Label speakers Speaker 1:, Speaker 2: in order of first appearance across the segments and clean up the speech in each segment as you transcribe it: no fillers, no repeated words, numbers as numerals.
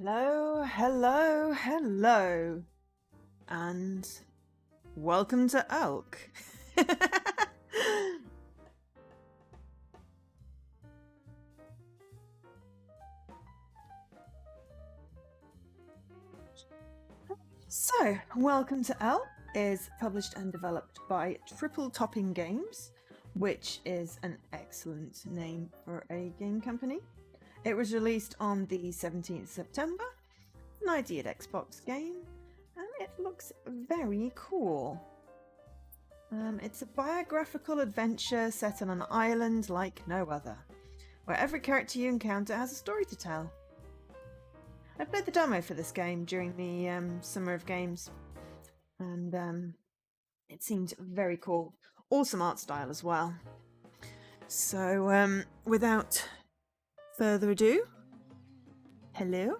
Speaker 1: Hello, hello, hello, and welcome to Elk. So, Welcome to Elk is published and developed by Triple Topping Games, which is an excellent name for a game company. It was released on the 17th September, an ideate Xbox game, and it looks very cool. It's a biographical adventure set on an island like no other, where every character you encounter has a story to tell. I played the demo for this game during the Summer of Games, and it seemed very cool. Awesome art style as well. So, without further ado, hello?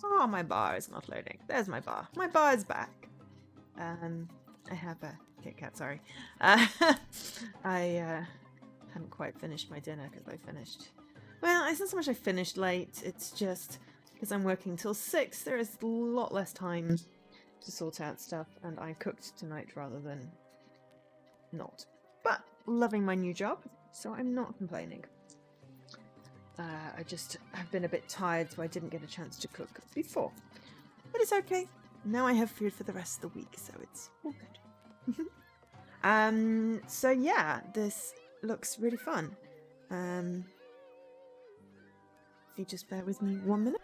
Speaker 1: Oh, my bar is not loading. There's my bar. My bar is back. I have a Kit Kat, sorry. I hadn't quite finished my dinner because I finished... Well, it's not so much I finished late, it's just because I'm working till 6, there is a lot less time to sort out stuff, and I cooked tonight rather than not. But loving my new job, so I'm not complaining. I just have been a bit tired, so I didn't get a chance to cook before. But it's okay. Now I have food for the rest of the week, so it's all good. So yeah, this looks really fun. If you just bear with me 1 minute.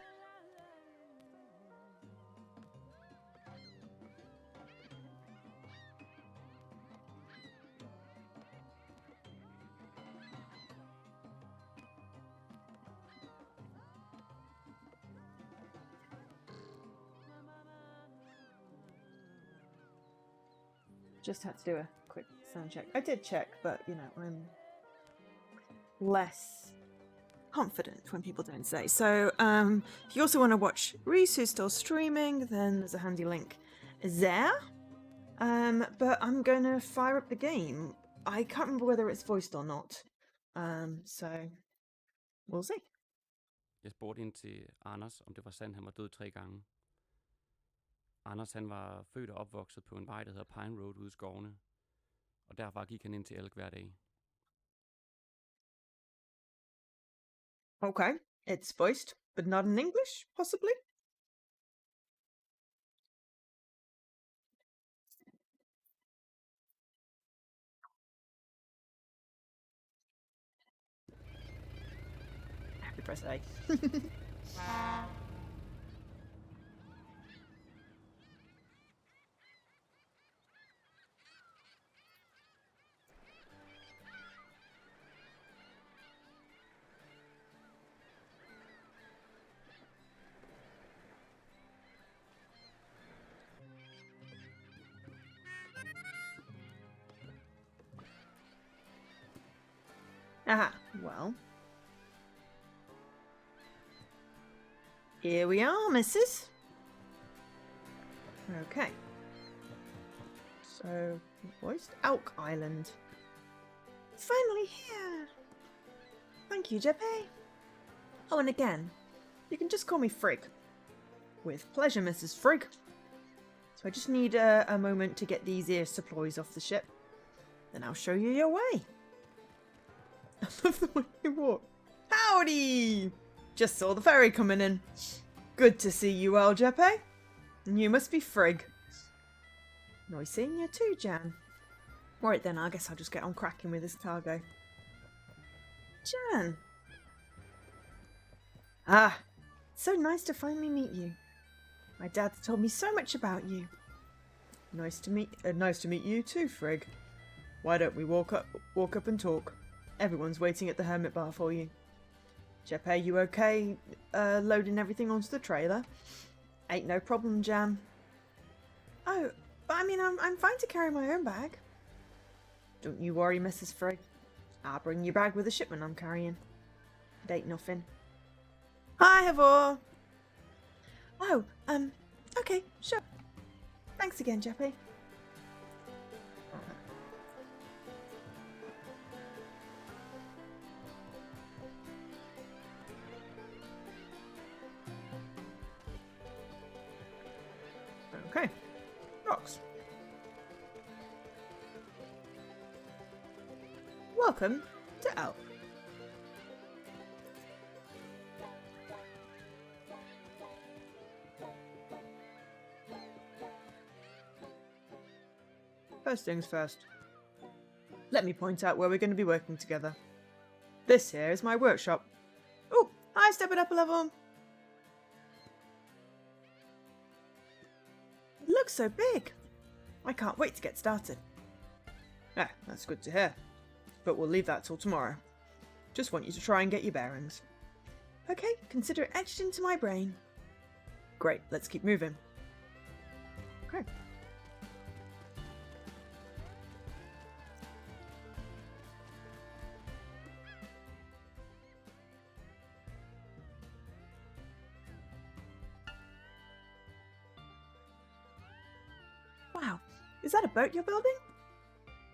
Speaker 1: Just had to do a quick sound check. I did check, but you know, I'm less confident when people don't say. So, if you also want to watch Reese, who's still streaming, then there's a handy link there. But I'm going to fire up the game. I can't remember whether it's voiced or not. So, we'll see.
Speaker 2: Jeg spurgte ind til Anders, om det var sandt, han var død 3 gange. Anders, han var født og opvokset på en vej, der hedder Pine Road ude i skovene. Og derfra gik han ind til Elk hver dag.
Speaker 1: Okay, it's voiced, but not in English, possibly? I have to press A. Aha, well. Here we are, missus. Okay. So, voiced Elk Island. Finally here! Thank you, Jeppe. Oh, and again, you can just call me Frigg. With pleasure, Mrs. Frigg. So I just need a moment to get these ear supplies off the ship. Then I'll show you your way. I love the way you walk. Howdy! Just saw the ferry coming in. Good to see you well, Jeppe. You must be Frigg. Nice seeing you too, Jan. Right then, I guess I'll just get on cracking with this cargo. Jan! Ah, so nice to finally meet you. My dad's told me so much about you. Nice to meet you too, Frigg. Why don't we walk up and talk? Everyone's waiting at the hermit bar for you. Jeppe, you okay loading everything onto the trailer? Ain't no problem, Jan. Oh, but I mean, I'm fine to carry my own bag. Don't you worry, Mrs. Frigg. I'll bring your bag with the shipment I'm carrying. It ain't nothing. Hi, Havor. Oh, okay, sure. Thanks again, Jeppe. rocks. Welcome to Elk. First things first. Let me point out where we're going to be working together. This here is my workshop. Oh, hi, step it up a level. It looks so big. I can't wait to get started. Ah, that's good to hear. But we'll leave that till tomorrow. Just want you to try and get your bearings. Okay, consider it etched into my brain. Great, let's keep moving. Okay. Wow, is that a boat you're building?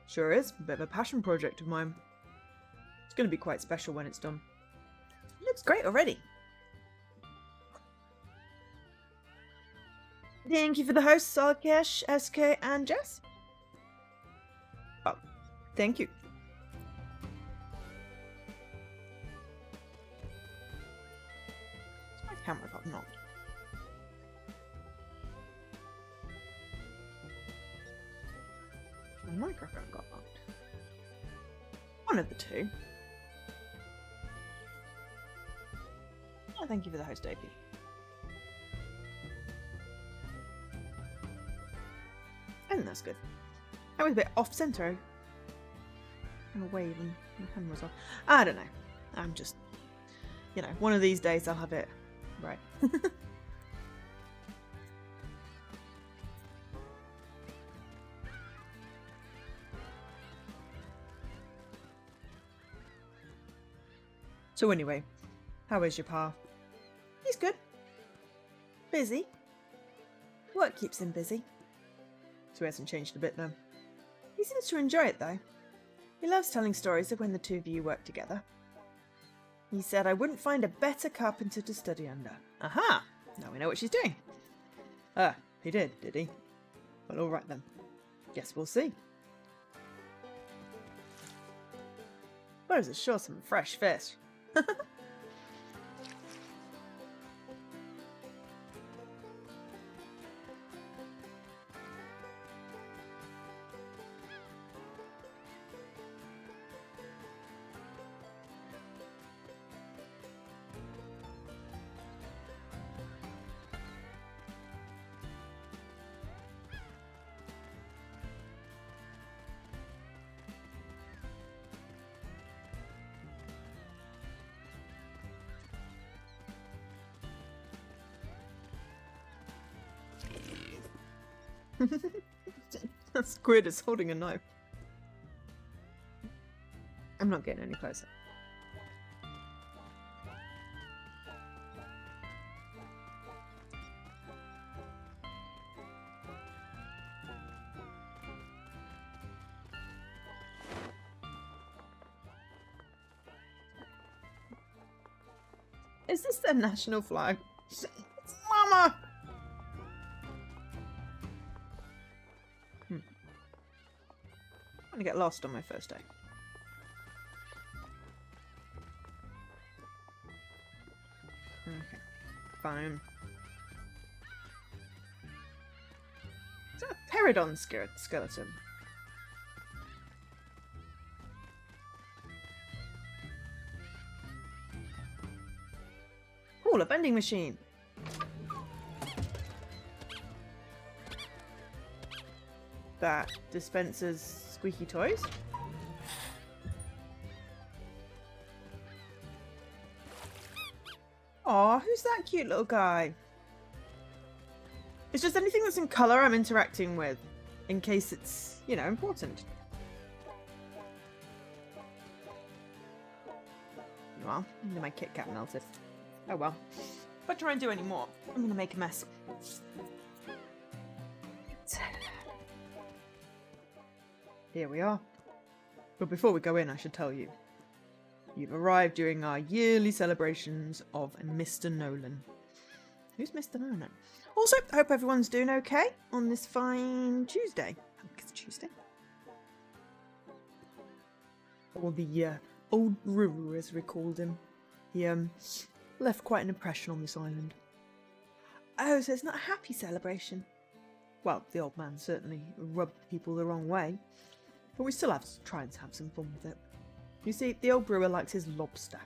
Speaker 1: Sure is, a bit of a passion project of mine. It's going to be quite special when it's done. It looks great already. Thank you for the hosts, Salkesh, SK, and Jess. Oh, thank you. My camera got knocked. My microphone got knocked. One of the two. Oh, thank you for the host, AP. I think that's good. That was a bit off-center. And a wave and my hand was off. I don't know. I'm just, one of these days I'll have it right. So anyway, how is your pa? He's good. Busy. Work keeps him busy. So he hasn't changed a bit though. He seems to enjoy it though. He loves telling stories of when the two of you work together. He said I wouldn't find a better carpenter to study under. Aha! Now we know what she's doing. Ah, he did he? Well, alright then. Guess we'll see. Those are sure some fresh fish. That squid is holding a knife. I'm not getting any closer. Is this the national flag? It's Mama! I'm gonna get lost on my first day. Okay, fine. Is that a Peridon skeleton? Cool, a vending machine. That dispenses squeaky toys. Aw, who's that cute little guy? It's just anything that's in colour I'm interacting with, in case it's, important. Well, my Kit Kat melted. Oh well. If I try and do any more, I'm gonna make a mess. Here we are. But before we go in, I should tell you. You've arrived during our yearly celebrations of Mr. Nolan. Who's Mr. Nolan? Also, hope everyone's doing okay on this fine Tuesday. I think it's Tuesday. Or the old Ruru, as we called him. He left quite an impression on this island. Oh, so it's not a happy celebration. Well, the old man certainly rubbed people the wrong way, but we still have to try and have some fun with it. You see, the old brewer likes his lobster.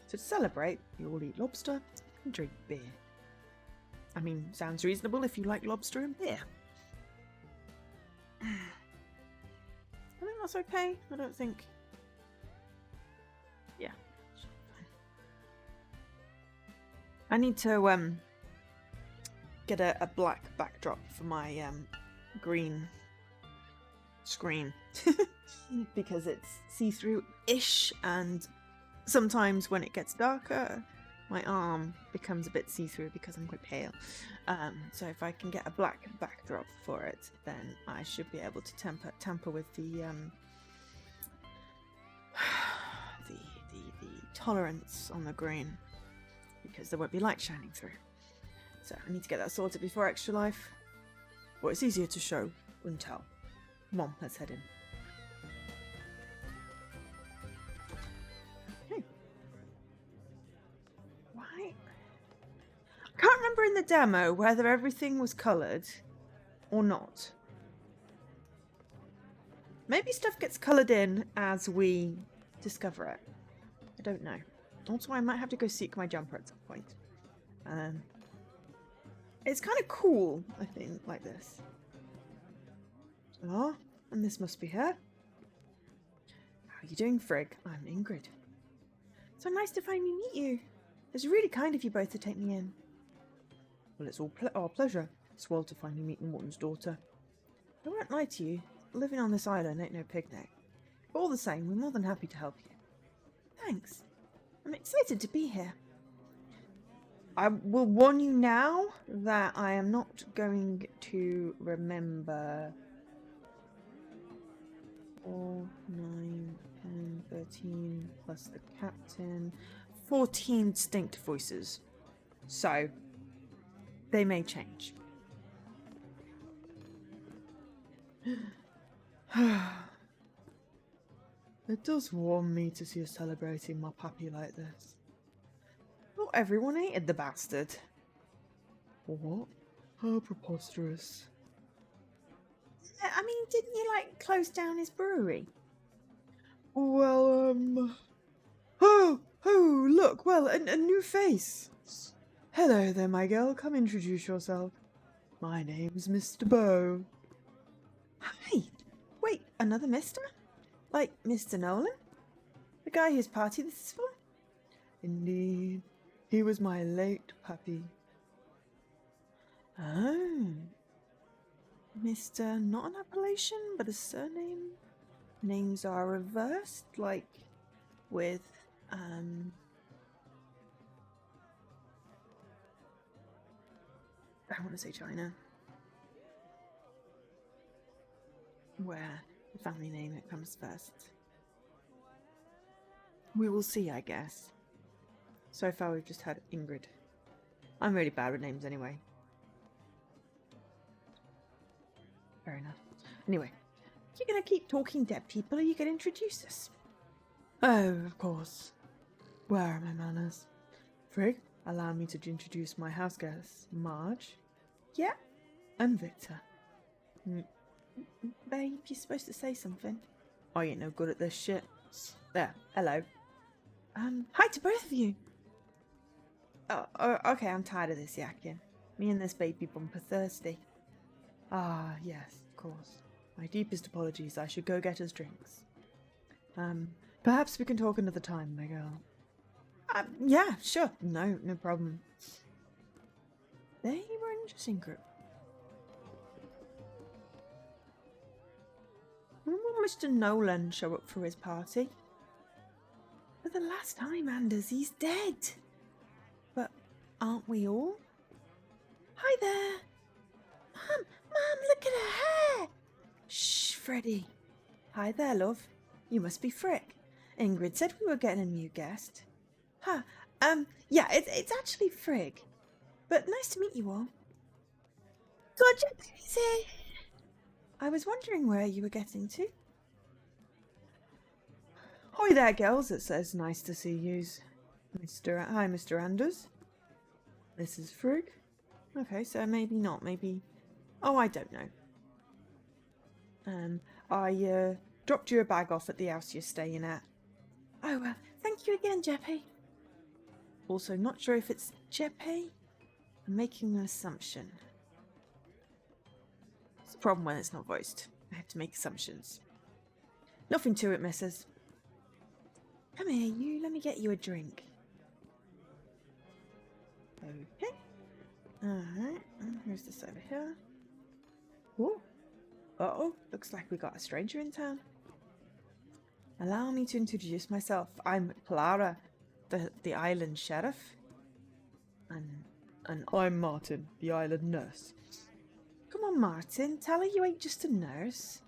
Speaker 1: So to celebrate, you all eat lobster and drink beer. I mean, sounds reasonable if you like lobster and beer. I think that's okay. I don't think... Yeah. I need to get a black backdrop for my green screen because it's see-through-ish, and sometimes when it gets darker my arm becomes a bit see-through because I'm quite pale. So if I can get a black backdrop for it, then I should be able to tamper with the tolerance on the green, because there won't be light shining through. So I need to get that sorted before Extra Life. Well, it's easier to show than tell. Come on, let's head in. Okay. Why? I can't remember in the demo whether everything was coloured or not. Maybe stuff gets coloured in as we discover it. I don't know. Also, I might have to go seek my jumper at some point. It's kind of cool, I think, like this. Oh, and this must be her. How are you doing, Frigg? I'm Ingrid. So nice to finally meet you. It's really kind of you both to take me in. Well, it's all our pleasure. It's well to finally meet Morton's daughter. I won't lie to you. Living on this island ain't no picnic. But all the same, we're more than happy to help you. Thanks. I'm excited to be here. I will warn you now that I am not going to remember 4, 9, 10, 13, plus the captain. 14 distinct voices. So, they may change. It does warm me to see you celebrating my puppy like this. Not everyone hated the bastard. What? How preposterous. I mean, didn't you, close down his brewery? Well, Oh, look, well, a new face. Hello there, my girl. Come introduce yourself. My name's Mr. Bow. Hi. Wait, another Mr.? Like Mr. Nolan? The guy whose party this is for? Indeed. He was my late puppy. Oh. Mr. Not an appellation, but a surname? Names are reversed, like with, I want to say China. Where the family name it comes first. We will see, I guess. So far we've just had Ingrid. I'm really bad with names anyway. Fair enough. Anyway, you're gonna keep talking dead people or you can introduce us? Oh, of course. Where are my manners? Frigg, allow me to introduce my house guests, Marge. Yeah, and Victor. Babe, you're supposed to say something. I ain't no good at this shit. There, hello. Hi to both of you. Oh, okay, I'm tired of this yakking. Me and this baby bump are thirsty. Ah, yes, of course. My deepest apologies. I should go get us drinks. Perhaps we can talk another time, my girl. Yeah, sure. No problem. They were an interesting group. When will Mr. Nolan show up for his party? For the last time, Anders, he's dead. But aren't we all? Hi there. Mum, look at her hair. Shh, Freddie. Hi there, love. You must be Frick. Ingrid said we were getting a new guest. Huh. Yeah, it's actually Frigg. But nice to meet you all. Gotcha, Daisy! I was wondering where you were getting to. Hi there, girls. It says nice to see yous. Hi, Mr. Anders. This is Frigg. Okay, so maybe not, maybe... Oh, I don't know. I dropped you a bag off at the house you're staying at. Oh, thank you again, Jeppy. Also, not sure if it's Jeppy. I'm making an assumption. It's a problem when it's not voiced. I have to make assumptions. Nothing to it, missus. Come here, you. Let me get you a drink. Okay. Alright. Here's this over here. Oh. Uh-oh. Looks like we got a stranger in town. Allow me to introduce myself. I'm Clara, the island sheriff. And I'm Martin, the island nurse. Come on, Martin. Tell her you ain't just a nurse.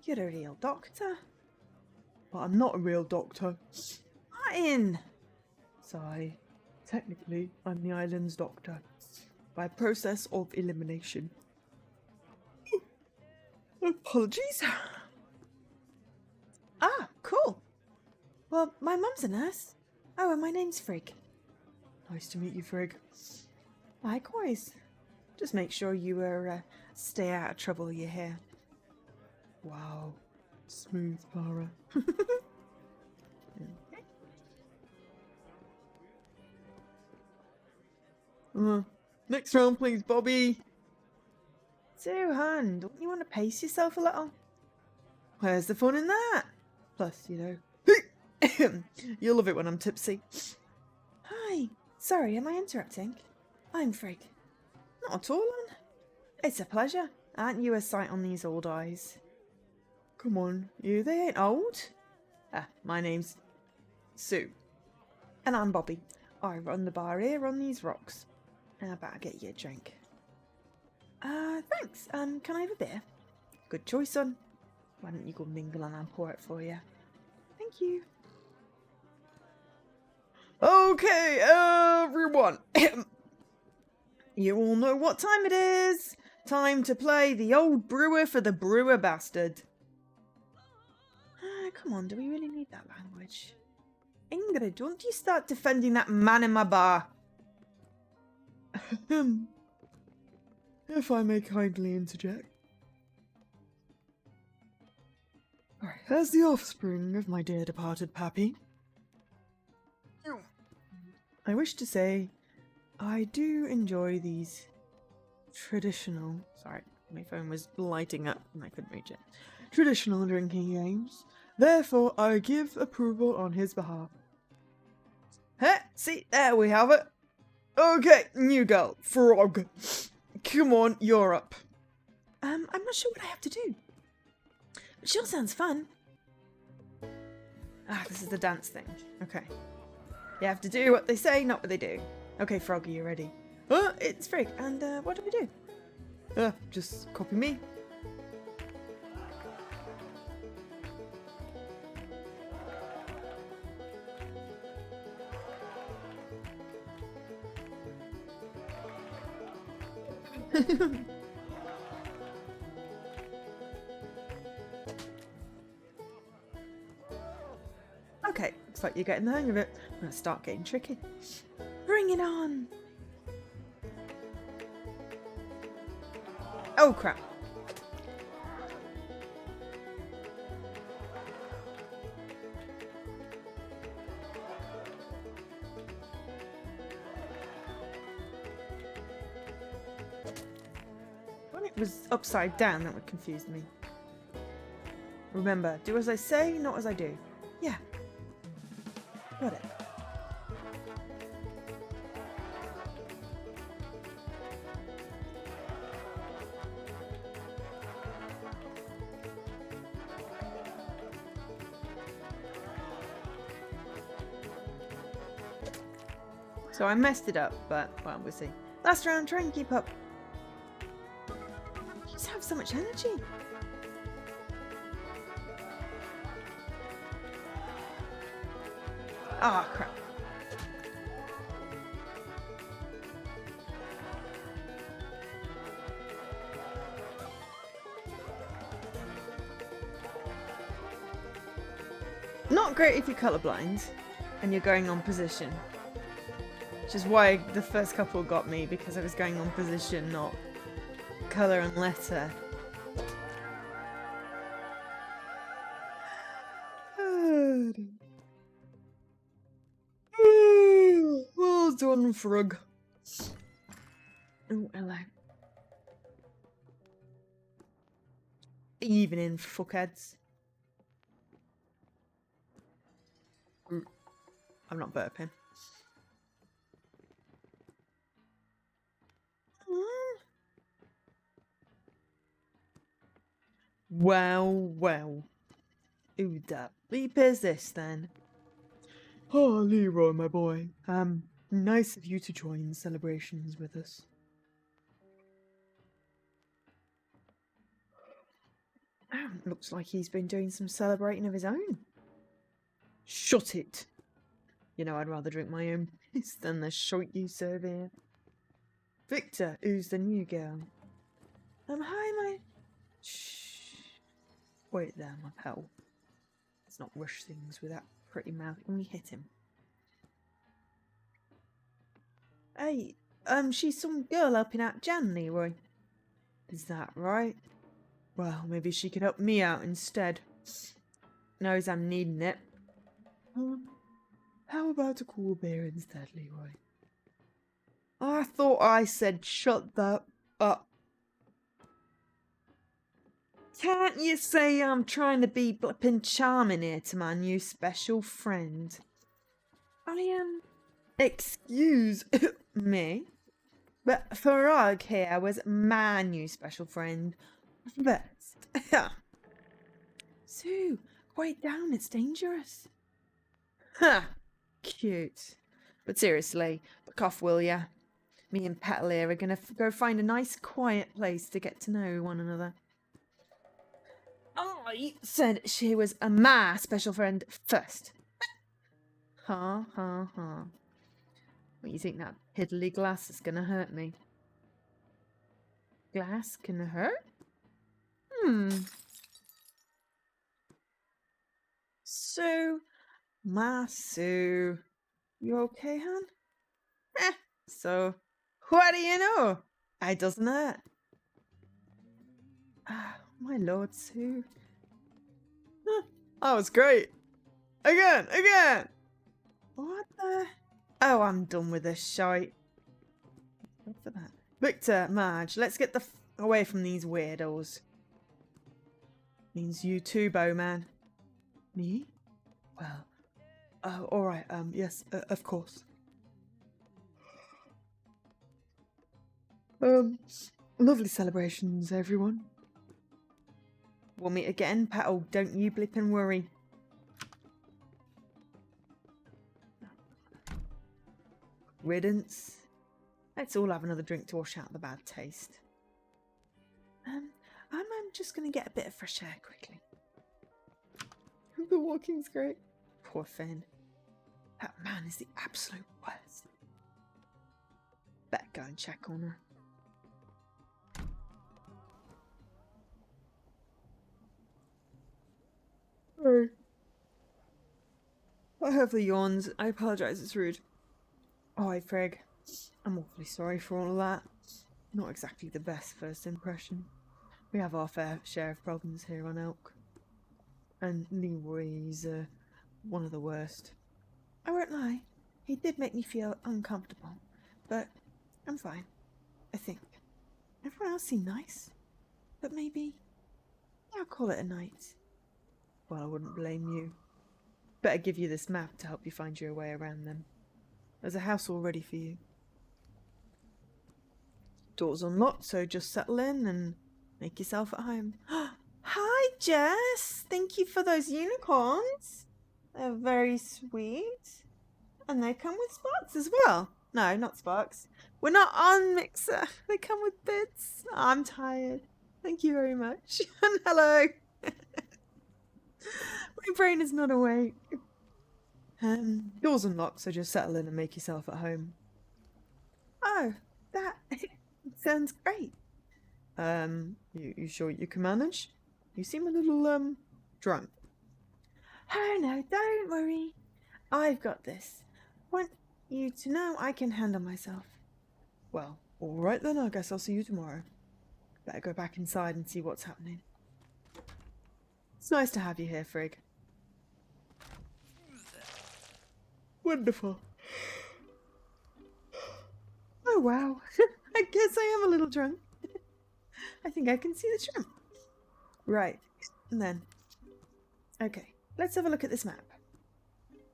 Speaker 1: You're a real doctor. But I'm not a real doctor. Martin! Sorry. Technically, I'm the island's doctor. By process of elimination. Apologies. Ah, cool. Well, my mum's a nurse. Oh, and my name's Frigg. Nice to meet you, Frigg. Likewise. Just make sure you stay out of trouble, you hear. Wow. Smooth, Clara. Okay. Next round, please, Bobby. Hand, don't you want to pace yourself a little? Where's the fun in that? Plus, you know, you'll love it when I'm tipsy. Hi. Sorry, am I interrupting? I'm Frigg. Not at all, Anne. It's a pleasure. Aren't you a sight on these old eyes? Come on, they ain't old. My name's Sue. And I'm Bobby. I run the bar here on these rocks. How about I get you a drink? Thanks. Can I have a beer? Good choice, son. Why don't you go mingle and I'll pour it for you? Thank you. Okay, everyone. You all know what time it is. Time to play the old brewer for the brewer bastard. Come on, do we really need that language? Ingrid, don't you start defending that man in my bar. If I may kindly interject. As the offspring of my dear departed pappy, I wish to say I do enjoy these traditional... Sorry, my phone was lighting up and I couldn't reach it. Traditional drinking games. Therefore, I give approval on his behalf. See, there we have it. Okay, new girl, Frog. Come on, you're up. I'm not sure what I have to do. It sure sounds fun. This is the dance thing. Okay. You have to do what they say, not what they do. Okay, Frog, are you ready? It's Frigg, and what do we do? Just copy me. Okay, looks like you're getting the hang of it. I'm gonna start getting tricky. Bring it on! Oh crap. When it was upside down, that would confuse me. Remember, do as I say, not as I do. Yeah. Got it. So I messed it up, but well, we'll see. Last round, try and keep up. You just have so much energy. Ah, crap. Not great if you're colourblind and you're going on position. Which is why the first couple got me, because I was going on position, not colour and letter. Well done, Frog. Oh, hello. Evening, fuckheads. I'm not burping. Well. Who the bleep is this then? Oh, Leroy, my boy. Nice of you to join celebrations with us. Looks like he's been doing some celebrating of his own. Shut it! You know, I'd rather drink my own piss than the shite you serve here. Victor, who's the new girl? Hi, my... Shh. Wait there, my pal. Let's not rush things with that pretty mouth. Can we hit him? Hey, she's some girl helping out Jan, Leroy. Is that right? Well, maybe she could help me out instead. Knows I'm needing it. How about a cool beer instead, Leroy? I thought I said shut that up. Can't you say I'm trying to be blippin' charming here to my new special friend? I am. Excuse me, but Farag here was my new special friend first. Sue, quiet down, it's dangerous. Ha! Cute. But seriously, back off, will ya? Me and Petal here are gonna go find a nice quiet place to get to know one another. I said she was my special friend first. Ha ha ha. What, you think that piddly glass is gonna hurt me? Glass can hurt? Sue, my Sue. You okay, hon? So, what do you know? I doesn't hurt. My lord, Sue. That was great. Again. What the? Oh, I'm done with this shite. Go for that. Victor, Marge, let's get the away from these weirdos. Means you too, Bowman. Me? Well, alright, yes, of course. Lovely celebrations, everyone. We'll meet again, Petal. Don't you blip and worry. Riddance. Let's all have another drink to wash out the bad taste. I'm just gonna get a bit of fresh air quickly. The walking's great. Poor Finn. That man is the absolute worst. Better go and check on her. Oh. I have the yawns. I apologise, it's rude. Hi, Frigg. I'm awfully sorry for all of that. Not exactly the best first impression. We have our fair share of problems here on Elk. And Leroy's one of the worst. I won't lie, he did make me feel uncomfortable. But I'm fine, I think. Everyone else seemed nice. But maybe I'll call it a night. Well, I wouldn't blame you. Better give you this map to help you find your way around them. There's a house all ready for you. Door's unlocked, so just settle in and make yourself at home. Hi, Jess! Thank you for those unicorns. They're very sweet. And they come with sparks as well. No, not sparks. We're not on Mixer. They come with bits. I'm tired. Thank you very much. And hello. My brain is not awake. Door's unlocked, so just settle in and make yourself at home. Oh, that sounds great. You sure you can manage? You seem a little, drunk. Oh no, don't worry. I've got this. Want you to know I can handle myself. Well, all right then. I guess I'll see you tomorrow. Better go back inside and see what's happening. It's nice to have you here, Frigg. Wonderful. Oh wow. I guess I am a little drunk. I think I can see the shrimp. Right. And then. Okay. Let's have a look at this map.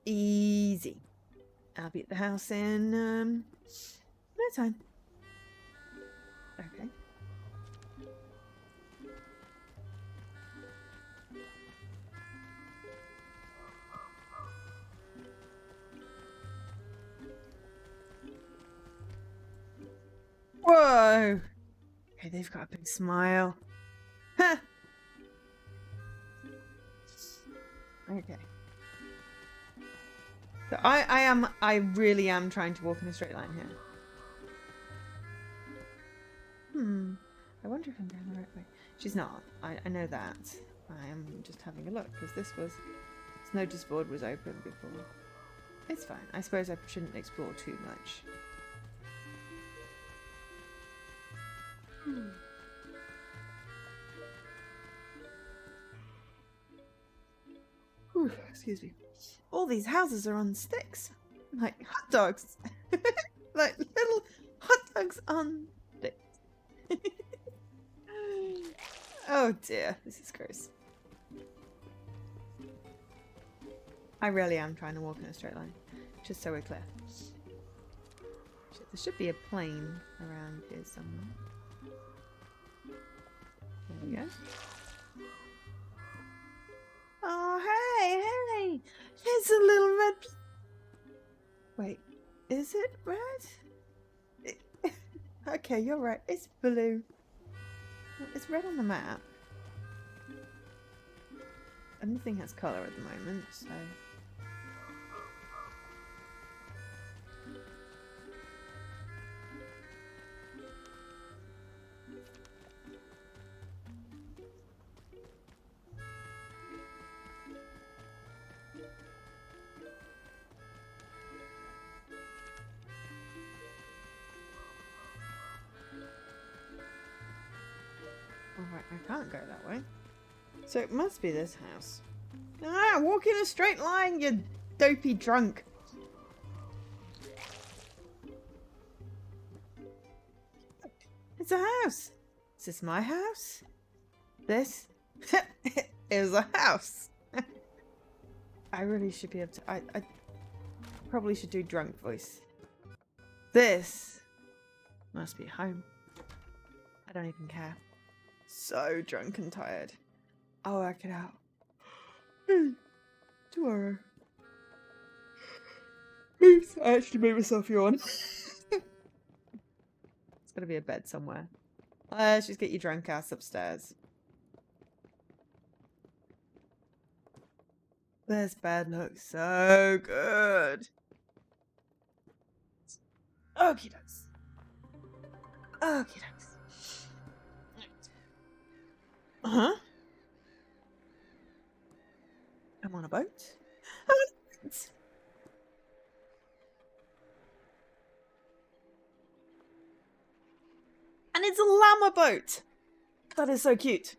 Speaker 1: Easy. I'll be at the house in no time. Okay. Whoa! Okay, they've got a big smile. Ha! Okay. So I really am trying to walk in a straight line here. I wonder if I'm going the right way. She's not. I know that. I am just having a look because this notice board was open before. It's fine. I suppose I shouldn't explore too much. Whew, excuse me. All these houses are on sticks. Like hot dogs. Like little hot dogs on sticks. Oh dear, this is gross. I really am trying to walk in a straight line. Just so we're clear. There should be a plane around here somewhere. There we go. Oh, hey! It's a little red... Wait, is it red? Okay, you're right. It's blue. It's red on the map. And nothing has colour at the moment, so... Alright, I can't go that way. So it must be this house. Ah, walk in a straight line, you dopey drunk. It's a house. Is this my house? This is a house. I really should be able to... I probably should do drunk voice. This must be home. I don't even care. So drunk and tired. I'll work it out. Tomorrow. Oops, I actually made myself yawn. It's gotta be a bed somewhere. Let's just get your drunk ass upstairs. This bed looks so good. Okie dokes. Okie dokes. Uh-huh. I'm on a boat. I'm on a boat. And it's a llama boat. That is so cute.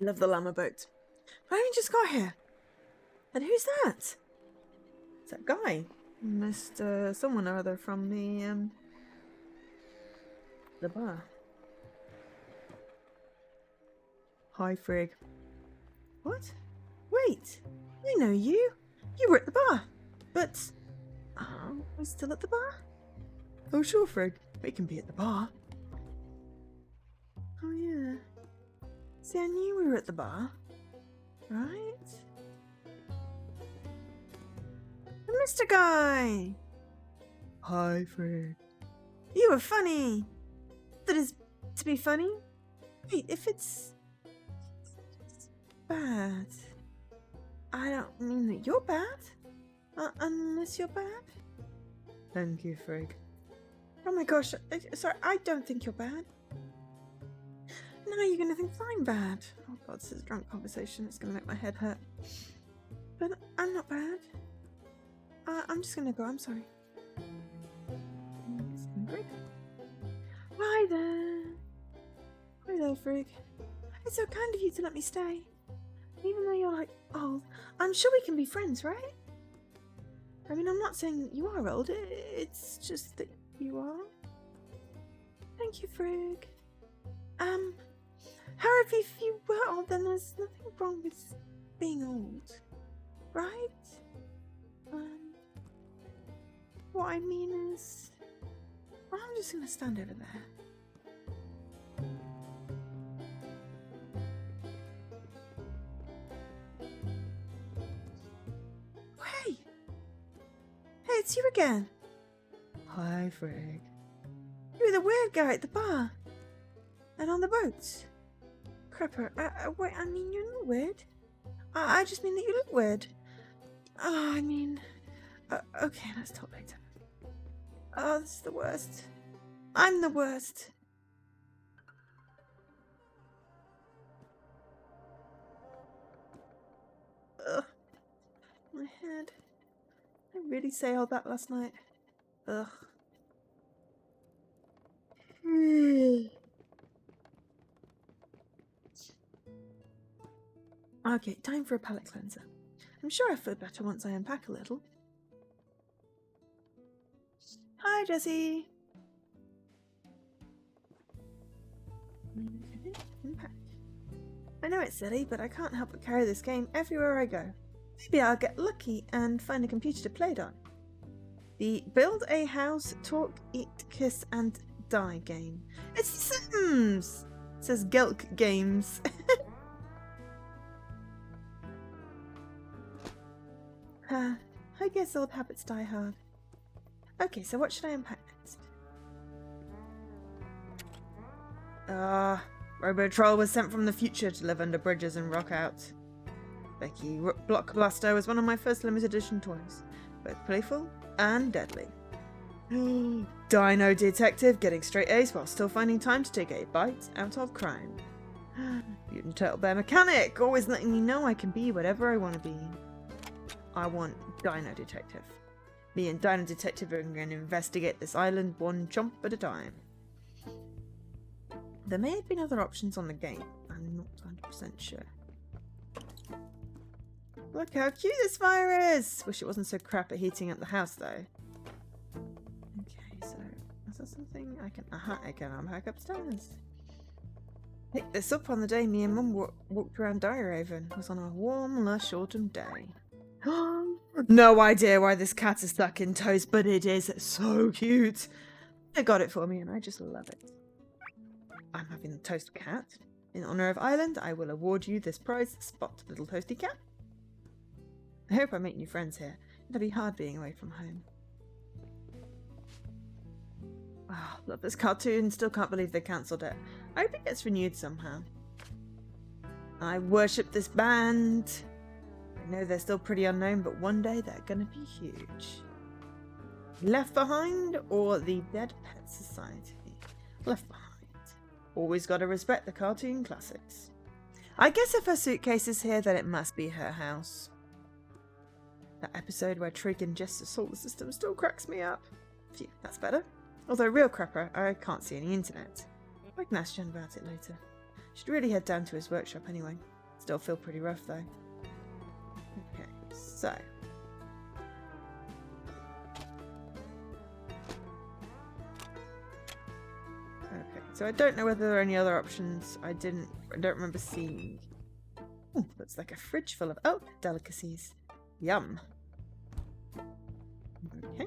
Speaker 1: I love the llama boat. I only just got here. And who's that? It's that guy. Mr. Someone or other from the bar. Hi, Frigg. What? Wait, I know you. You were at the bar. But, we're still at the bar? Oh, sure, Frigg. We can be at the bar. Oh, yeah. See, I knew we were at the bar. Right? And Mr. Guy! Hi, Frigg. You were funny. That is to be funny? Wait, if it's bad... I don't mean that you're bad. Unless you're bad. Thank you, Frigg. Oh my gosh, sorry, I don't think you're bad. Now you're gonna think I'm bad. Oh god, this is a drunk conversation. It's gonna make my head hurt. but I'm not bad. I'm just gonna go, I'm sorry. Hi there. Hi there, Frig. It's so kind of you to let me stay. Even though you're like old, I'm sure we can be friends, right? I mean, I'm not saying that you are old, it's just that you are. Thank you, Frig. However, if you were old, then there's nothing wrong with being old, right? What I mean is, well, I'm just gonna stand over there. Hey! Hey, it's you again. Hi, Frig. You were the weird guy at the bar. And on the boat. Crapper, wait, I mean, you're not weird. I just mean that you look weird. I mean... okay, let's talk later. Oh, this is the worst. I'm the worst. Ugh. My head. I really say all that last night. Ugh. Okay, time for a palate cleanser. I'm sure I feel better once I unpack a little. Hi, Jessie. Unpack. I know it's silly, but I can't help but carry this game everywhere I go. Maybe I'll get lucky and find a computer to play it on. The Build a House, Talk, Eat, Kiss and Die game. It's The Sims! It says Gelk Games. I guess old habits die hard. Okay, so what should I unpack next? Robotroll was sent from the future to live under bridges and rock out. Becky Block Blaster was one of my first limited edition toys. Both playful and deadly. Dino Detective getting straight A's while still finding time to take a bite out of crime. Mutant Turtle Bear Mechanic, always letting me know I can be whatever I want to be. I want Dino Detective. Me and Dino Detective are going to investigate this island one chomp at a time. There may have been other options on the game. I'm not 100% sure. Look how cute this fire is! Wish it wasn't so crap at heating up the house though. Okay, so is that something I can... I can unpack upstairs. Picked this up on the day me and Mum walked around Dyerhaven. It was on a warm, lush autumn day. No idea why this cat is stuck in toast, but it is so cute. They got it for me and I just love it. I'm having the toast cat. In honor of Ireland, I will award you this prize spot, little toasty cat. I hope I make new friends here. It'll be hard being away from home. Oh, love this cartoon. Still can't believe they cancelled it. I hope it gets renewed somehow. I worship this band. I know they're still pretty unknown, but one day they're gonna be huge. Left Behind or the Dead Pet Society? Left Behind. Always gotta respect the cartoon classics. I guess if her suitcase is here, then it must be her house. That episode where Trig ingests the solar system still cracks me up. Phew, that's better. Although real crapper, I can't see any internet. I can ask Jen about it later. Should really head down to his workshop anyway. Still feel pretty rough though. Okay, so... Okay, so I don't know whether there are any other options I don't remember seeing. Ooh, looks like a fridge full of elk delicacies. Yum. Okay.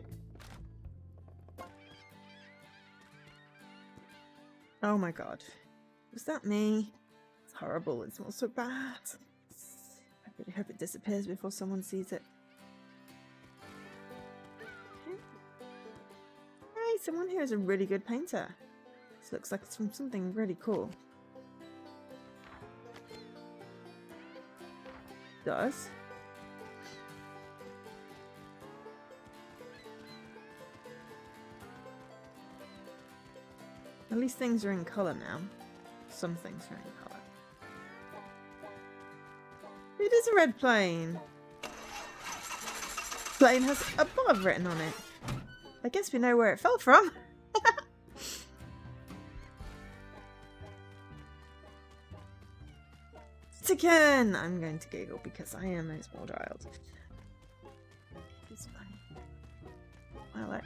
Speaker 1: Oh my god. Was that me? It's horrible. It smells so bad. I really hope it disappears before someone sees it. Okay. Hey, someone here is a really good painter. This looks like it's from something really cool. Does. At least things are in colour now. Some things are in colour. It is a red plane! plane has above written on it. I guess we know where it fell from. Chicken! I'm going to giggle because I am a small child. It's funny. I like.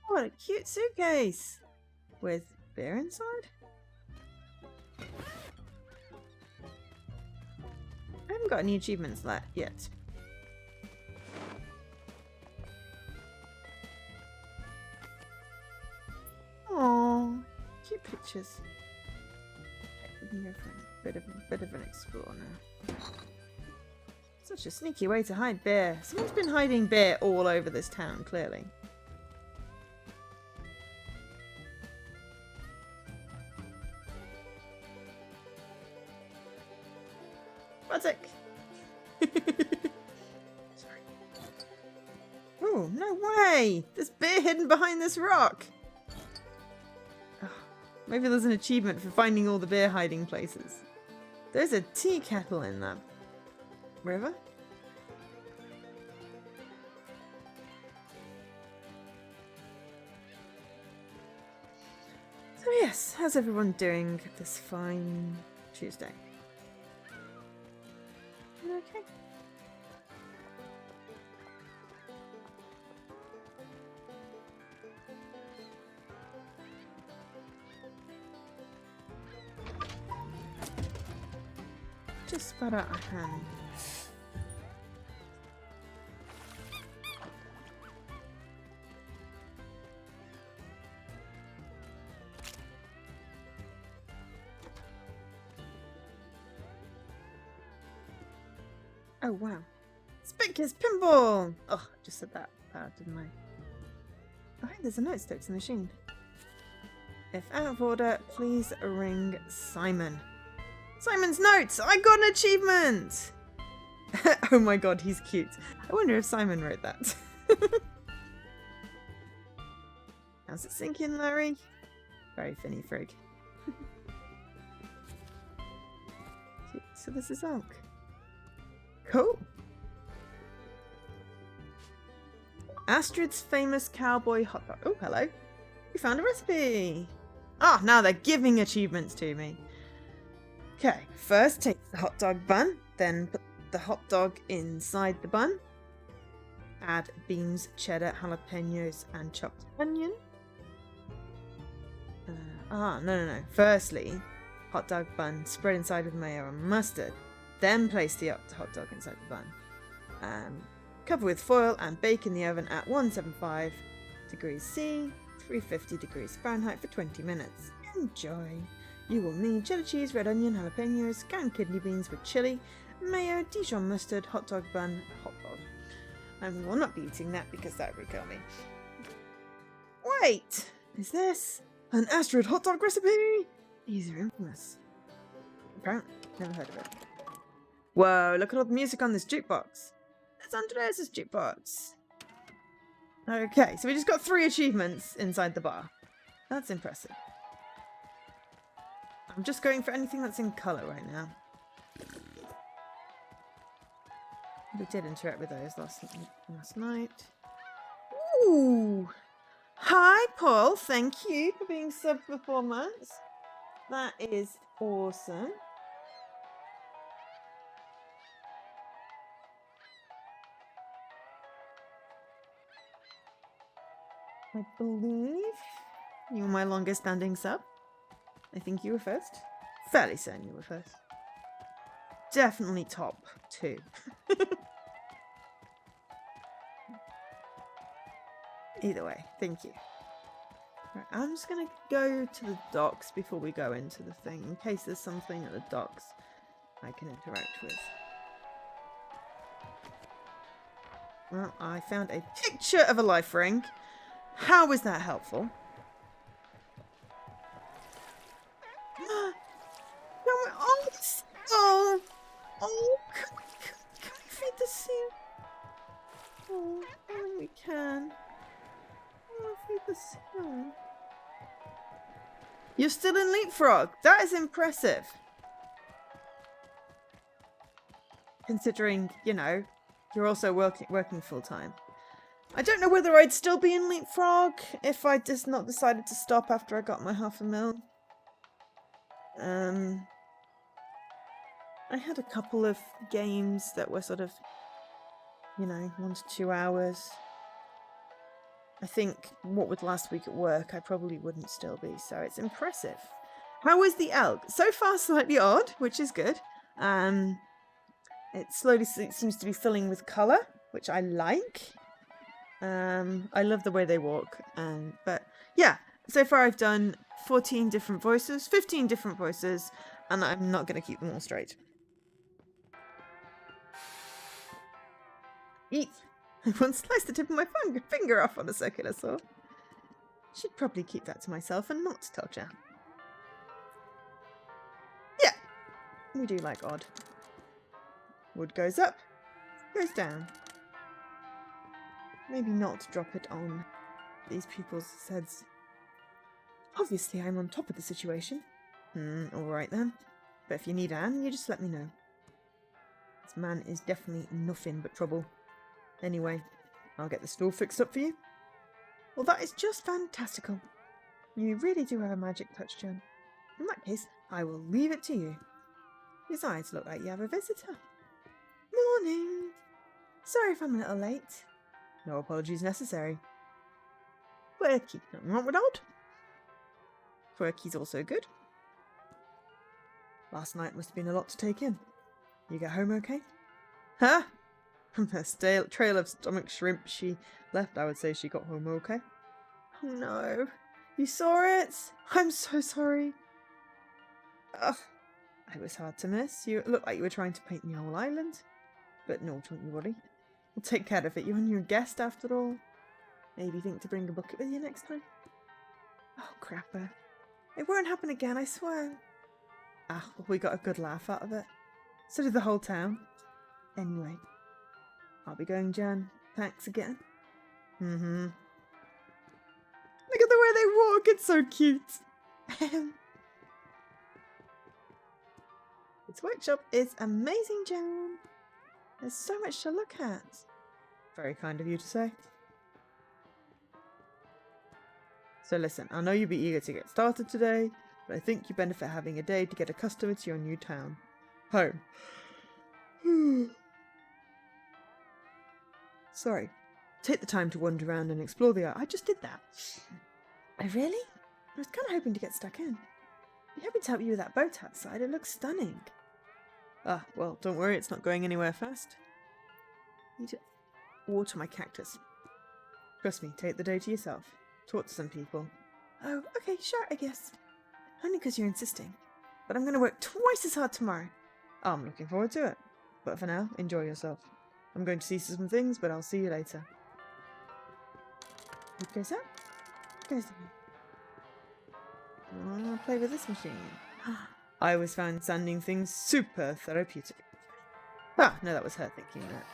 Speaker 1: What a cute suitcase! With beer inside? I haven't got any achievements yet. Aww, cute pictures. We can go for a bit of an explore now. Such a sneaky way to hide beer. Someone's been hiding beer all over this town, clearly. Buttock! Sorry. Oh, no way! There's beer hidden behind this rock! Oh, maybe there's an achievement for finding all the beer hiding places. There's a tea kettle in that river. So yes, how's everyone doing this fine Tuesday? Okay. Just spat out a hand. Oh wow. Spinkus pinball! Oh, just said that bad, didn't I? Oh, hey, there's a note stuck to the machine. If out of order, please ring Simon. Simon's notes! I got an achievement! Oh my god, he's cute. I wonder if Simon wrote that. How's it sinking, Larry? Very finny frig. So this is Elk. Cool. Astrid's famous cowboy hot dog. Oh, hello. We found a recipe. Ah, now they're giving achievements to me. Okay, first take the hot dog bun, then put the hot dog inside the bun. Add beans, cheddar, jalapenos, and chopped onion. No. Firstly, hot dog bun spread inside with mayo and mustard. Then place the hot dog inside the bun. Cover with foil and bake in the oven at 175 degrees C, 350 degrees Fahrenheit for 20 minutes. Enjoy! You will need cheddar cheese, red onion, jalapenos, canned kidney beans with chili, mayo, Dijon mustard, hot dog bun, hot dog. And we will not be eating that because that would kill me. Wait! Is this an Astrid hot dog recipe? These are infamous. Apparently, never heard of it. Whoa, look at all the music on this jukebox. It's Andreas' jukebox. Okay, so we just got 3 achievements inside the bar. That's impressive. I'm just going for anything that's in colour right now. We did interact with those last night. Ooh! Hi, Paul. Thank you for being sub for 4 months. That is awesome. I believe you were my longest standing sub. I think you were first. Fairly certain you were first. Definitely top 2. Either way, thank you. Right, I'm just going to go to the docks before we go into the thing, in case there's something at the docks I can interact with. Well, I found a picture of a life ring. How was that helpful? Can we feed the seal? Oh, I think we can. I want to feed the seal. You're still in leapfrog. That is impressive. Considering, you know, You're also working full-time. I don't know whether I'd still be in Leapfrog if I just not decided to stop after I got my $500,000. I had a couple of games that were sort of, 1 to 2 hours. I think what with last week at work, I probably wouldn't still be, so it's impressive. How was the elk? So far, slightly odd, which is good. It slowly seems to be filling with colour, which I like. I love the way they walk. But yeah, so far I've done 14 different voices, 15 different voices, and I'm not going to keep them all straight. Eat. I once sliced the tip of my finger off on a circular saw. Should probably keep that to myself and not tell Jan. Yeah, we do like odd. Wood goes up, goes down. Maybe not drop it on these people's heads. Obviously, I'm on top of the situation. Alright then. But if you need a hand, you just let me know. This man is definitely nothing but trouble. Anyway, I'll get the stall fixed up for you. Well, that is just fantastical. You really do have a magic touch, Jen. In that case, I will leave it to you. Besides, look like you have a visitor. Morning. Sorry if I'm a little late. No apologies necessary. Quirky, nothing wrong with odd. Quirky's also good. Last night must have been a lot to take in. You get home okay? Huh? From the trail of stomach shrimp she left, I would say she got home okay. Oh no. You saw it? I'm so sorry. Ugh. It was hard to miss. You looked like you were trying to paint the whole island. But no, don't you worry. We'll take care of it. You're your guest after all. Maybe think to bring a bucket with you next time. Oh, crapper. It won't happen again, I swear. Well, we got a good laugh out of it. So did the whole town. Anyway, I'll be going, Jan. Thanks again. Look at the way they walk. It's so cute. This workshop is amazing, Jan. There's so much to look at. Very kind of you to say. So listen, I know you'll be eager to get started today, but I think you benefit having a day to get accustomed to your new town. Home. Sorry. Take the time to wander around and explore the art. I just did that. Oh, really? I was kind of hoping to get stuck in. I'm hoping to help you with that boat outside. It looks stunning. Well, don't worry, it's not going anywhere fast. I need to water my cactus. Trust me, take the day to yourself. Talk to some people. Oh, okay, sure, I guess. Only because you're insisting. But I'm going to work twice as hard tomorrow. I'm looking forward to it. But for now, enjoy yourself. I'm going to see some things, but I'll see you later. What goes up? Goes down. I'll play with this machine. I always found sanding things super therapeutic. No, that was her thinking that.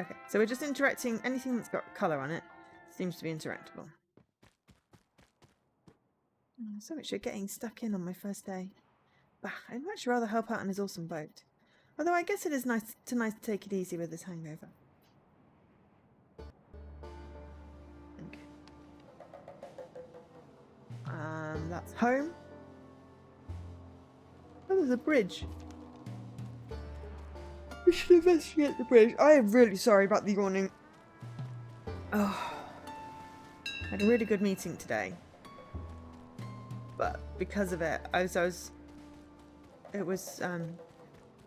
Speaker 1: Okay, so we're just interacting. Anything that's got colour on it seems to be interactable. So much for getting stuck in on my first day. Bah, I'd much rather help out on his awesome boat. Although I guess it is nice to take it easy with this hangover. Okay. That's home. Oh, there's a bridge. We should investigate the bridge. I am really sorry about the yawning. Oh, I had a really good meeting today. But because of it, it was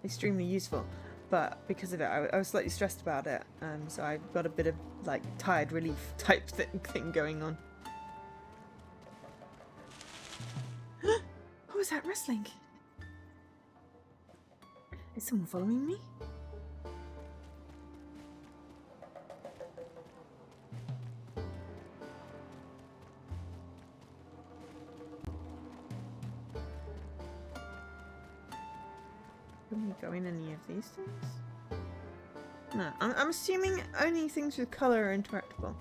Speaker 1: extremely useful. But because of it, I was slightly stressed about it. So I got a bit of like tired relief type thing going on. What was that rustling? Is someone following me? Can we go in any of these things? No, I'm assuming only things with colour are interactable.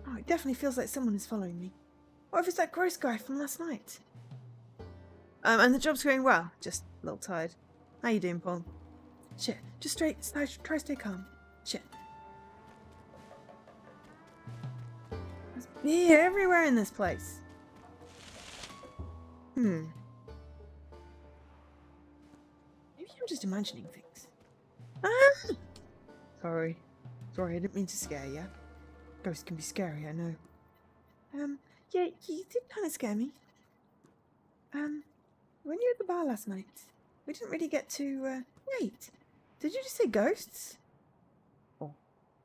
Speaker 1: Oh, it definitely feels like someone is following me. What if it's that gross guy from last night? And the job's going well, just a little tired. How you doing, Paul? Shit. Just try stay calm. Shit. There's beer everywhere in this place. Maybe I'm just imagining things. Ah! Sorry, I didn't mean to scare you. Ghosts can be scary, I know. Yeah, you did kind of scare me. When you were at the bar last night, we didn't really get to, wait. Did you just say ghosts? Oh,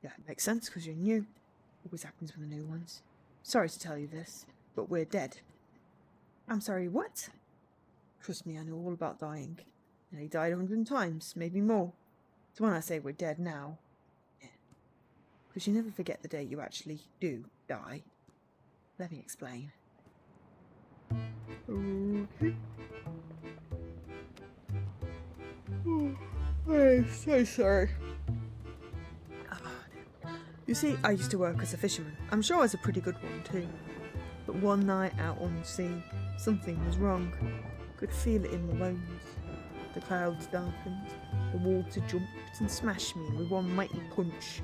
Speaker 1: yeah, it makes sense because you're new. Always happens with the new ones. Sorry to tell you this, but we're dead. I'm sorry, what? Trust me, I know all about dying. And he died 100 times, maybe more. So when I say we're dead now, yeah. Because you never forget the day you actually do die. Let me explain. Okay. I'm so sorry. You see, I used to work as a fisherman. I'm sure I was a pretty good one too. But one night out on the sea, something was wrong. Could feel it in my bones. The clouds darkened, the water jumped and smashed me with one mighty punch.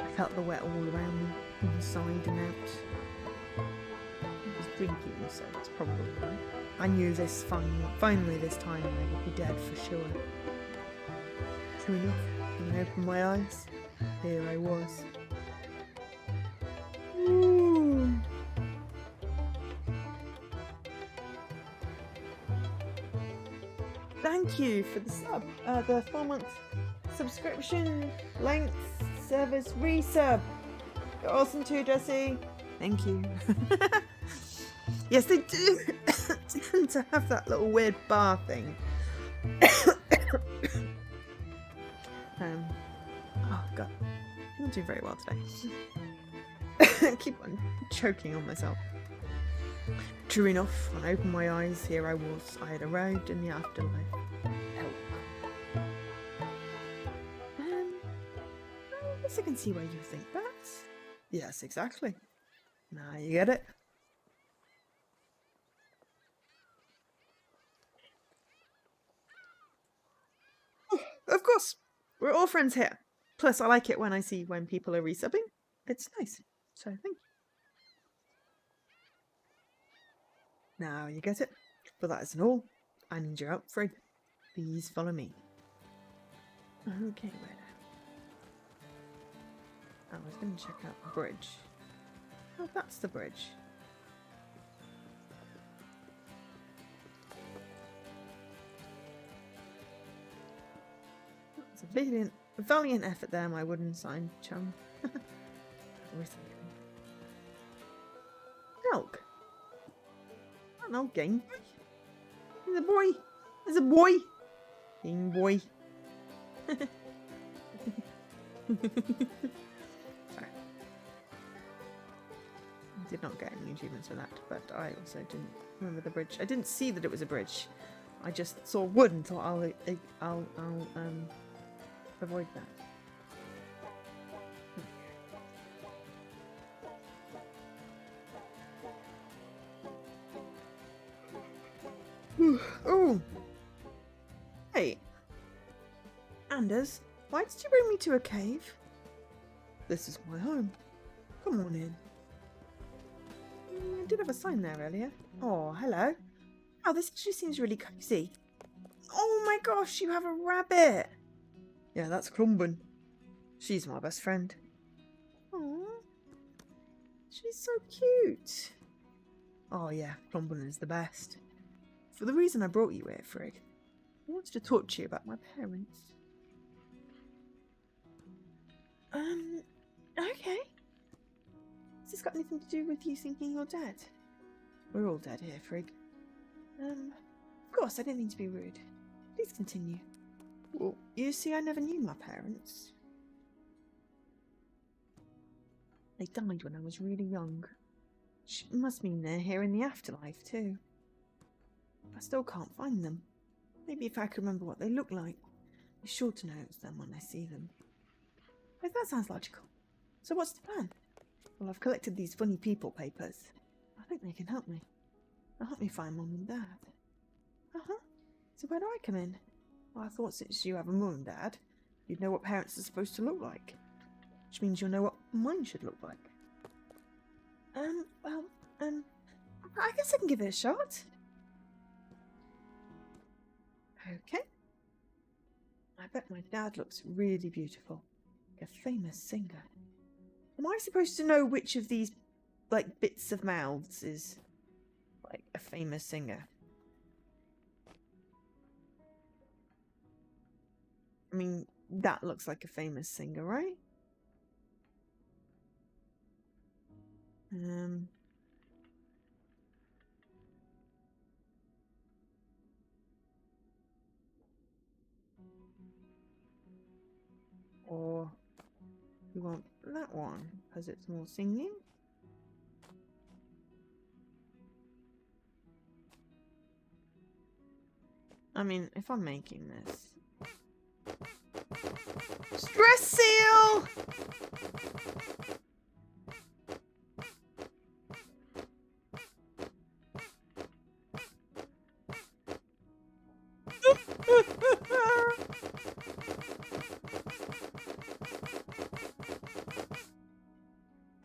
Speaker 1: I felt the wet all around me, inside and out. I was drinking, so that's probably why. I knew this finally this time I would be dead for sure. True enough, when I opened my eyes, here I was. Ooh. Thank you for the sub, the 4-month subscription length service resub. You're awesome too, Jesse. Thank you. Yes, they do tend to have that little weird bar thing. Oh god, I'm not doing very well today. I keep on choking on myself. True enough, when I opened my eyes, here I was. I had arrived in the afterlife. Help. I guess I can see why you think that. Yes, exactly. Now you get it. Of course, we're all friends here. Plus, I like it when I see when people are resubbing. It's nice. So, thank you. Now you get it. But that isn't all. I need your help, Frig. Please follow me. Okay, where now? I was going to check out the bridge. Oh, that's the bridge. It's a valiant effort there, my wooden sign chum. Milk. An old Game Boy. There's a boy. There's a boy. Game Boy. Sorry. I did not get any achievements for that, but I also didn't remember the bridge. I didn't see that it was a bridge. I just saw wood and thought I'll avoid that. Oh! Hey! Anders, why did you bring me to a cave? This is my home. Come on in. I did have a sign there earlier. Oh, hello. Oh, this actually seems really cozy. Oh my gosh, you have a rabbit! Yeah, that's Clumbin. She's my best friend. Aww. She's so cute. Oh yeah, Clumbin is the best. For the reason I brought you here, Frigg, I wanted to talk to you about my parents. Okay. Has this got anything to do with you thinking you're dead? We're all dead here, Frigg. Of course, I didn't mean to be rude. Please continue. Well, you see, I never knew my parents. They died when I was really young. Which must mean they're here in the afterlife, too. I still can't find them. Maybe if I could remember what they look like, be sure to know it's them when I see them. Oh, that sounds logical. So what's the plan? Well, I've collected these funny people papers. I think they can help me. They'll help me find Mum and Dad. Uh-huh. So where do I come in? Well, I thought since you have a mum and dad, you'd know what parents are supposed to look like. Which means you'll know what mine should look like. Well, I guess I can give it a shot. Okay. I bet my dad looks really beautiful. Like a famous singer. Am I supposed to know which of these, like, bits of mouths is, like, a famous singer? I mean, that looks like a famous singer, right? Or we want that one because it's more singing. I mean, if I'm making this. Stress seal!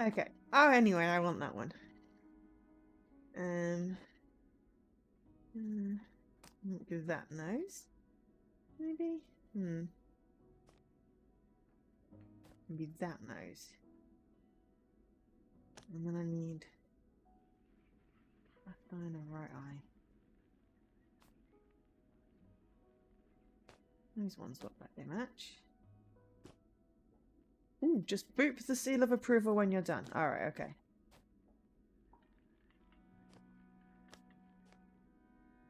Speaker 1: Okay. Oh, anyway, I want that one. Do that nose. Maybe? Maybe that nose. And then I need left eye and a right eye. Those ones look like they match. Ooh, just boop the seal of approval when you're done. Alright, okay.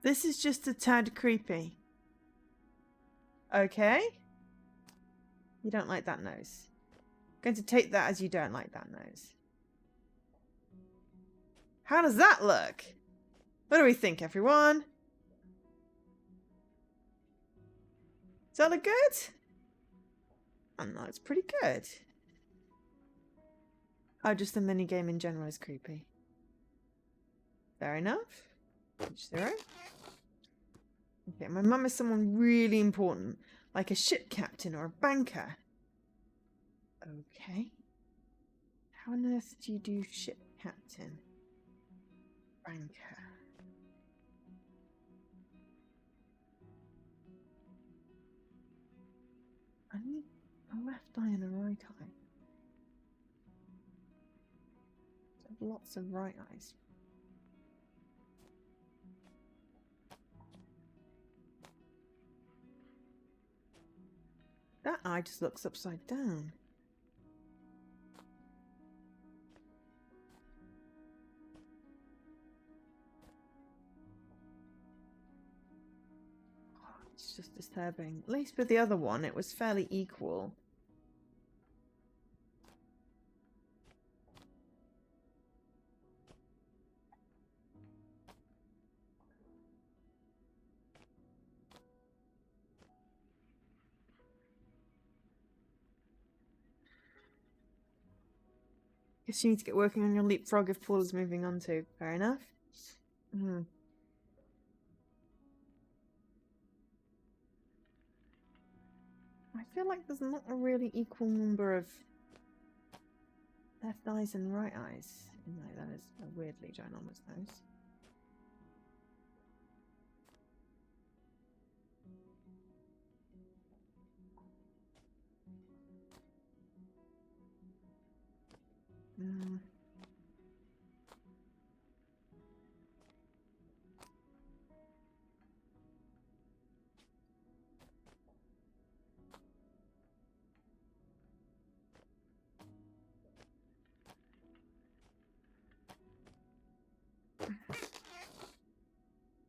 Speaker 1: This is just a tad creepy. Okay. You don't like that nose. I'm going to take that as you don't like that nose. How does that look? What do we think, everyone? Does that look good? Oh no, it's pretty good. Oh, just the minigame in general is creepy. Fair enough. Each their own. Okay, my mum is someone really important, like a ship captain or a banker. Okay. How on earth do you do ship captain? Banker. I need a left eye and a right eye. I have lots of right eyes. That eye just looks upside down. Oh, it's just disturbing. At least with the other one, it was fairly equal. Guess you need to get working on your leapfrog if Paul is moving on to. Fair enough. I feel like there's not a really equal number of left eyes and right eyes. No, that is a weirdly ginormous nose.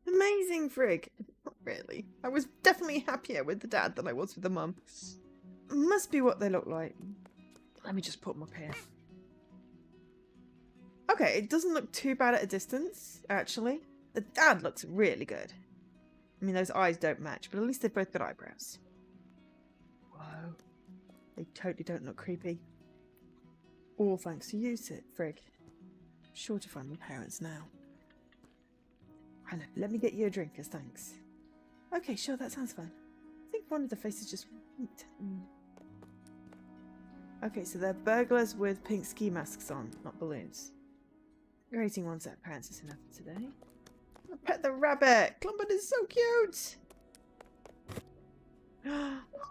Speaker 1: Amazing, Frig! Not really. I was definitely happier with the dad than I was with the mum. Must be what they look like. Let me just put them up here. Okay, it doesn't look too bad at a distance, actually. The dad looks really good. I mean, those eyes don't match, but at least they've both got eyebrows. Whoa. They totally don't look creepy. All thanks to you, Frig. I'm sure to find my parents now. Hello, let me get you a drink as thanks. Okay, sure, that sounds fun. I think one of the faces just winked. Okay, so they're burglars with pink ski masks on, not balloons. Rating one set of parents is enough for today. I'll pet the rabbit! Clumpin is so cute!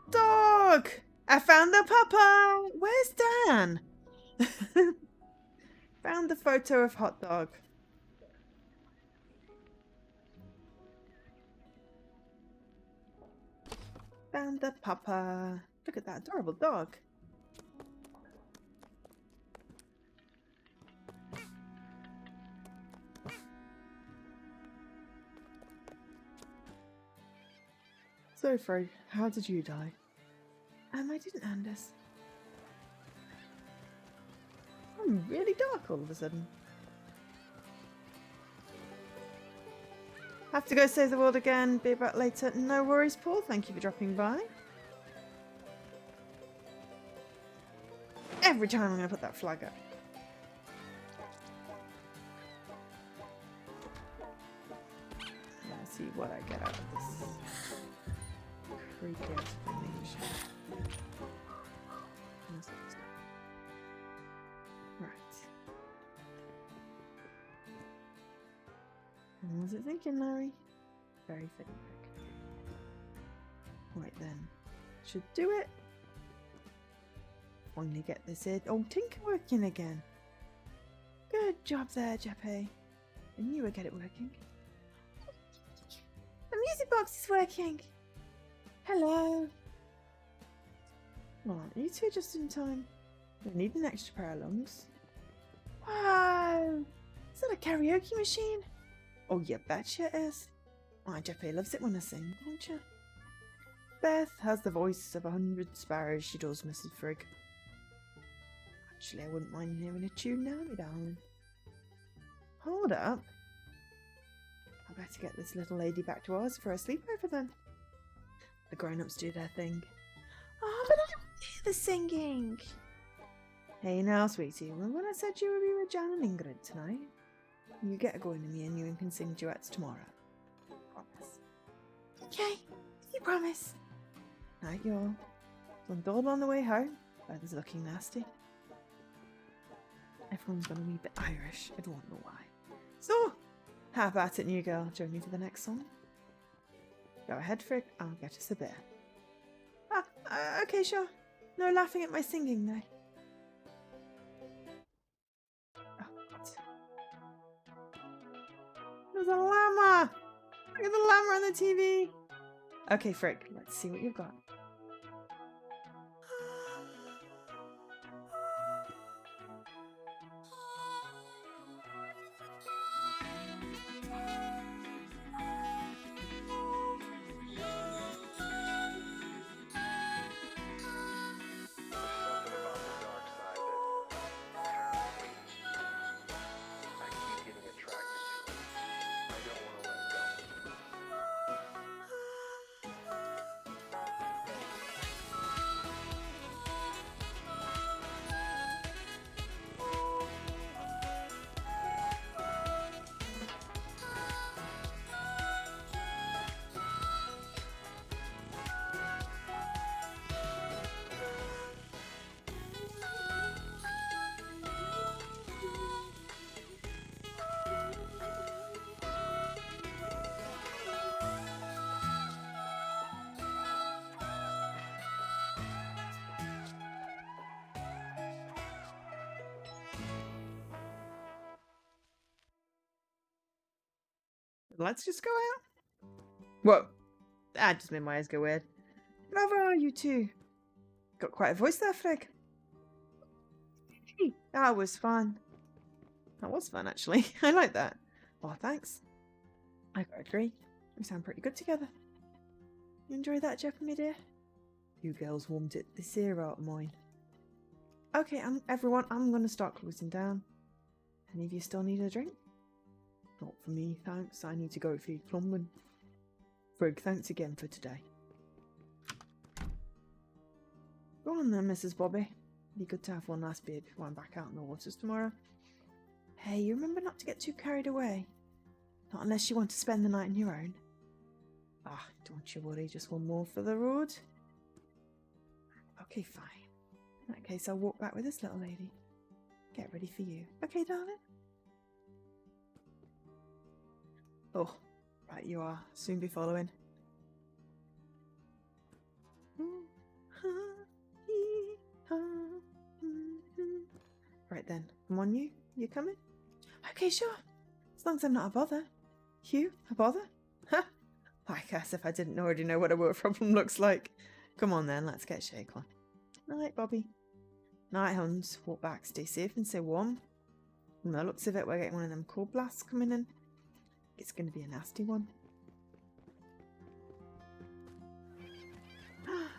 Speaker 1: Dog! I found the papa! Where's Dan? Found the photo of hot dog. Found the papa. Look at that adorable dog. So, Fred, how did you die? I didn't, Anders. I'm really dark all of a sudden. Have to go save the world again. Be back later. No worries, Paul. Thank you for dropping by. Every time I'm going to put that flag up. Let's see what I get out of this. Freaky explanation. Right. What was it thinking, Larry? Very fitting. Right then. Should do it. Finally get this in. Oh, Tinker working again. Good job there, Jeppe. I knew I'd get it working. The music box is working. Hello. Well, aren't you two just in time? We need an extra pair of lungs. Wow! Is that a karaoke machine? Oh, you betcha it is. Oh, Jeppe loves it when I sing, don't you? Beth has the voice of 100 sparrows, she does, Mrs. Frigg. Actually, I wouldn't mind hearing a tune now, me darling. Hold up. I better get this little lady back to Oz for a sleepover then. The grown-ups do their thing. Oh, but I don't hear the singing. Hey now, sweetie, remember when I said you would be with Jan and Ingrid tonight? You get going in me and you can sing duets tomorrow. Promise. Okay, you promise. Night, y'all. Don't dawdle on the way home. Weather's looking nasty. Everyone's gone a wee bit Irish. I don't know why. So, how about it, new girl? Join me for the next song? Go ahead, Frick. I'll get us a beer. Okay, sure. No laughing at my singing, though. Oh, God. There's a llama! Look at the llama on the TV! Okay, Frick, let's see what you've got. Let's just go out. Whoa. That just made my eyes go weird. Bravo, are you two? Got quite a voice there, Frick. That was fun. That was fun, actually. I like that. Oh, thanks. I agree. We sound pretty good together. You enjoy that, Jeff, my dear? You girls warmed it this ear out of mine. Okay, everyone, I'm going to start closing down. Any of you still need a drink? Not for me, thanks. I need to go feed Plumman. Frig, thanks again for today. Go on then, Mrs. Bobby. Be good to have one last beer before I'm back out in the waters tomorrow. Hey, you remember not to get too carried away. Not unless you want to spend the night on your own. Ah, don't you worry, just one more for the road. Okay, fine. In that case, I'll walk back with this little lady. Get ready for you. Okay, darling? Oh, right you are. Soon be following. Right then, come on you. You coming? Okay, sure. As long as I'm not a bother. You, a bother? Ha! Like as if I didn't already know what a work problem looks like. Come on then, let's get shake on. Night, Bobby. Night, Huns. Walk back, stay safe and stay warm. From the looks of it, we're getting one of them cold blasts coming in. It's going to be a nasty one.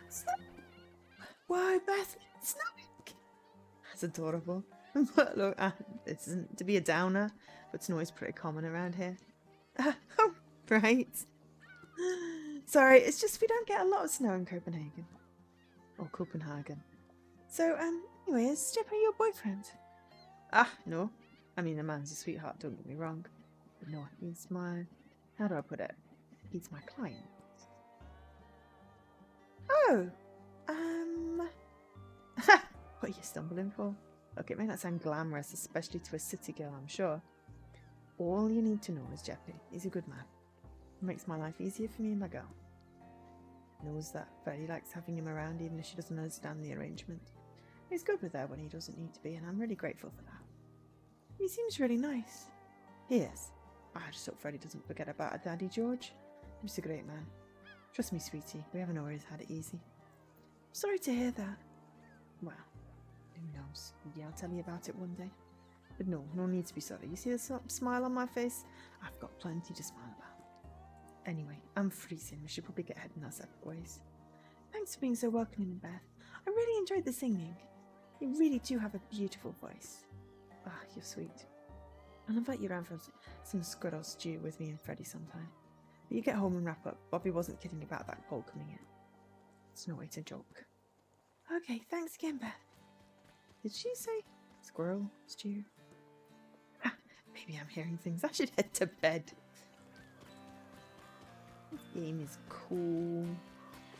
Speaker 1: Snap! Why, Beth, it's snowing! That's adorable. But look, this isn't to be a downer, but snow is pretty common around here. Oh, right. Sorry, it's just we don't get a lot of snow in Copenhagen. Or Copenhagen. So, anyway, is Stepper your boyfriend? Ah, no. I mean, the man's a sweetheart, don't get me wrong. But no, he's my... How do I put it? He's my client. Oh! What are you stumbling for? Look, it may not sound glamorous, especially to a city girl, I'm sure. All you need to know is Jeppy. He's a good man. He makes my life easier for me and my girl. Knows that Freddie likes having him around even if she doesn't understand the arrangement. He's good with her when he doesn't need to be, and I'm really grateful for that. He seems really nice. He is. I just hope Freddie doesn't forget about her daddy, George. He's a great man. Trust me, sweetie, we haven't always had it easy. I'm sorry to hear that. Well, who knows? Maybe I'll tell you about it one day. But no need to be sorry. You see the smile on my face? I've got plenty to smile about. Anyway, I'm freezing. We should probably get heading our separate ways. Thanks for being so welcoming, Beth. I really enjoyed the singing. You really do have a beautiful voice. Ah, you're sweet. I'll invite you around for some squirrel stew with me and Freddie sometime. But you get home and wrap up. Bobby wasn't kidding about that cold coming in. It's no way to joke. Okay, thanks again, Beth. Did she say squirrel stew? Ah, maybe I'm hearing things. I should head to bed. This game is cool.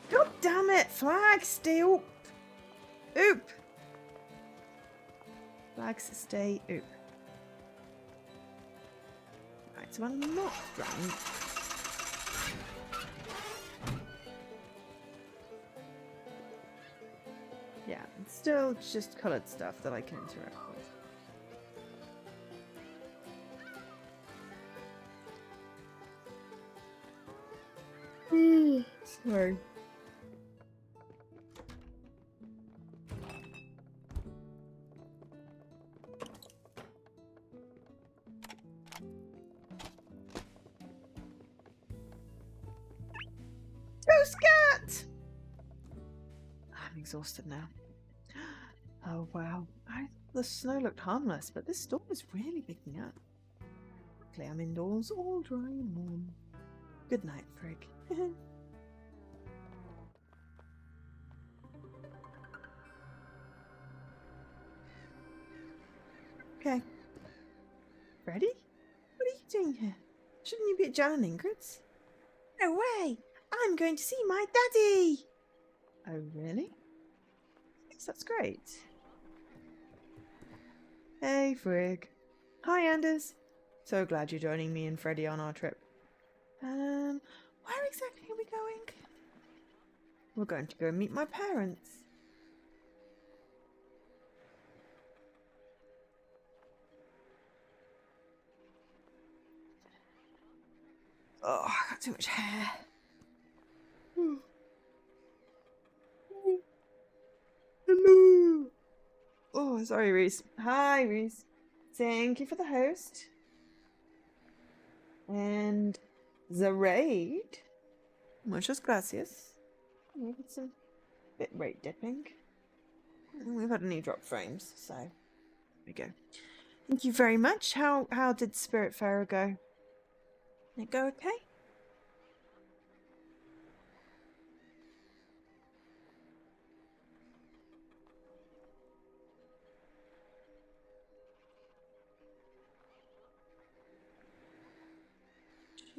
Speaker 1: God damn it! Flags stay up! Oop! Flags stay up. Right, so I'm not drunk. Yeah, it's still just coloured stuff that I can interact with. Sorry. Toast cat! I'm exhausted now. Oh wow, I thought the snow looked harmless, but this storm is really picking up. Luckily I'm indoors, all dry and warm. Good night, Frig. Okay. Freddie? What are you doing here? Shouldn't you be at Jan and Ingrid's? No way! I'm going to see my daddy! Oh, really? Yes, that's great. Hey, Frig. Hi, Anders. So glad you're joining me and Freddie on our trip. Where exactly are we going? We're going to go meet my parents. Oh, I got too much hair. Hello. Oh, sorry, Reese. Hi, Reese. Thank you for the host. And the raid. Muchas gracias. We got some bit rate dipping. We've had any drop frames, so there we go. Thank you very much. How did Spirit Pharaoh go? Did it go okay?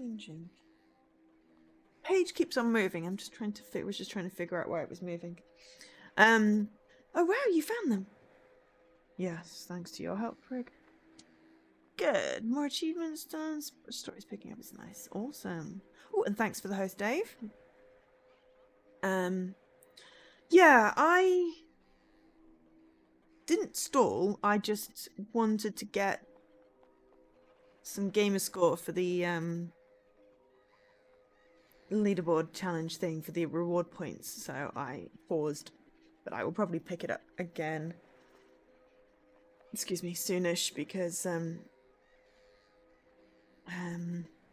Speaker 1: changing? Page keeps on moving. I'm just trying to figure out where it was moving. Oh wow, you found them. Yes, thanks to your help, Frig. Good. More achievements done. Stories picking up is nice. Awesome. Oh, and thanks for the host, Dave. Yeah, I didn't stall. I just wanted to get some gamer score for the leaderboard challenge thing for the reward points, so I paused, but I will probably pick it up again. Excuse me, soonish, because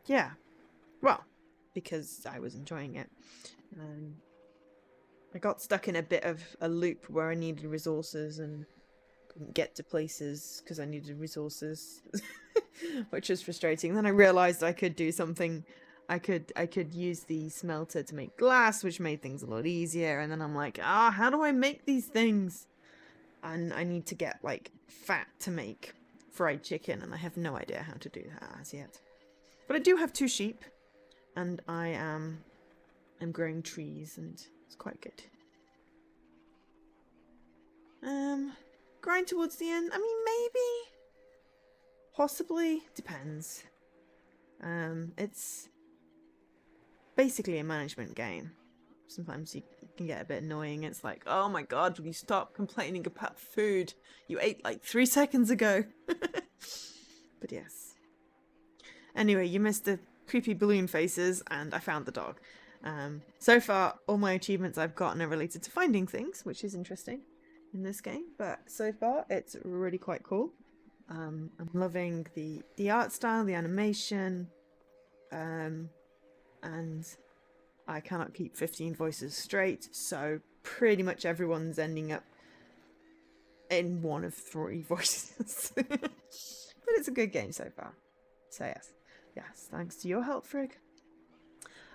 Speaker 1: yeah, well, because I was enjoying it. I got stuck in a bit of a loop where I needed resources and couldn't get to places because I needed resources, which was frustrating. Then I realized I could do something. I could use the smelter to make glass, which made things a lot easier. And then I'm like, how do I make these things? And I need to get like fat to make fried chicken, and I have no idea how to do that as yet. But I do have 2 sheep, and I'm growing trees, and it's quite good. Grind towards the end. I mean, maybe, possibly, depends. It's basically a management game. Sometimes you can get a bit annoying. It's like, oh my god, will you stop complaining about food you ate like 3 seconds ago? But yes. Anyway, you missed the creepy balloon faces, and I found the dog. So far, all my achievements I've gotten are related to finding things, which is interesting in this game. But so far, it's really quite cool. I'm loving the art style, the animation, and I cannot keep 15 voices straight, so pretty much everyone's ending up in one of 3 voices. But it's a good game so far. So yes. Yes, thanks to your help, Frig.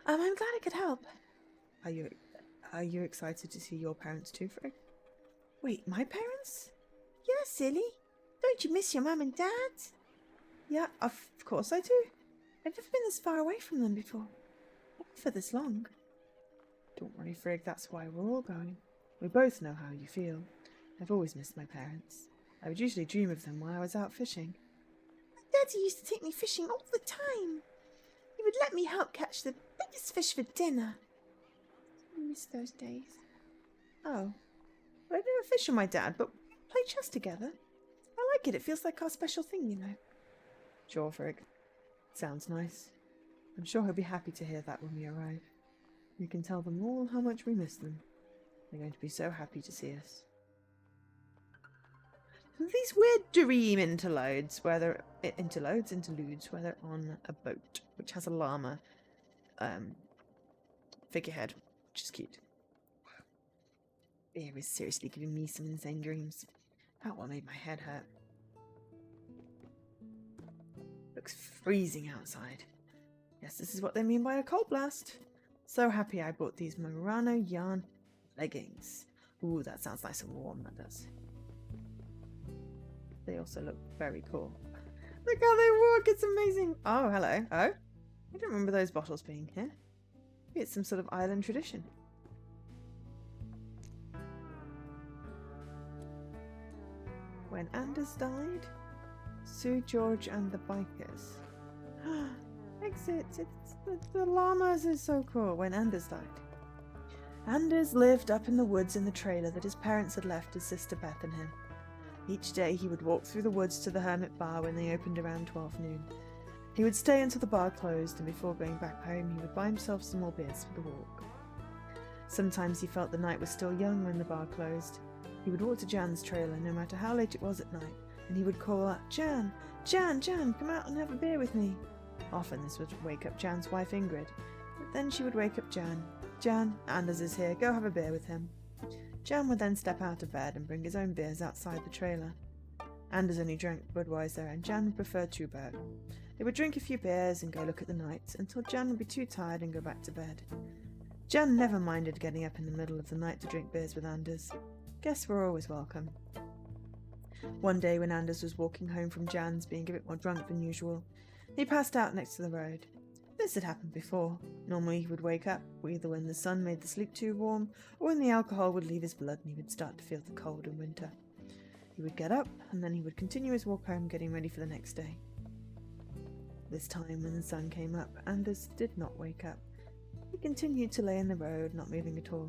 Speaker 1: I'm glad I could help. Are you excited to see your parents too, Frig? Wait, my parents? Yeah, silly. Don't you miss your mum and dad? Yeah, of course I do. I've never been this far away from them before. Not for this long. Don't worry, Frig, that's why we're all going. We both know how you feel. I've always missed my parents. I would usually dream of them while I was out fishing. My daddy used to take me fishing all the time. He would let me help catch the biggest fish for dinner. I miss those days. Oh. Well, I never fish with my dad, but we play chess together. I like it. It feels like our special thing, you know. Sure, Frig. Sounds nice. I'm sure he'll be happy to hear that when we arrive. We can tell them all how much we miss them. They're going to be so happy to see us. These weird dream interludes where they're on a boat, which has a llama figurehead, which is cute. Beer is seriously giving me some insane dreams. That one made my head hurt. Looks freezing outside. Yes, this is what they mean by a cold blast. So happy I bought these Murano yarn leggings. Ooh, that sounds nice and warm, that does. They also look very cool. Look how they walk, it's amazing. Oh, hello. Oh, I don't remember those bottles being here. Maybe it's some sort of island tradition. When Anders died, Sue, George and the bikers. Exit. It's the llamas is so cool. When Anders died. Anders lived up in the woods in the trailer that his parents had left his sister Beth and him. Each day he would walk through the woods to the hermit bar when they opened around 12 noon. He would stay until the bar closed, and before going back home he would buy himself some more beers for the walk. Sometimes he felt the night was still young when the bar closed. He would walk to Jan's trailer no matter how late it was at night, and he would call out, Jan, come out and have a beer with me. Often this would wake up Jan's wife Ingrid, but then she would wake up Jan, Anders is here, go have a beer with him. Jan would then step out of bed and bring his own beers outside the trailer. Anders only drank Budweiser, and Jan would prefer Tuborg. They would drink a few beers and go look at the night, until Jan would be too tired and go back to bed. Jan never minded getting up in the middle of the night to drink beers with Anders. Guests were always welcome. One day when Anders was walking home from Jan's being a bit more drunk than usual, he passed out next to the road. This had happened before. Normally he would wake up, either when the sun made the sleep too warm, or when the alcohol would leave his blood and he would start to feel the cold in winter. He would get up, and then he would continue his walk home, getting ready for the next day. This time, when the sun came up, Anders did not wake up. He continued to lay in the road, not moving at all.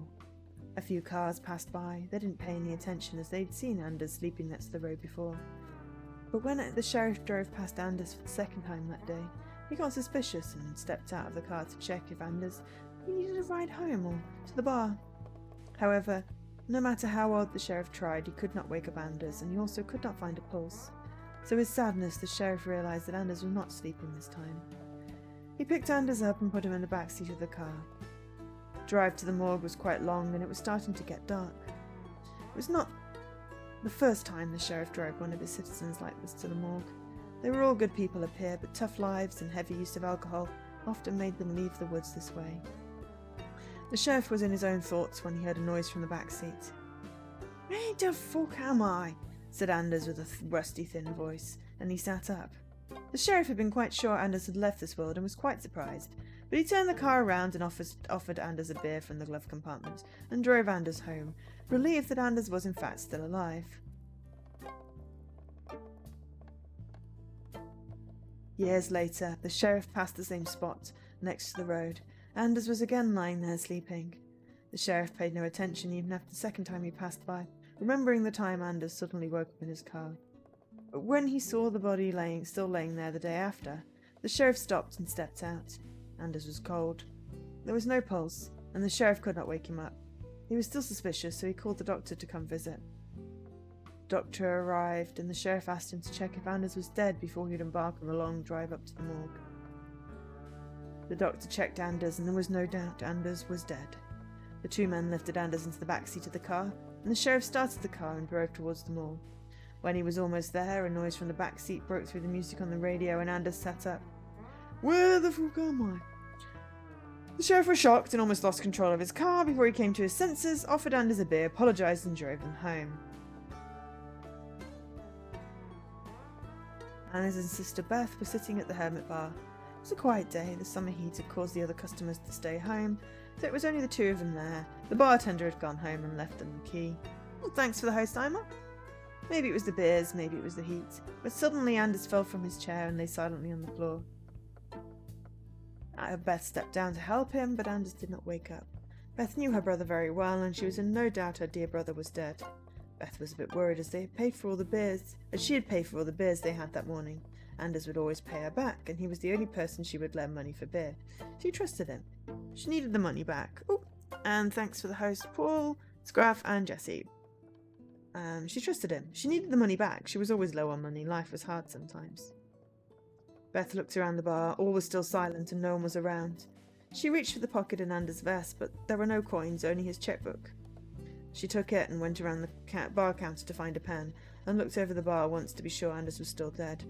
Speaker 1: A few cars passed by. They didn't pay any attention, as they'd seen Anders sleeping next to the road before. But when the sheriff drove past Anders for the second time that day, he got suspicious and stepped out of the car to check if Anders needed a ride home or to the bar. However, no matter how hard the sheriff tried, he could not wake up Anders, and he also could not find a pulse. So with sadness, the sheriff realised that Anders was not sleeping this time. He picked Anders up and put him in the back seat of the car. The drive to the morgue was quite long, and it was starting to get dark. It was not the first time the sheriff drove one of his citizens like this to the morgue. They were all good people up here, but tough lives and heavy use of alcohol often made them leave the woods this way. The sheriff was in his own thoughts when he heard a noise from the back seat. "Where the fuck am I?" said Anders with a rusty, thin voice, and he sat up. The sheriff had been quite sure Anders had left this world and was quite surprised, but he turned the car around and offered Anders a beer from the glove compartment and drove Anders home, relieved that Anders was in fact still alive. Years later, the sheriff passed the same spot, next to the road. Anders was again lying there sleeping. The sheriff paid no attention even after the second time he passed by, remembering the time Anders suddenly woke up in his car. But when he saw the body still laying there the day after, the sheriff stopped and stepped out. Anders was cold. There was no pulse, and the sheriff could not wake him up. He was still suspicious, so he called the doctor to come visit. The doctor arrived, and the sheriff asked him to check if Anders was dead before he'd embark on the long drive up to the morgue. The doctor checked Anders, and there was no doubt Anders was dead. The two men lifted Anders into the back seat of the car, and the sheriff started the car and drove towards the morgue. When he was almost there, a noise from the back seat broke through the music on the radio, and Anders sat up. "Where the fuck am I?" The sheriff was shocked and almost lost control of his car before he came to his senses, offered Anders a beer, apologised, and drove them home. Anders and sister Beth were sitting at the hermit bar. It was a quiet day. The summer heat had caused the other customers to stay home, so it was only the two of them there. The bartender had gone home and left them the key. "Well, thanks for the host, Ima." Maybe it was the beers, maybe it was the heat, but suddenly Anders fell from his chair and lay silently on the floor. Beth stepped down to help him, but Anders did not wake up. Beth knew her brother very well, and she was in no doubt her dear brother was dead. Beth was a bit worried as she had paid for all the beers they had that morning. Anders would always pay her back, and he was the only person she would lend money for beer. She trusted him. She needed the money back. Oh, and thanks for the host, Paul, Scruff, and Jesse. She trusted him. She needed the money back. She was always low on money. Life was hard sometimes. Beth looked around the bar. All was still silent and no one was around. She reached for the pocket in Anders' vest, but there were no coins, only his checkbook. She took it and went around the bar counter to find a pen, and looked over the bar once to be sure Anders was still dead.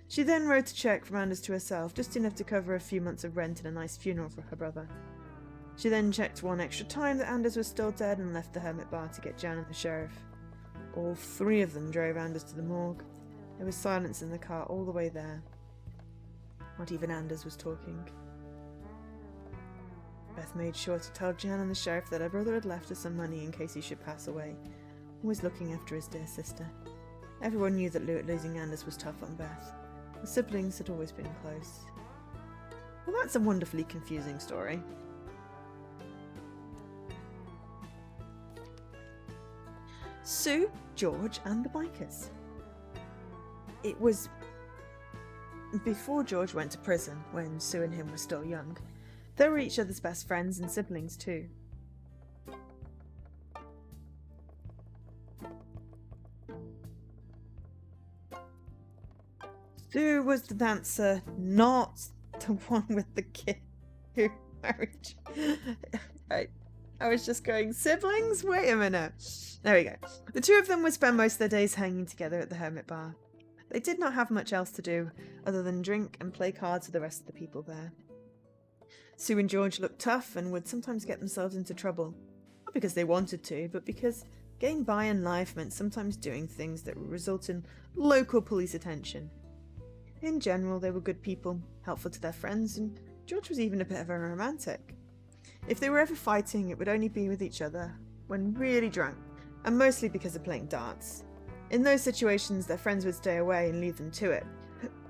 Speaker 1: She then wrote a cheque from Anders to herself, just enough to cover a few months of rent and a nice funeral for her brother. She then checked one extra time that Anders was still dead and left the hermit bar to get Jan and the sheriff. All three of them drove Anders to the morgue. There was silence in the car all the way there. Not even Anders was talking. Beth made sure to tell Jan and the sheriff that her brother had left her some money in case he should pass away, always looking after his dear sister. Everyone knew that losing Anders was tough on Beth. The siblings had always been close. Well, that's a wonderfully confusing story. Sue, George, and the bikers. It was before George went to prison, when Sue and him were still young. They were each other's best friends and siblings too. Sue was the dancer, not the one with the kid who married. I was just going, siblings? Wait a minute. There we go. The two of them would spend most of their days hanging together at the hermit bar. They did not have much else to do other than drink and play cards with the rest of the people there. Sue and George looked tough and would sometimes get themselves into trouble. Not because they wanted to, but because getting by in life meant sometimes doing things that would result in local police attention. In general, they were good people, helpful to their friends, and George was even a bit of a romantic. If they were ever fighting, it would only be with each other when really drunk, and mostly because of playing darts. In those situations, their friends would stay away and leave them to it,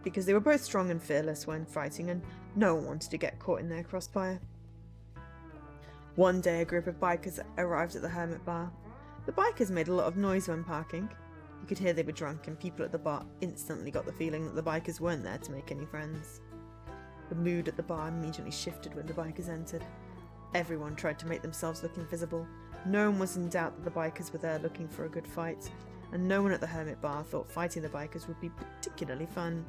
Speaker 1: because they were both strong and fearless when fighting, and no one wanted to get caught in their crossfire. One day, a group of bikers arrived at the Hermit Bar. The bikers made a lot of noise when parking. You could hear they were drunk, and people at the bar instantly got the feeling that the bikers weren't there to make any friends. The mood at the bar immediately shifted when the bikers entered. Everyone tried to make themselves look invisible. No one was in doubt that the bikers were there looking for a good fight, and no one at the Hermit Bar thought fighting the bikers would be particularly fun.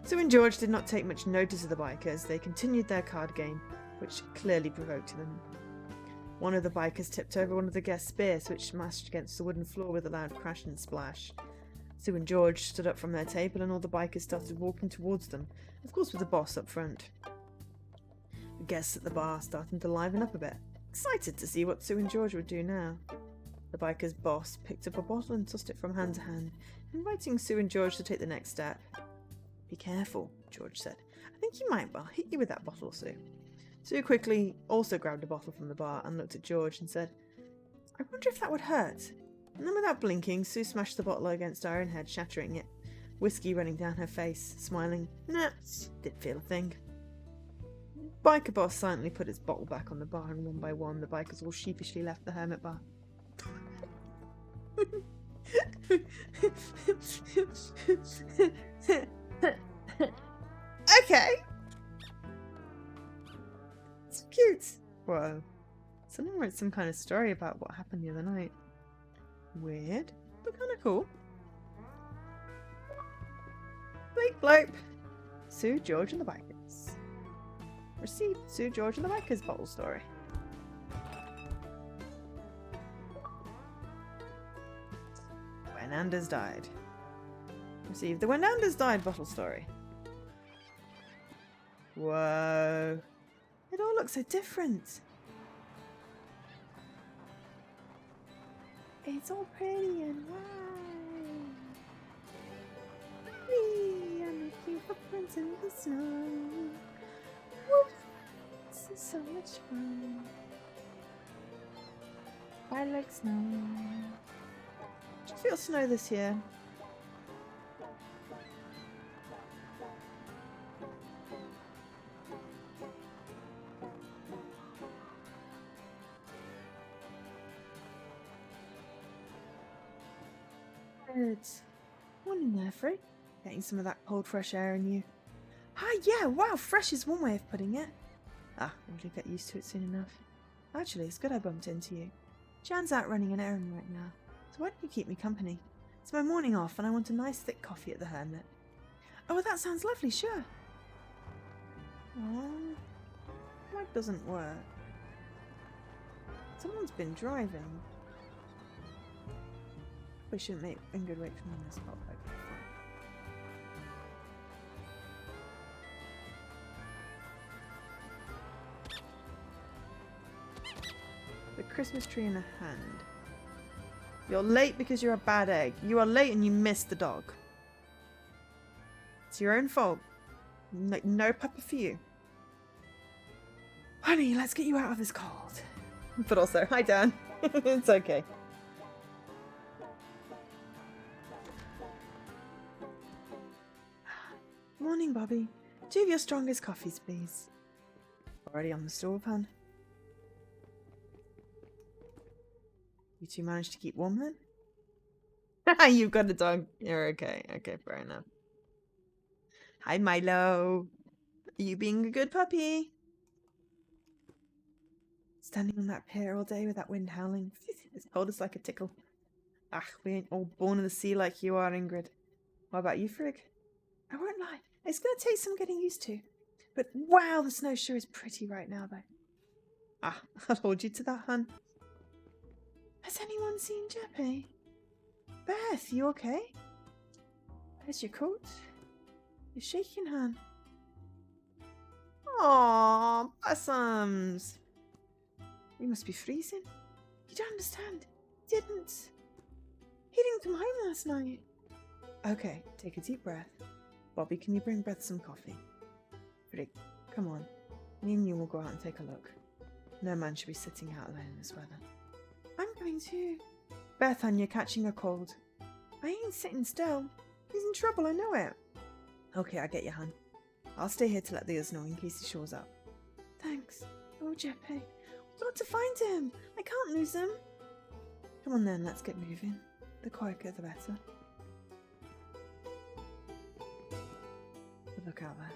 Speaker 1: Sue and George did not take much notice of the bikers. They continued their card game, which clearly provoked them. One of the bikers tipped over one of the guests' spears, which smashed against the wooden floor with a loud crash and splash. Sue and George stood up from their table, and all the bikers started walking towards them, of course with the boss up front. The guests at the bar started to liven up a bit, excited to see what Sue and George would do now. The biker's boss picked up a bottle and tossed it from hand to hand, inviting Sue and George to take the next step. "Be careful," George said. "I think he might well hit you with that bottle, Sue." Sue quickly also grabbed a bottle from the bar and looked at George and said, "I wonder if that would hurt." And then without blinking, Sue smashed the bottle against Iron Head, shattering it, whiskey running down her face, smiling. "Nah, didn't feel a thing." Biker boss silently put his bottle back on the bar, and one by one the bikers all sheepishly left the Hermit Bar. Okay. It's cute. Whoa. Someone wrote some kind of story about what happened the other night. Weird, but kind of cool. Bleep blope. Sue, George and the Bikers. Received Sue, George and the Bikers bottle story. When Anders died. Received the When Anders died bottle story. Whoa. It all looks so different. It's all pretty and white. Wee, I'm making footprints in the snow. Woo, this is so much fun. I like snow. Did you feel snow this year? Good. Morning there, Free. Getting some of that cold, fresh air in you. Ah, yeah, wow, fresh is one way of putting it. Ah, we'll get used to it soon enough. Actually, it's good I bumped into you. Jan's out running an errand right now, so why don't you keep me company? It's my morning off and I want a nice thick coffee at the Hermit. Oh, well, that sounds lovely, sure. Mic doesn't work. Someone's been driving. We shouldn't make Ingrid wait for me in this spotlight. The Christmas tree in a hand. You're late because you're a bad egg. You are late and you missed the dog. It's your own fault. No pupper for you. Honey, let's get you out of this cold. But also, hi Dan. It's okay. Morning, Bobby. 2 of your strongest coffees, please. Already on the stove, hon. You two managed to keep warm then? You've got a dog. You're okay. Okay, fair enough. Hi, Milo. Are you being a good puppy? Standing on that pier all day with that wind howling. It's cold as like a tickle. Ah, we ain't all born in the sea like you are, Ingrid. What about you, Frigg? I won't lie. It's going to take some getting used to. But wow, the snow sure is pretty right now, though. Ah, I'll hold you to that, hun. Has anyone seen Jeppy? Beth, you okay? There's your coat. You're shaking, hun. Aww, possums. You must be freezing. You don't understand. He didn't come home last night. Okay, take a deep breath. Bobby, can you bring Beth some coffee? Frick, Come on. Me and you will go out and take a look. No man should be sitting out alone in this weather. I'm going too. Beth, hon, you're catching a cold. I ain't sitting still. He's in trouble, I know it. Okay, I get you, hon. I'll stay here to let the others know in case he shows up. Thanks. Oh, Jeppe. We've got to find him. I can't lose him. Come on then, let's get moving. The quicker the better. But look out there.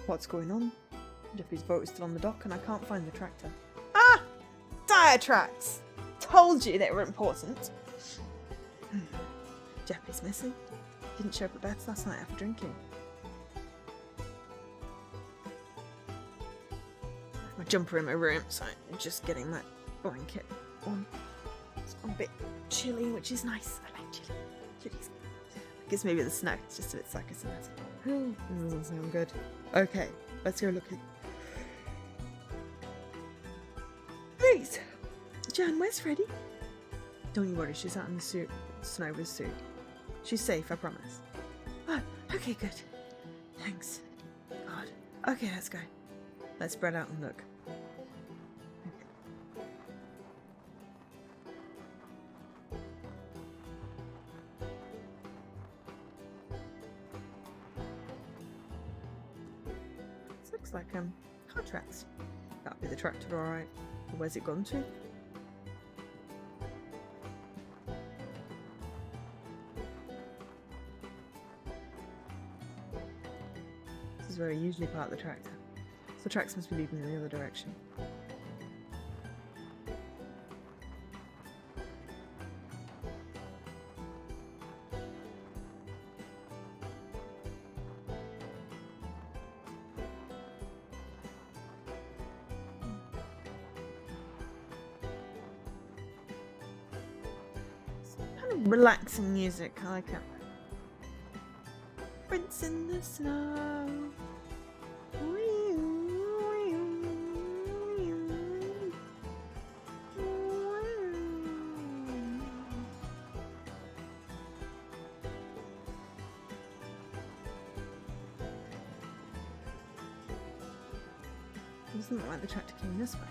Speaker 1: What's going on? Jeffrey's boat is still on the dock and I can't find the tractor. Ah! Tire tracks! Told you they were important. Jeffrey's missing. Didn't show up at Beth's last night after drinking. My jumper in my room, so I'm just getting that blanket on. It's a bit chilly, which is nice. I like chilly. Chilly's good. I guess maybe the snow. It's just a bit psychosomatic. This doesn't sound good. Okay, let's go look at... Please! Jan, where's Freddie? Don't you worry, she's out in the snow with Sue. She's safe, I promise. Oh, okay, good. Thanks. God. Okay, let's go. Let's spread out and look. This looks like car tracks. That'll be the tractor, alright. Where's it gone to? This is where I usually park the tractor. So the tracks must be leading in the other direction. Relaxing music, I like it. Prince in the snow. It doesn't look like the tractor came this way.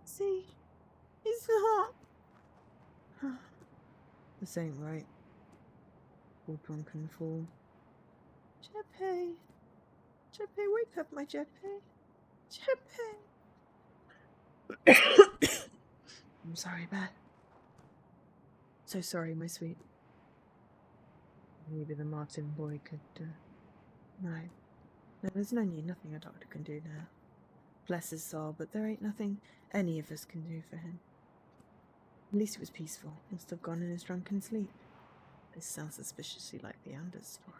Speaker 1: See, he's not. This ain't right. Poor drunken fool. Jeppe. Jeppe, wake up, my Jeppe. Jeppe. I'm sorry, Beth. So sorry, my sweet. Maybe the Martin boy could, No, there's no need. Nothing a doctor can do now. Bless his soul, but there ain't nothing any of us can do for him. At least it was peaceful. Must have gone in his drunken sleep. This sounds suspiciously like the Anders story.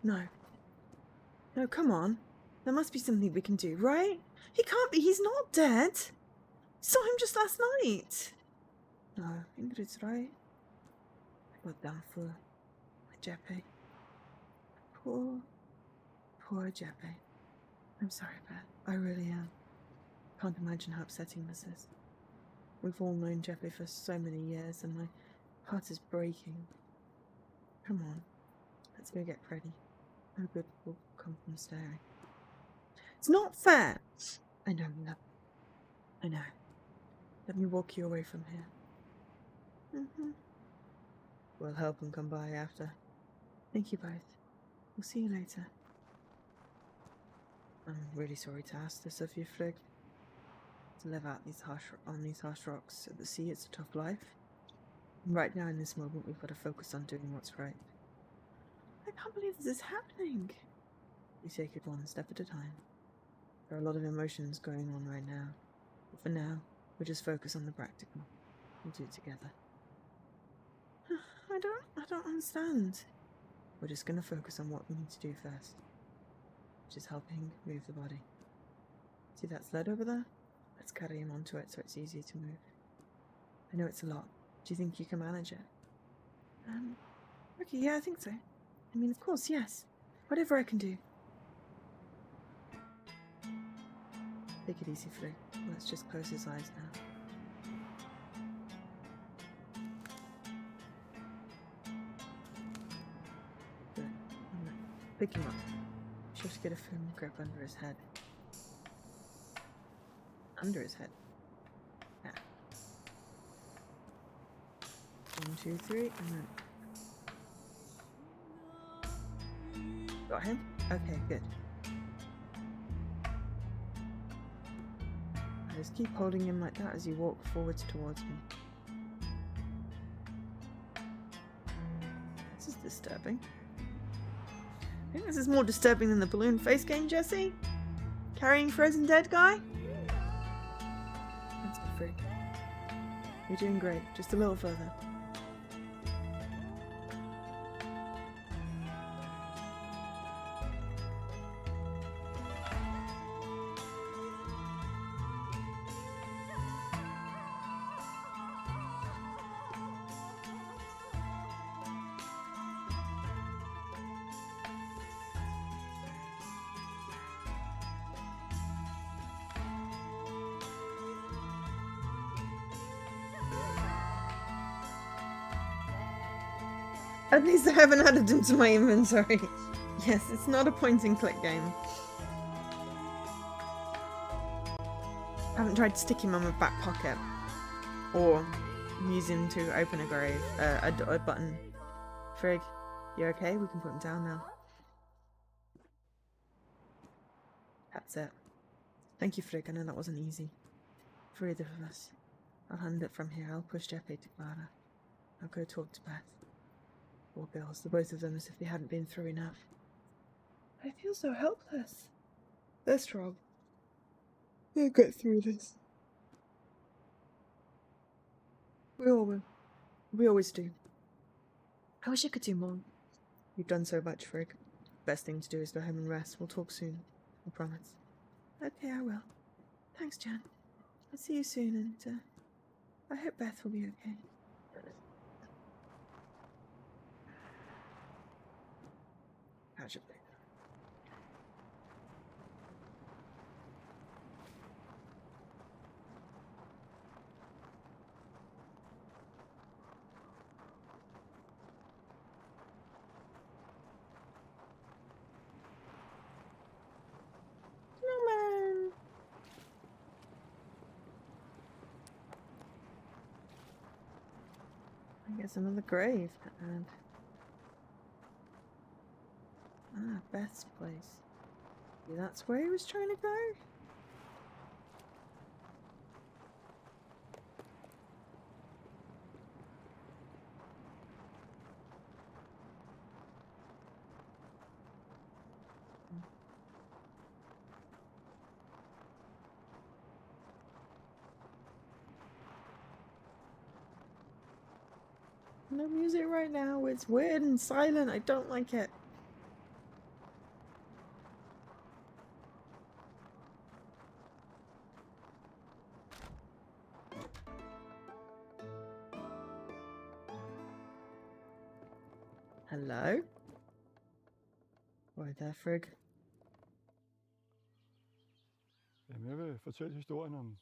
Speaker 1: No, come on. There must be something we can do, right? He can't be. He's not dead. Saw him just last night. No, Ingrid's right. I got down for my Jeppe. Poor Jeppe. I'm sorry, Beth. I really am. Can't imagine how upsetting this is. We've all known Jeppe for so many years, and my heart is breaking. Come on, let's go get Freddie. No good will come from staring. It's not fair! I know. Let me walk you away from here. We'll help and come by after. Thank you both. We'll see you later. I'm really sorry to ask this of you, Flig. To live out on these harsh rocks at the sea, it's a tough life. And right now, in this moment, we've got to focus on doing what's right. I can't believe this is happening. We take it one step at a time. There are a lot of emotions going on right now. But for now, we'll just focus on the practical. We'll do it together. I don't understand. We're just going to focus on what we need to do first. just helping move the body. See that sled over there? Let's carry him onto it so it's easier to move. I know it's a lot. Do you think you can manage it? Okay, yeah, I think so. I mean, of course, yes. Whatever I can do. Take it easy, Frey. Let's just close his eyes now. Good. Pick him up. Just get a firm grip under his head. Under his head. Yeah. 1, 2, 3, and then... Got him? Okay, good. I just keep holding him like that as you walk forwards towards me. This is disturbing. I think this is more disturbing than the balloon face game, Jesse. Carrying frozen dead guy? That's good, Frey. You're doing great. Just a little further. At least I haven't added him to my inventory. Yes, it's not a point-and-click game. I haven't tried to stick him on my back pocket or use him to open a grave, a button. Frigg, you okay? We can put him down now. That's it. Thank you, Frigg. I know that wasn't easy. For either of us. I'll hand it from here. I'll push Jeppe to Clara. I'll go talk to Beth. Poor girls, the both of them as if they hadn't been through enough. I feel so helpless. They're strong. They'll get through this. We all will. We always do. I wish I could do more. You've done so much, Frigg. Best thing to do is go home and rest. We'll talk soon. I promise. Okay, I will. Thanks, Jan. I'll see you soon, and I hope Beth will be okay. Catch up later. Snowman! I guess another grave to add. Ah, Beth's place. Maybe that's where he was trying to go? No music right now. It's weird and silent. I don't like it. Hello? Why there, Frigg?
Speaker 3: Jamen, jeg vil fortælle historien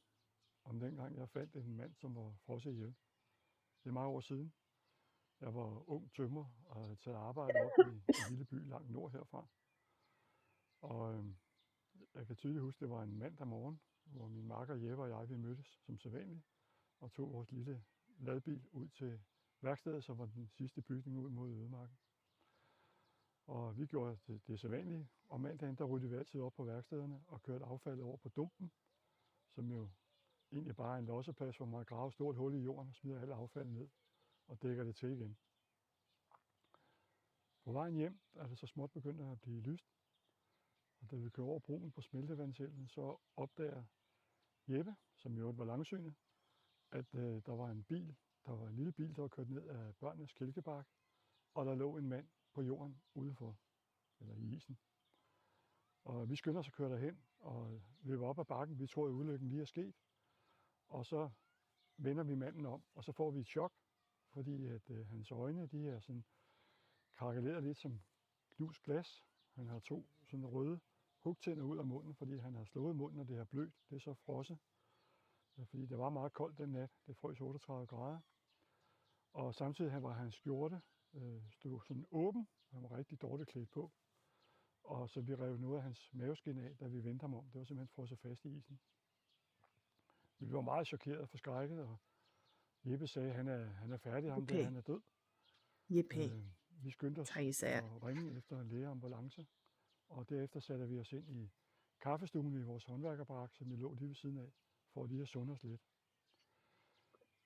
Speaker 3: om dengang, jeg fandt en mand, som var frosset ihjel. Det er mange år siden. Jeg var ung tømrer og havde taget arbejde op i en lille by langt nord herfra. Og jeg kan tydeligt huske, det var en mandag morgen, hvor min makker Jeppe og jeg, vi mødtes som sædvanligt og tog vores lille ladbil ud til værkstedet, som var den sidste bygning ud mod ødemarken. Og vi gjorde det sædvanlige. Om mandagen, der ryddede vi altid op på værkstederne og kørte affaldet over på dumpen, som jo egentlig bare er en losseplads, hvor man graver et stort hul i jorden og smider alle affald ned og dækker det til igen. På vejen hjem er det så småt begyndt at blive lyst, og da vi kører over broen på smeltevandselven, så opdager Jeppe, som jo var langsynet, at der var en bil, der var en lille bil, der var kørt ned af børnenes kælkebakke, og der lå en mand på jorden udenfor, eller i isen. Og vi skynder os at køre derhen og løber op ad bakken. Vi tror, at ulykken lige er sket. Og så vender vi manden om, og så får vi et chok, fordi at hans øjne, de er sådan krakeleret lidt som knust glas. Han har 2 sådan røde hugtænder ud af munden, fordi han har slået munden, og det har blødt. Det er så frosset, fordi det var meget koldt den nat. Det frøs 38 grader. Og samtidig var hans skjorte stod sådan åben. Han var rigtig dårligt klædt på. Og så vi rev noget af hans maveskin af, da vi vendte ham om. Det var simpelthen frosset fast i isen. Vi var meget chokeret og forskrækket, og Jeppe sagde, at han er færdig, ham der, han er død.
Speaker 1: Jeppe.
Speaker 3: Vi skyndte os at ringe efter en lægeambulance, og derefter satte vi os ind i kaffestuen i vores håndværkerbarak, som vi lå lige ved siden af, for lige at sunde os lidt.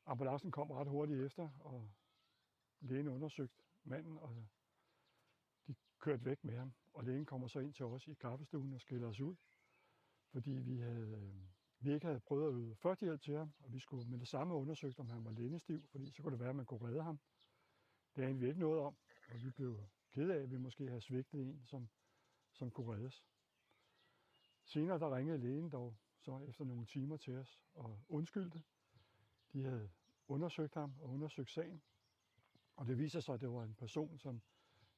Speaker 3: Ambulancen kom ret hurtigt efter, og lægen undersøgte manden, og de kørte væk med ham. Og lægen kommer så ind til os i kaffestuen og skiller os ud, fordi vi ikke havde prøvet at yde førstehjælp til ham, og vi skulle med det samme undersøgt, om han var lændestiv, fordi så kunne det være, at man kunne redde ham. Det anede vi ikke noget om, og vi blev kede af, at vi måske havde svigtet en, som kunne reddes. Senere der ringede lægen dog så efter nogle timer til os og undskyldte. De havde undersøgt ham og undersøgt sagen, og det viser sig, at det var en person, som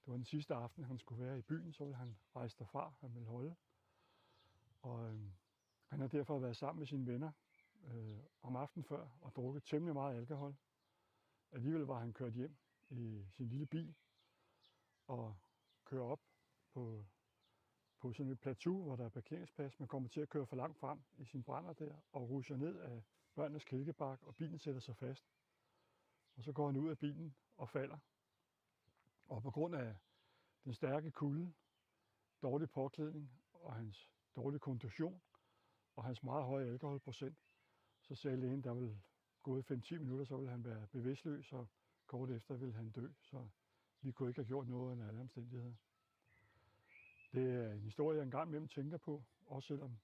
Speaker 3: det var den sidste aften, han skulle være i byen, så ville han rejse derfra, han ville holde. Og han har derfor været sammen med sine venner om aftenen før og drukket temmelig meget alkohol. Alligevel var han kørt hjem i sin lille bil og kører op på sådan et plateau, hvor der er parkeringsplads. Man kommer til at køre for langt frem i sin brænder der og rusher ned af børnenes kælkebakke, og bilen sætter sig fast. Og så går han ud af bilen og falder. Og på grund af den stærke kulde, dårlig påklædning og hans dårlige kondition og hans meget høje alkoholprocent, så sagde lægen, der ville gå 5-10 minutter, så ville han være bevidstløs, og kort efter ville han dø. Så vi kunne ikke have gjort noget under alle omstændigheder. Det er en historie, jeg engang imellem tænker på, også selvom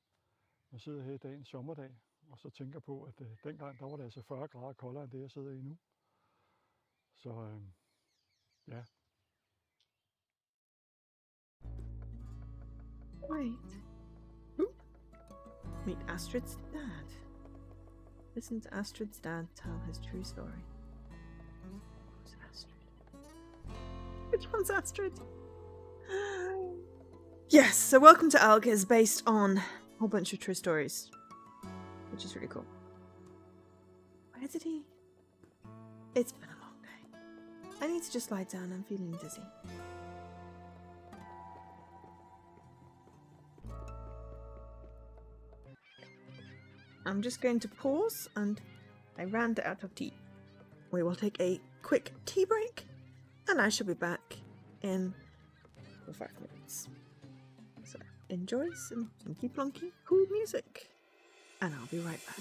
Speaker 3: man sidder her i dag en sommerdag, og så tænker på, at dengang der var det altså 40 grader koldere end det, jeg sidder i nu. Så ja.
Speaker 1: Right. Meet Astrid's dad. Listen to Astrid's dad tell his true story. Who's Astrid? Which one's Astrid? Yes, so Welcome to Elk is based on a whole bunch of true stories, which is really cool. Where did he? It's been a long day. I need to just lie down. I'm feeling dizzy. I'm just going to pause, and I ran out of tea. We will take a quick tea break, and I shall be back in 5 minutes. So enjoy some funky plonky cool music, and I'll be right back.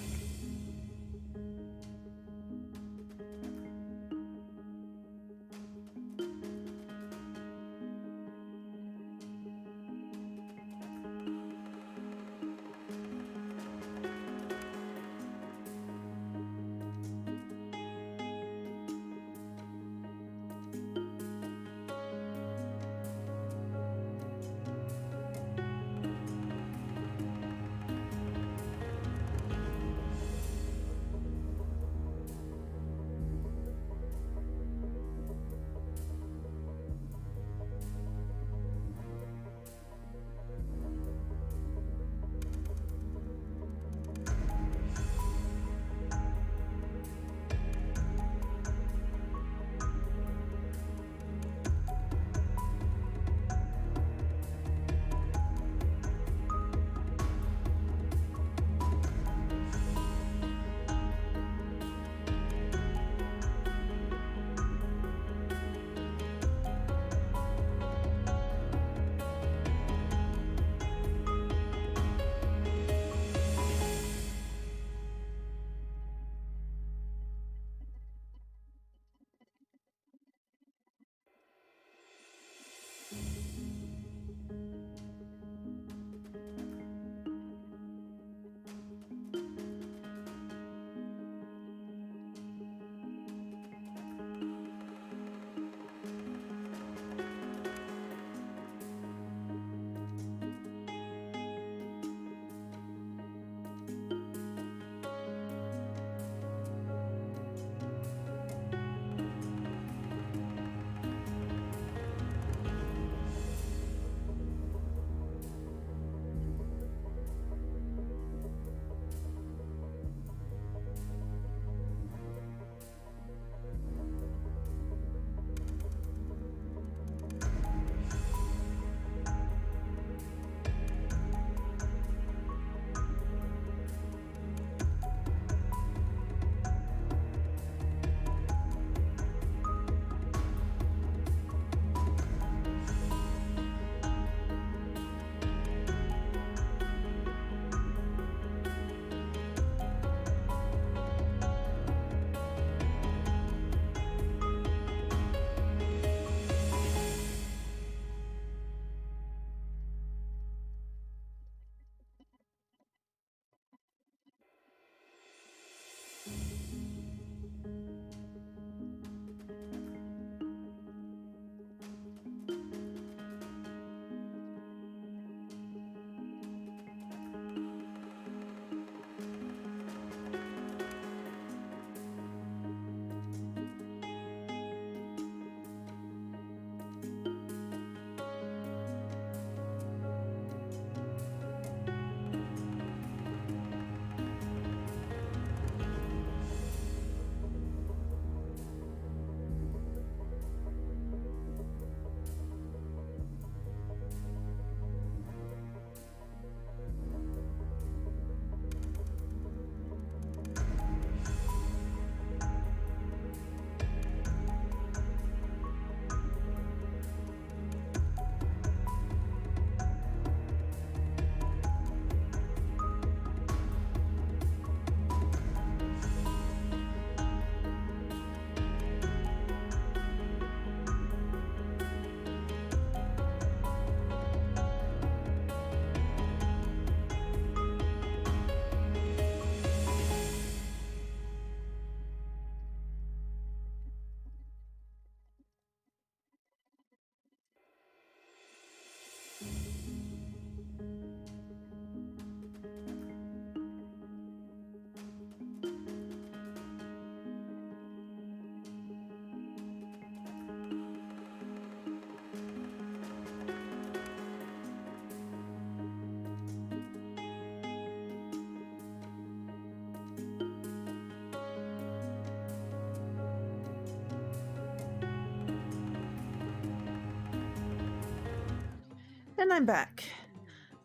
Speaker 1: And I'm back.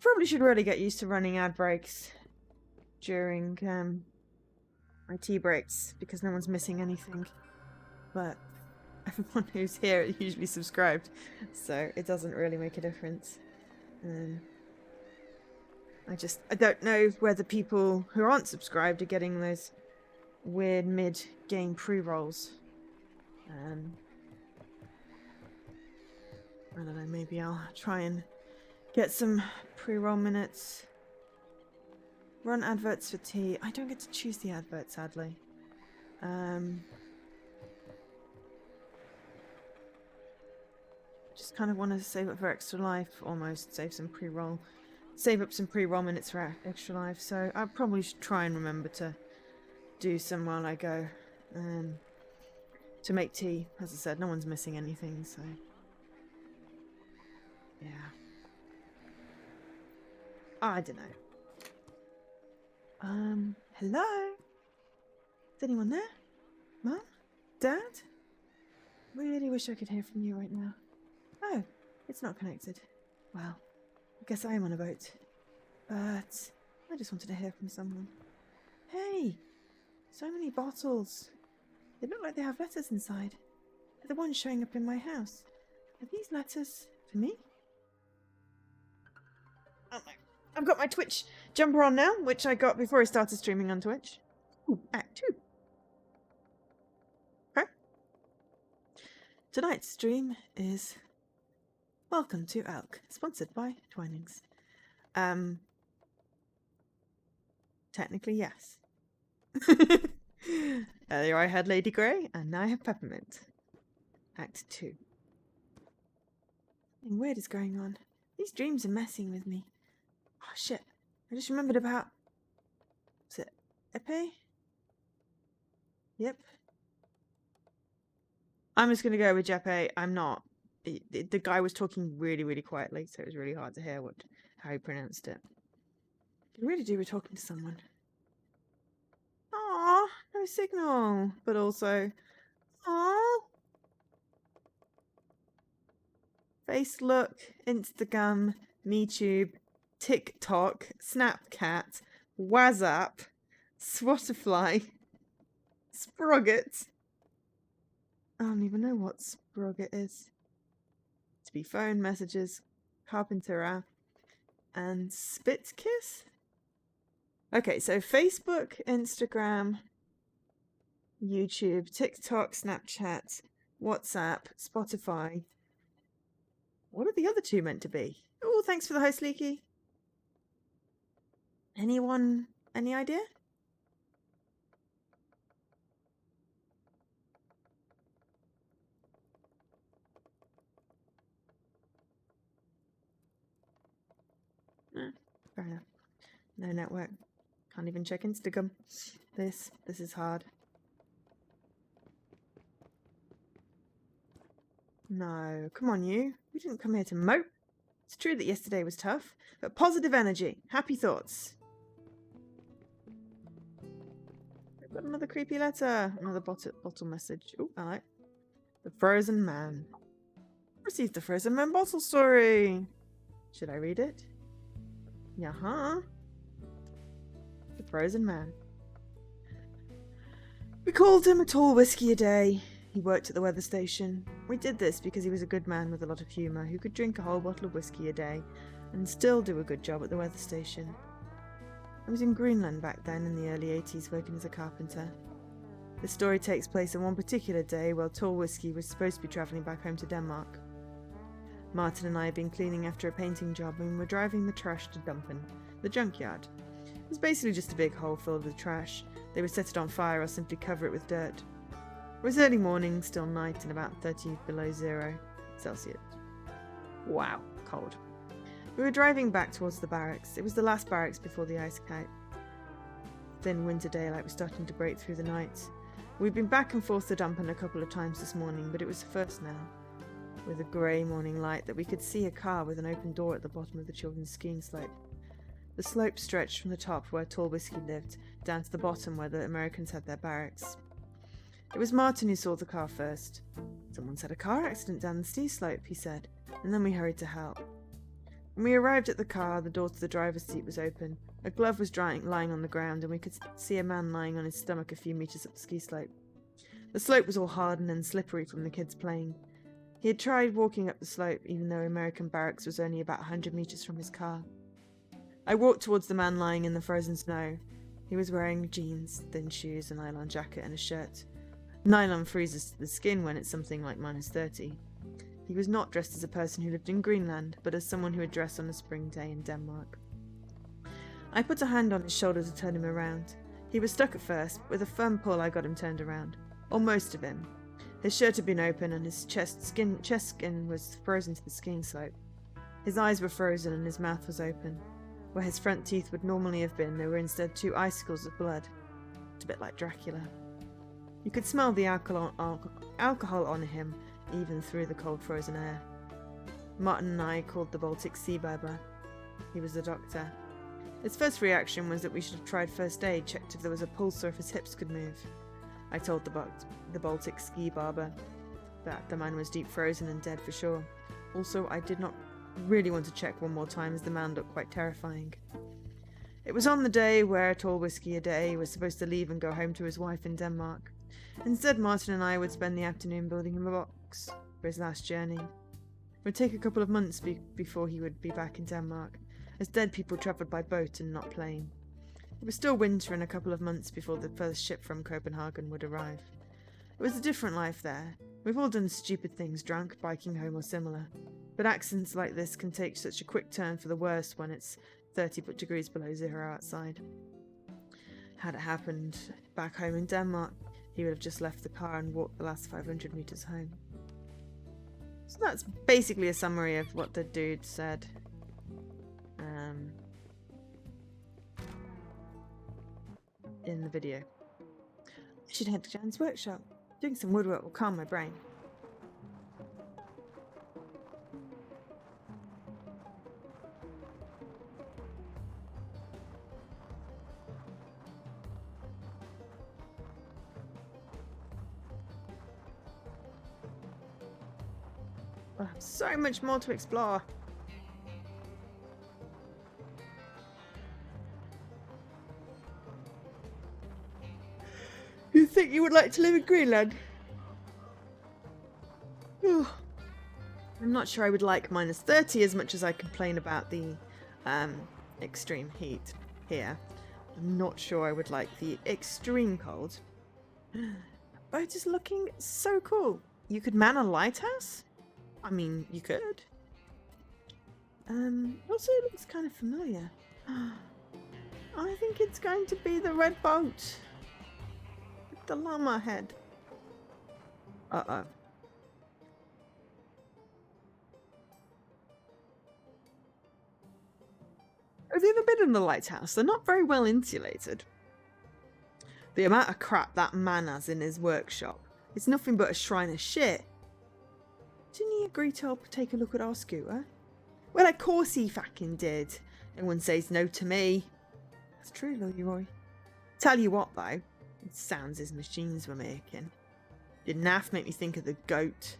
Speaker 1: Probably should really get used to running ad breaks during my tea breaks because no one's missing anything. But everyone who's here is usually subscribed, so it doesn't really make a difference. I don't know whether people who aren't subscribed are getting those weird mid-game pre-rolls. I don't know, maybe I'll try and get some pre-roll minutes. Run adverts for tea. I don't get to choose the advert, sadly. Just kind of want to save up for extra life, almost. Save up some pre-roll minutes for extra life. So I probably should try and remember to do some while I go. To make tea. As I said, no one's missing anything, so... yeah. I don't know. Hello? Is anyone there? Mum? Dad? Really wish I could hear from you right now. Oh, it's not connected. Well, I guess I am on a boat. But I just wanted to hear from someone. Hey! So many bottles. They look like they have letters inside. They're the ones showing up in my house. Are these letters for me? Oh my. I've got my Twitch jumper on now, which I got before I started streaming on Twitch. Ooh, Act 2. Okay. Tonight's stream is Welcome to Elk, sponsored by Twinings. Technically, yes. Earlier I had Lady Grey, and now I have Peppermint. Act 2. Something weird is going on. These dreams are messing with me. Oh shit, I just remembered about... Was it Epe? Yep. I'm just going to go with Jeppe. I'm not... The guy was talking really, really quietly, so it was really hard to hear how he pronounced it. I really do, we're talking to someone. Aww, no signal. But also... Aww. Facebook, Instagram, MeTube, TikTok, Snapchat, WhatsApp, Spotify, Sprocket. I don't even know what Sprocket is. To be phone messages, Carpenter app, and Spitkiss? Okay, so Facebook, Instagram, YouTube, TikTok, Snapchat, WhatsApp, Spotify. What are the other two meant to be? Oh, thanks for the host, Leaky. Anyone? Any idea? Fair enough. No network. Can't even check Instagram. This is hard. No, come on you. We didn't come here to mope. It's true that yesterday was tough, but positive energy, happy thoughts. I've got another creepy letter. Another bottle message. Oh, I like. The Frozen Man. Received the Frozen Man bottle story. Should I read it? Yeah-huh. The Frozen Man. We called him a tall whiskey a day. He worked at the weather station. We did this because he was a good man with a lot of humour who could drink a whole bottle of whiskey a day and still do a good job at the weather station. I was in Greenland back then in the early 80s working as a carpenter. The story takes place on one particular day while Tall Whiskey was supposed to be travelling back home to Denmark. Martin and I had been cleaning after a painting job and were driving the trash to Dumpen, the junkyard. It was basically just a big hole filled with trash. They would set it on fire or simply cover it with dirt. It was early morning, still night, and about 30 below 0 Celsius. Wow, cold. We were driving back towards the barracks. It was the last barracks before the ice cap. Thin winter daylight was starting to break through the night. We'd been back and forth to Dumpen a couple of times this morning, but it was the first now, with a grey morning light, that we could see a car with an open door at the bottom of the children's skiing slope. The slope stretched from the top where Tall Whiskey lived, down to the bottom where the Americans had their barracks. It was Martin who saw the car first. Someone's had a car accident down the ski slope, he said, and then we hurried to help. When we arrived at the car, the door to the driver's seat was open. A glove was lying on the ground, and we could see a man lying on his stomach a few meters up the ski slope. The slope was all hardened and slippery from the kids playing. He had tried walking up the slope, even though American Barracks was only about 100 meters from his car. I walked towards the man lying in the frozen snow. He was wearing jeans, thin shoes, a nylon jacket, and a shirt. Nylon freezes the skin when it's something like -30. He was not dressed as a person who lived in Greenland, but as someone who would dress on a spring day in Denmark. I put a hand on his shoulder to turn him around. He was stuck at first, but with a firm pull I got him turned around. Or most of him. His shirt had been open and his chest skin was frozen to the skiing slope. His eyes were frozen and his mouth was open. Where his front teeth would normally have been, there were instead 2 icicles of blood. It's a bit like Dracula. You could smell the alcohol on him, even through the cold frozen air. Martin and I called the Baltic Sea barber. He was the doctor. His first reaction was that we should have tried first aid, checked if there was a pulse or if his hips could move. I told the Baltic Ski barber that the man was deep frozen and dead for sure. Also, I did not really want to check one more time as the man looked quite terrifying. It was on the day where Tall Whiskey a Day was supposed to leave and go home to his wife in Denmark. Instead, Martin and I would spend the afternoon building him a box for his last journey. It would take a couple of months before he would be back in Denmark, as dead people travelled by boat and not plane. It was still winter and a couple of months before the first ship from Copenhagen would arrive. It was a different life there. We've all done stupid things, drunk, biking home or similar. But accidents like this can take such a quick turn for the worse when it's 30 degrees below zero outside. Had it happened back home in Denmark, he would have just left the car and walked the last 500 meters home. So that's basically a summary of what the dude said. In the video. I should head to Jan's workshop. Doing some woodwork will calm my brain. I have so much more to explore. You think you would like to live in Greenland? I'm not sure I would like -30 as much as I complain about the extreme heat here. I'm not sure I would like the extreme cold. But it's looking so cool. You could man a lighthouse? I mean, you could. Also, it looks kind of familiar. I think it's going to be the red boat. With the llama head. Uh-oh. Have you ever been in the lighthouse? They're not very well insulated. The amount of crap that man has in his workshop. It's nothing but a shrine of shit. Didn't he agree to help take a look at our scooter? Well, of course he fucking did. No one says no to me. That's true, Leroy. Tell you what, though. It sounds his machines were making. Didn't half make me think of the goat.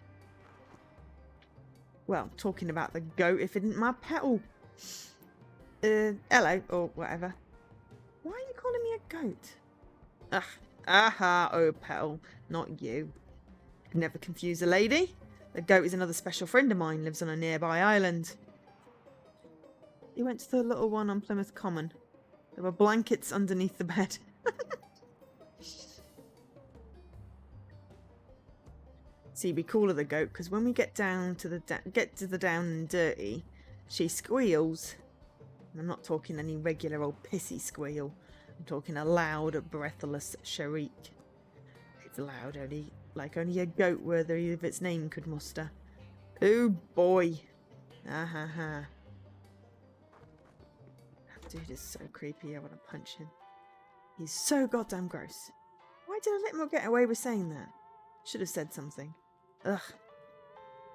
Speaker 1: Well, talking about the goat, if it isn't my petal. Hello, or whatever. Why are you calling me a goat? Aha, oh, petal. Not you. Could never confuse a lady. The goat is another special friend of mine, lives on a nearby island. He went to the little one on Plymouth Common. There were blankets underneath the bed. See, we call her the goat because when we get down to the down and dirty, she squeals. And I'm not talking any regular old pissy squeal. I'm talking a loud, breathless shriek. It's loud, only a goat worthy of its name could muster. Oh boy! Ah ha ha! That dude is so creepy. I want to punch him. He's so goddamn gross. Why did I let him get away with saying that? Should have said something. Ugh.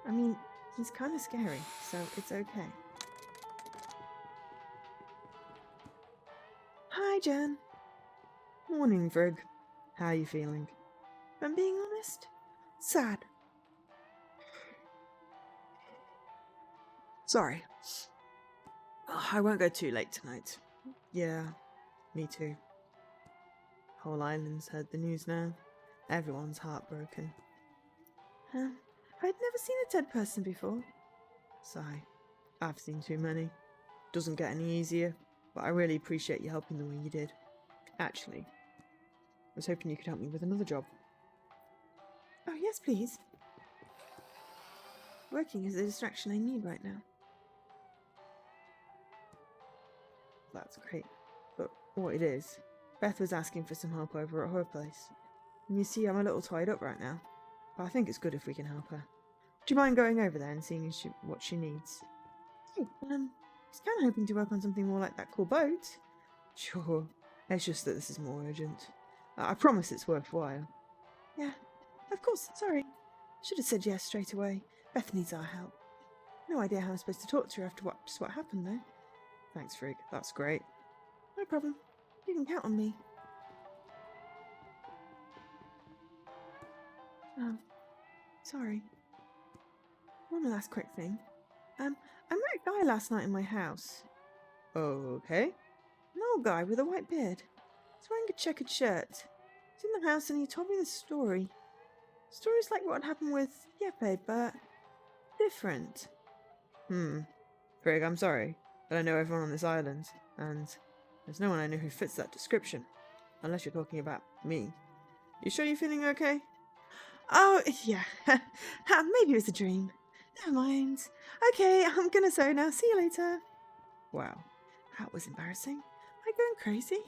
Speaker 1: I mean, he's kind of scary, so it's okay. Hi, Jen. Morning, Vrig. How are you feeling? If I'm being honest, sad. Sorry. Oh, I won't go too late tonight. Yeah, me too. Whole island's heard the news now. Everyone's heartbroken. I'd never seen a dead person before. Sigh. I've seen too many. Doesn't get any easier, but I really appreciate you helping the way you did. Actually, I was hoping you could help me with another job. Oh, yes, please. Working is the distraction I need right now. That's great. But what it is, Beth was asking for some help over at her place. And you see, I'm a little tied up right now. But I think it's good if we can help her. Do you mind going over there and seeing what she needs? Oh, I was kind of hoping to work on something more like that cool boat. Sure. It's just that this is more urgent. I promise it's worthwhile. Yeah, of course, sorry. Should have said yes straight away. Beth needs our help. No idea how I'm supposed to talk to her after what happened, though. Thanks, Frigg. That's great. No problem. You can count on me. Oh, sorry. One last quick thing. I met a guy last night in my house. Okay. An old guy with a white beard. He's wearing a checkered shirt. He's in the house and he told me this story. Stories like what happened with Yeppe, but different. Frigg, I'm sorry, but I know everyone on this island, and there's no one I know who fits that description. Unless you're talking about me. You sure you're feeling okay? Oh, yeah. Maybe it was a dream. Never mind. Okay, I'm gonna sew now. See you later. Wow, that was embarrassing. Am I going crazy?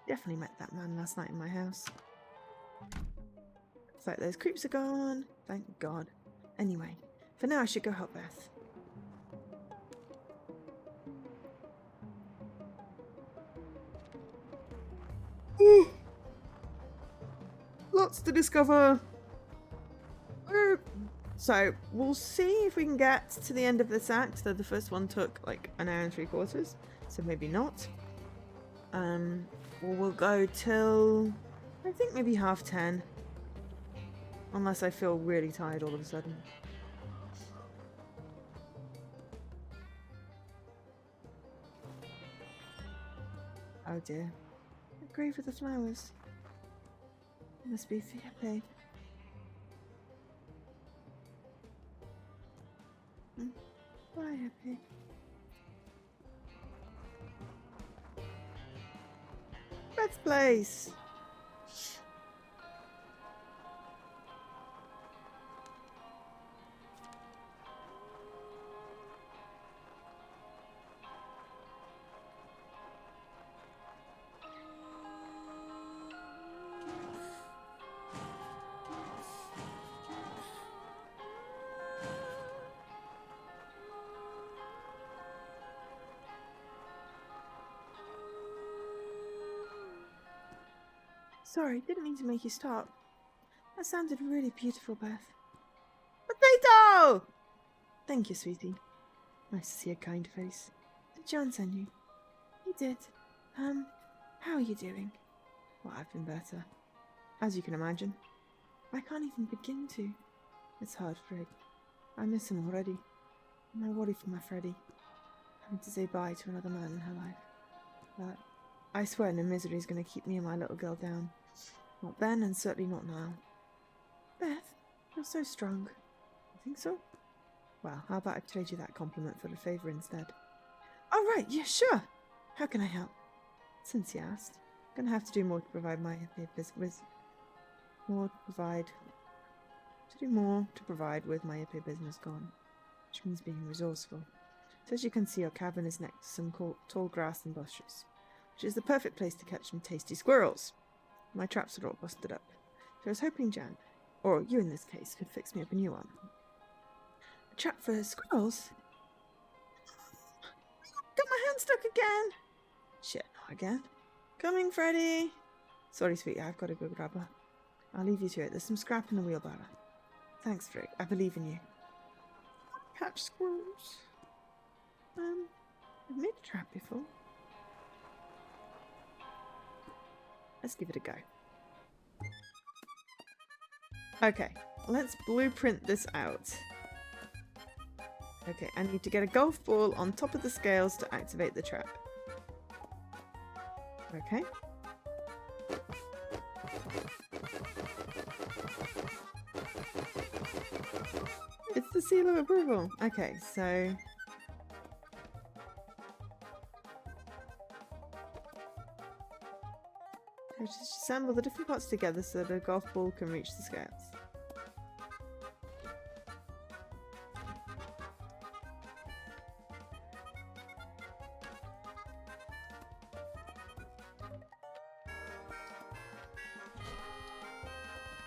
Speaker 1: Definitely met that man last night in my house. Looks like those creeps are gone. Thank God. Anyway, for now I should go help Beth. Lots to discover. So we'll see if we can get to the end of this act. Though the first one took like an hour and 3/4, so maybe not. We'll go till I think maybe 10:30, unless I feel really tired all of a sudden. Oh dear, the grave with the flowers. It must be for Yeppe. Bye, Yeppe. Beth's place. Sorry, didn't mean to make you stop. That sounded really beautiful, Beth. Potato! Thank you, sweetie. Nice to see a kind face. Did John send you? He did. How are you doing? Well, I've been better. As you can imagine. I can't even begin to. It's hard, Frigg. I miss him already. And I worry for my Freddy. Having to say bye to another man in her life. But I swear no misery is going to keep me and my little girl down. Not then, and certainly not now. Beth, you're so strong. You think so? Well, how about I trade you that compliment for a favour instead? Oh, right, yeah, sure. How can I help? Since you asked, I'm going to have to do more to provide my with my EP business gone, which means being resourceful. So as you can see, our cabin is next to some tall grass and bushes, which is the perfect place to catch some tasty squirrels. My traps are all busted up, so I was hoping Jan, or you in this case, could fix me up a new one. A trap for squirrels? Got my hand stuck again! Shit, not again. Coming, Freddy! Sorry, sweetie, I've got to go grab her. I'll leave you to it. There's some scrap in the wheelbarrow. Thanks, Frigg. I believe in you. Catch squirrels. I've made a trap before. Let's give it a go. Okay, let's blueprint this out. Okay, I need to get a golf ball on top of the scales to activate the trap. Okay. It's the seal of approval. Okay, so... just assemble the different parts together so that a golf ball can reach the scales.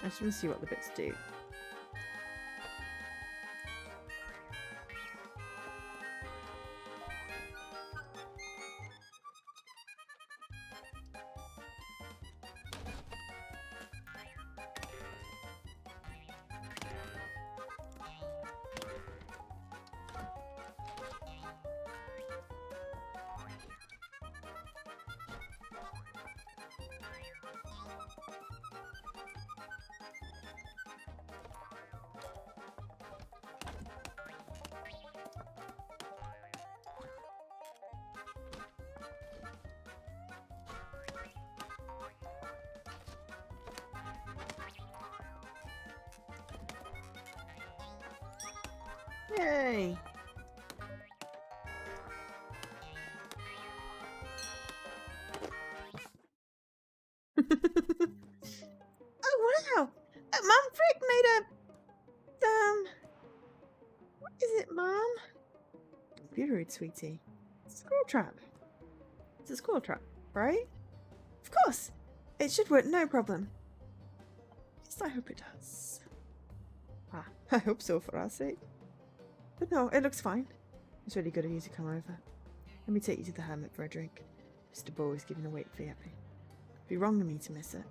Speaker 1: I just want to see what the bits do. Yay! Oh wow! Mum Frick made a what is it, Mum? Computer rude, sweetie. Squirrel trap. It's a squirrel trap, right? Of course! It should work, no problem. Yes, I hope it does. Ah, I hope so for our sake. But no, it looks fine. It's really good of you to come over. Let me take you to the hermit for a drink. Mr. Bo is giving a wait for Yappy. It'd be wrong of me to miss it.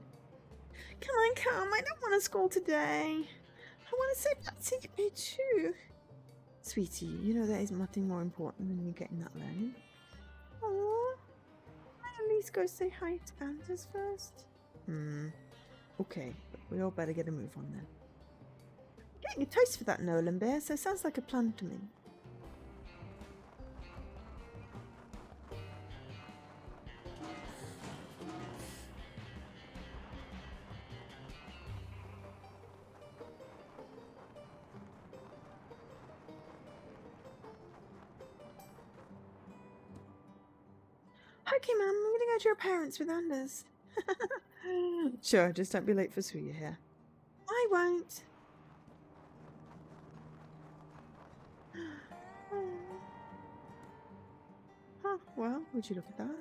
Speaker 1: Can I come? I don't want to school today. I want to say that to Yappy too. Sweetie, you know there is nothing more important than you getting that learning. Aww. I'll at least go say hi to Anders first. Okay, but we all better get a move on then. Getting a toast for that Nolan bear, so sounds like a plan to me. Okay, Mum, I'm gonna go to your parents with Anders. Sure, just don't be late for Suya here. I won't. Oh, well, would you look at that?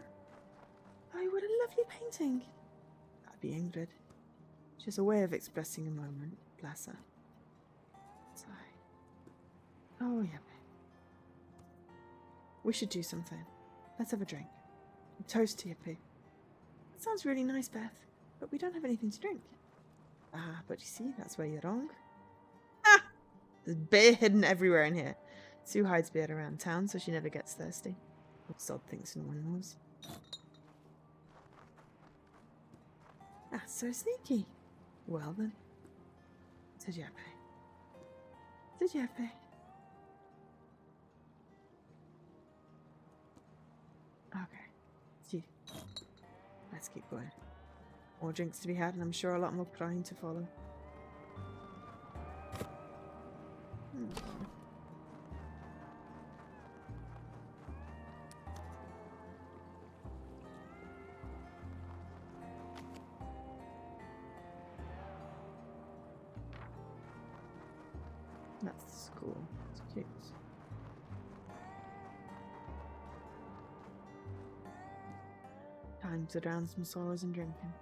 Speaker 1: Oh, what a lovely painting. That'd be Ingrid. She's a way of expressing a moment. Bless her. Sigh. Oh, yeah. We should do something. Let's have a drink. A toast to Yippee. That sounds really nice, Beth, but we don't have anything to drink. Ah, but you see, that's where you're wrong. Ah! There's beer hidden everywhere in here. Sue hides beer around town so she never gets thirsty. What Sod thinks no one knows. That's so sneaky. Well then. Said Yappy. Said Yappy. Okay. Gee. Let's keep going. More drinks to be had, and I'm sure a lot more crying to follow. That's the school. It's cute. Time to drown some sorrows in drinking.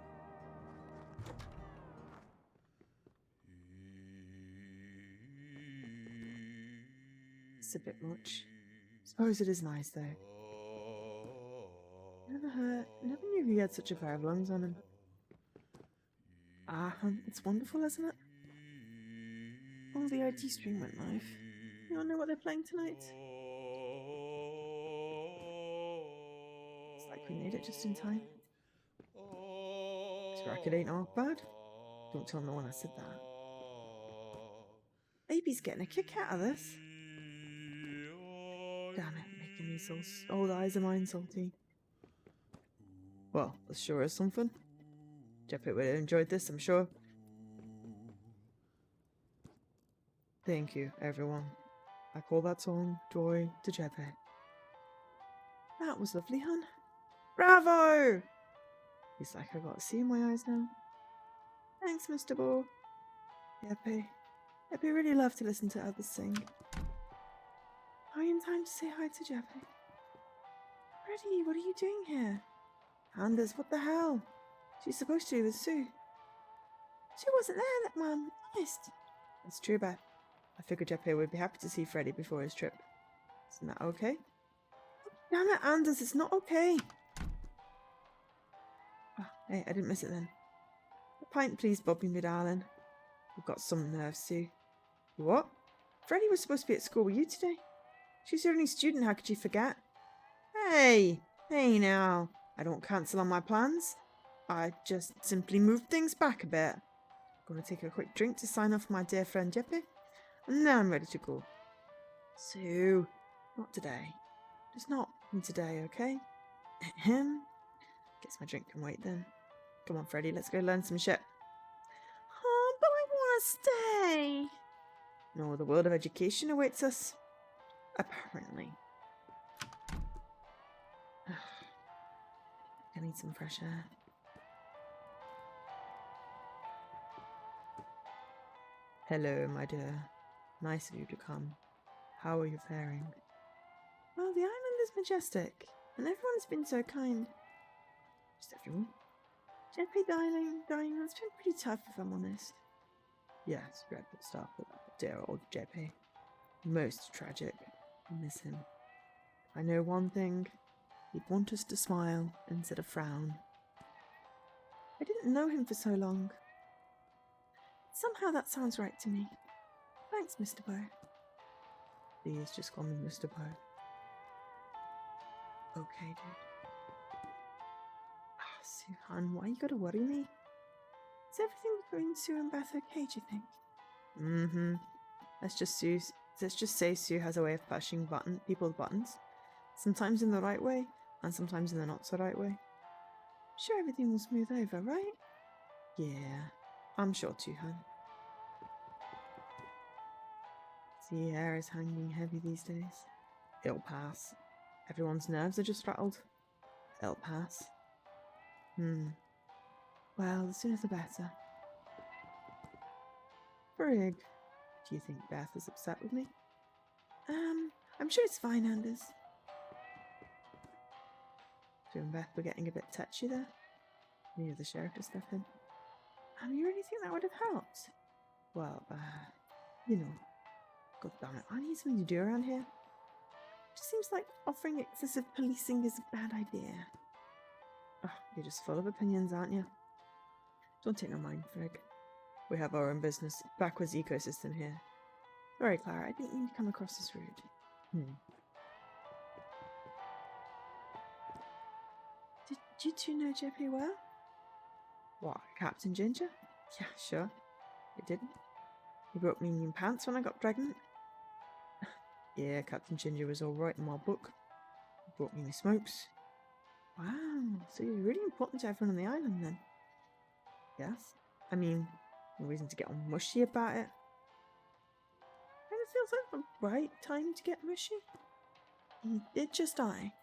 Speaker 1: It's a bit much. Suppose it is nice though. Never knew he had such a pair of lungs on him. Ah, it's wonderful, isn't it? Oh, the ID stream went live. You all know what they're playing tonight? It's like we made it just in time. This record ain't all bad. Don't tell no one I said that. Baby's getting a kick out of this. Damn it, making these old eyes of mine salty. Well, this sure is something. Jeppy would have enjoyed this, I'm sure. Thank you, everyone. I call that song Joy to Jeppy. That was lovely, hun. Bravo! He's like, I got a sea in my eyes now. Thanks, Mr. Ball. Jeppy really love to listen to others sing. Are you in time to say hi to Jeppy? Freddie, what are you doing here? Anders, what the hell? She's supposed to be with Sue. She wasn't there, that one. Honest. That's true, Beth. I figured Jeppy would be happy to see Freddie before his trip. Isn't that okay? Damn it, Anders, it's not okay. Oh, hey, I didn't miss it then. A pint, please, Bobby, me darling. You've got some nerve, Sue. What? Freddie was supposed to be at school with you today. She's your only student, how could you forget? Hey now. I don't cancel on my plans. I just simply moved things back a bit. I'm going to take a quick drink to sign off my dear friend Jeppy. And then I'm ready to go. Sue, not today. Just not today, okay? Guess my drink can wait then. Come on, Freddie, let's go learn some shit. Oh, but I want to stay. No, the world of education awaits us. Apparently. I need some fresh air. Hello, my dear. Nice of you to come. How are you faring? Well, the island is majestic, and everyone's been so kind. Just everyone. Jeppy dying, that's been pretty tough if I'm honest. Yes, dreadful stuff with that dear old Jeppy. Most tragic. I miss him. I know one thing. He'd want us to smile instead of frown. I didn't know him for so long. Somehow that sounds right to me. Thanks, Mr. Bow. Please just call me Mr. Bow. Okay, dude. Sue, hon, why you gotta worry me? Is everything between Sue and Beth okay, do you think? Mm-hmm. Let's just say Sue has a way of pushing people's buttons. Sometimes in the right way, and sometimes in the not so right way. Sure everything will smooth over, right? Yeah, I'm sure too, hon. The air is hanging heavy these days. It'll pass. Everyone's nerves are just rattled. It'll pass. Well, the sooner the better. Brig, do you think Beth is upset with me? I'm sure it's fine, Anders. Sue and Beth were getting a bit touchy there. Needed the sheriff to step in. You really think that would have helped? Well, you know. God damn it, I need something to do around here. It just seems like offering excessive policing is a bad idea. Oh, you're just full of opinions, aren't you? Don't take no mind, Frig. We have our own business, backwards ecosystem here. Sorry, Clara, I didn't mean to come across as rude. Did you two know Jeppy well? What, Captain Ginger? Yeah, sure. It didn't. He brought me new pants when I got pregnant. Yeah, Captain Ginger was all right in my book. He brought me my smokes. Wow, so you're really important to everyone on the island then? Yes. I mean, no reason to get all mushy about it. And it feels like the right time to get mushy. He did just die.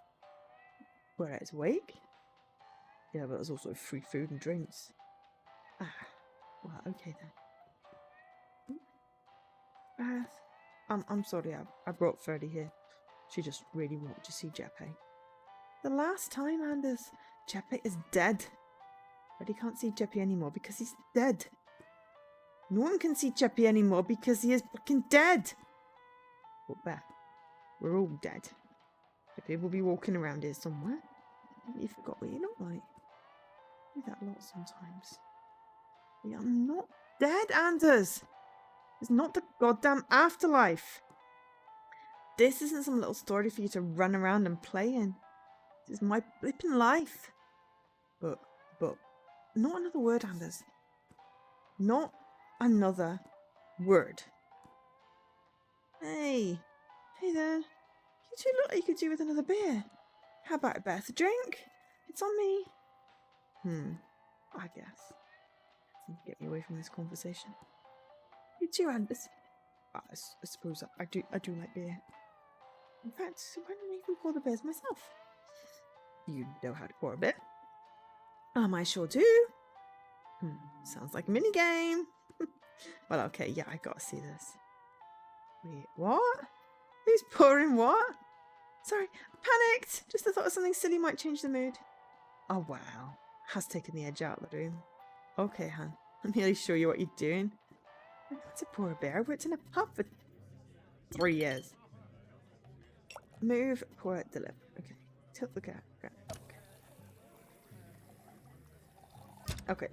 Speaker 1: We're at his wake? Yeah, but there's also free food and drinks. Well, okay then. Beth, I'm sorry I brought Freddie here. She just really wanted to see Jeppy. The last time, Anders, Jeppy is dead. Freddie can't see Jeppy anymore because he's dead. No one can see Jeppy anymore because he is fucking dead. But Beth, we're all dead. Jeppy will be walking around here somewhere. You forgot what you look like. I do that a lot sometimes. We are not dead, Anders. It's not the goddamn afterlife. This isn't some little story for you to run around and play in. This is my flipping life. But, not another word, Anders. Not another word. Hey there. You two look like you could do with another beer. How about a Beth drink? It's on me. I guess. Get me away from this conversation. You too, Anders. I suppose I do like beer. In fact, why don't I even pour the beers myself? You know how to pour a beer. I sure do. Sounds like a mini game. Well, okay, yeah, I gotta see this. Wait, what? Who's pouring what? Sorry, I panicked. Just the thought of something silly might change the mood. Oh, wow. Has taken the edge out of the room. Okay, Han. I'm nearly sure you what you're doing. I had to pour a beer. I worked in a pub for 3 years. Move, pour it, deliver. Okay. Tilt the cat. Okay.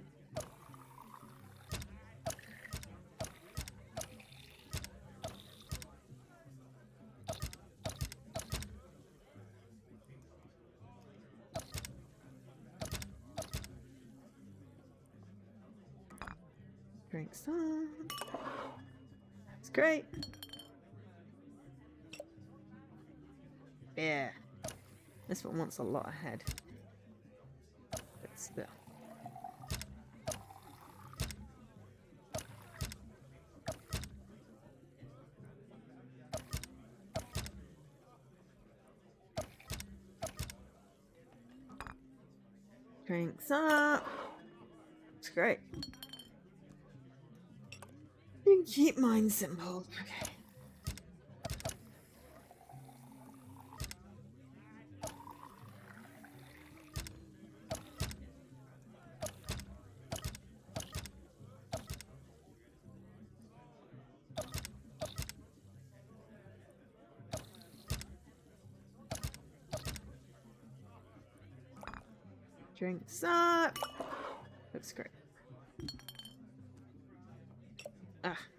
Speaker 1: Drink some. That's great. Yeah. This one wants a lot ahead. But still. Drinks up. It's great. You keep mine simple. Okay. Drinks up. Looks great.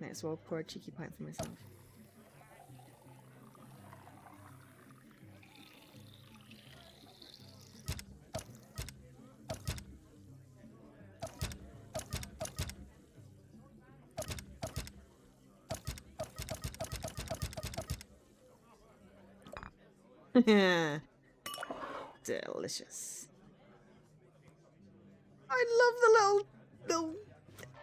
Speaker 1: Might as well pour a cheeky pint for myself. Delicious. I love the little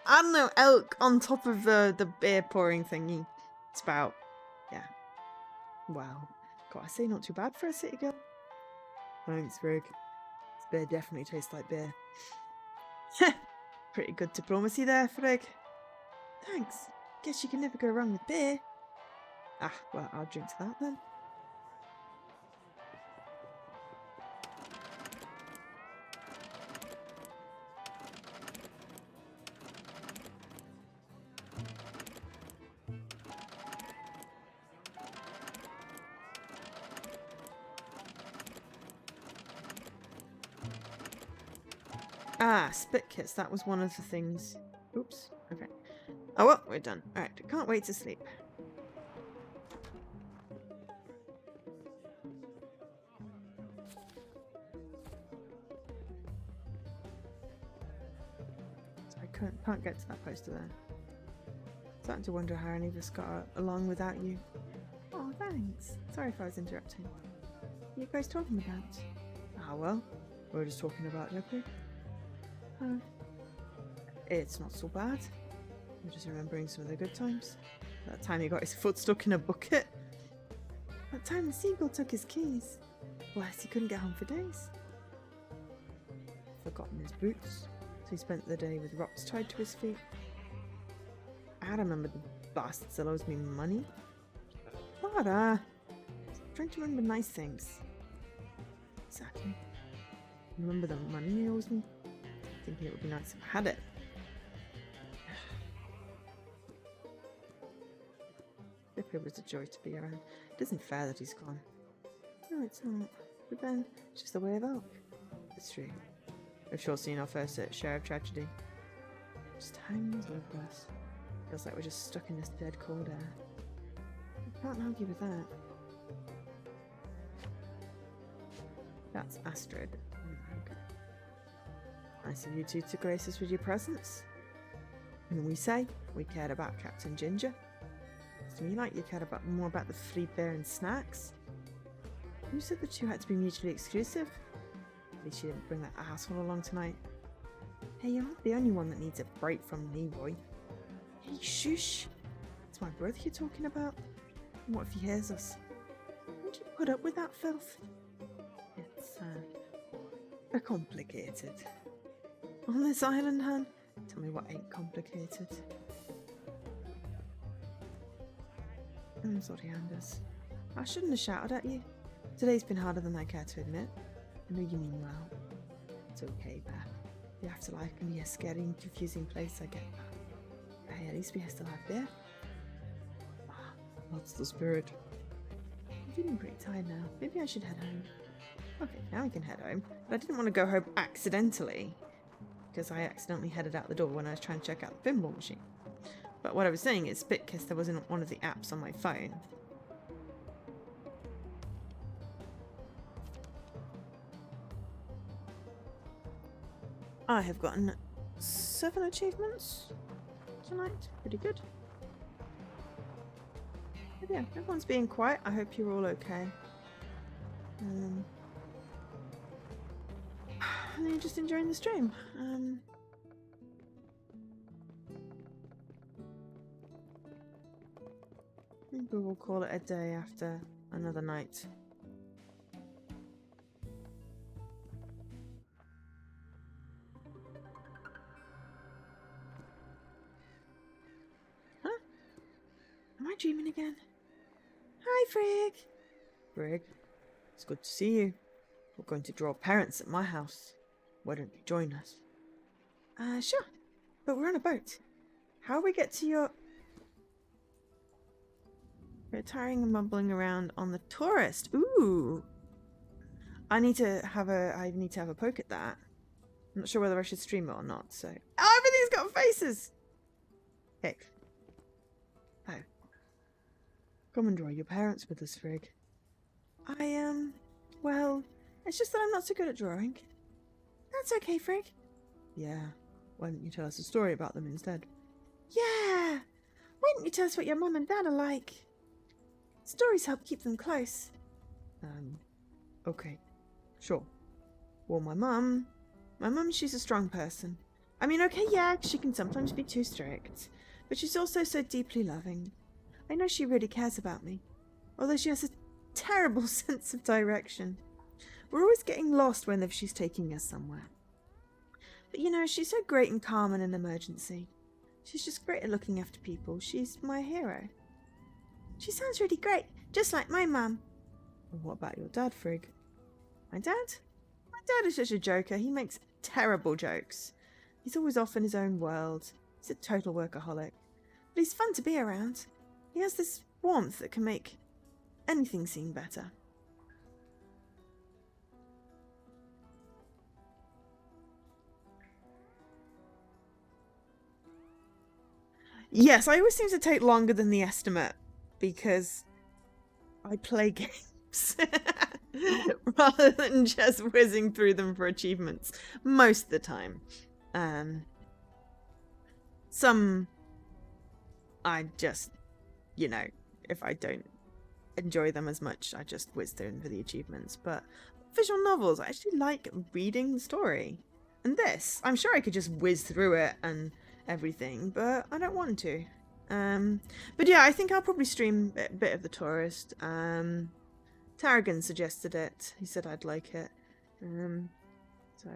Speaker 1: I don't know, elk on top of the beer pouring thingy. Spout. Yeah. Wow. Gotta say, not too bad for a city girl. Thanks, Rig. This beer definitely tastes like beer. Pretty good diplomacy there, Frig. Thanks. Guess you can never go wrong with beer. Well, I'll drink to that then. Spit kits. That was one of the things. Oops. Okay. Oh well, we're done. Alright, can't wait to sleep. So I can't get to that poster there. Starting to wonder how any of us got along without you. Oh, thanks. Sorry if I was interrupting. What are you guys talking about? Well, we were just talking about Leopard. It's not so bad. I'm just remembering some of the good times. That time he got his foot stuck in a bucket. That time the seagull took his keys. Bless, he couldn't get home for days. Forgotten his boots, so he spent the day with rocks tied to his feet. I remember the bastard still owes me money. But, trying to remember nice things. Exactly. Remember the money he owes me? Thinking it would be nice if I had it. It was a joy to be around. It isn't fair that he's gone. No, it's not. But then, it's just the way of Elk. It's true. We've sure seen our fair share of tragedy. Just hangs over us. Feels like we're just stuck in this dead cold air. I can't argue with that. That's Astrid. Okay. Nice of you two to grace us with your presence. And we say we cared about Captain Ginger. To me, like you cared more about the free beer and snacks. Who said the two had to be mutually exclusive? At least she didn't bring that asshole along tonight. Hey, you're not the only one that needs a break from Leroy. Hey, shush! It's my brother you're talking about? What if he hears us? Would you put up with that filth? It's, complicated. On this island, Han? Tell me what ain't complicated. I'm sorry, Anders. I shouldn't have shouted at you. Today's been harder than I care to admit. I know you mean well. It's okay, Beth. The afterlife can be a scary and confusing place, I get that. But hey, at least we still have beer. Ah, that's the spirit. I'm feeling pretty tired now. Maybe I should head home. Okay, now I can head home. But I didn't want to go home accidentally, because I accidentally headed out the door when I was trying to check out the pinball machine. But what I was saying is because there wasn't one of the apps on my phone. I have gotten 7 achievements tonight. Pretty good. But yeah, everyone's being quiet. I hope you're all okay. And you're just enjoying the stream. Maybe we'll call it a day after another night. Huh? Am I dreaming again? Hi, Frigg. Frigg, it's good to see you. We're going to draw parents at my house. Why don't you join us? Sure. But we're on a boat. How do we get to your... We're tiring and mumbling around on the tourist. Ooh. I need to have a poke at that. I'm not sure whether I should stream it or not, so... Oh, everything's got faces! Heck. Oh. Come and draw your parents with us, Frigg. Well, it's just that I'm not so good at drawing. That's okay, Frigg. Yeah. Why don't you tell us a story about them instead? Yeah! Why don't you tell us what your mum and dad are like? Stories help keep them close. Okay. Sure. Well, my mum, she's a strong person. I mean, okay, yeah, she can sometimes be too strict, but she's also so deeply loving. I know she really cares about me, although she has a terrible sense of direction. We're always getting lost whenever she's taking us somewhere. But you know, she's so great and calm in an emergency. She's just great at looking after people. She's my hero. She sounds really great, just like my mum. And what about your dad, Frigg? My dad? My dad is such a joker. He makes terrible jokes. He's always off in his own world. He's a total workaholic. But he's fun to be around. He has this warmth that can make anything seem better. Yes, I always seem to take longer than the estimate because I play games rather than just whizzing through them for achievements most of the time. Some I just, you know, if I don't enjoy them as much, I just whiz through them for the achievements. But visual novels, I actually like reading the story. And this, I'm sure I could just whiz through it and everything, but I don't want to. But yeah, I think I'll probably stream a bit of The Tourist. Tarragon suggested it. He said I'd like it. So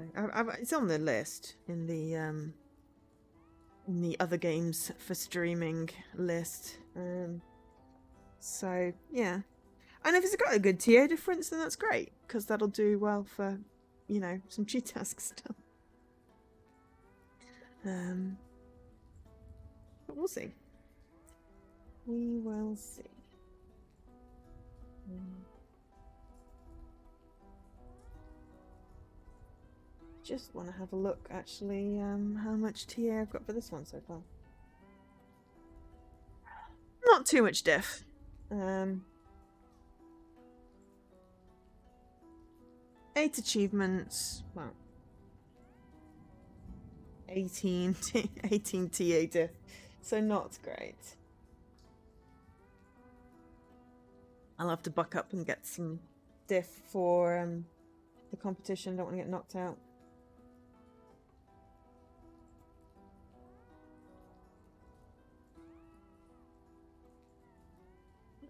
Speaker 1: it's on the list in the other games for streaming list. So yeah, and if it's got a good TA difference, then that's great because that'll do well for, you know, some G-Task stuff. But we'll see. We will see. Just want to have a look, actually, how much TA I've got for this one so far. Not too much diff. 8 achievements. Well, 18 TA diff. So not great. I'll have to buck up and get some diff for the competition. Don't want to get knocked out.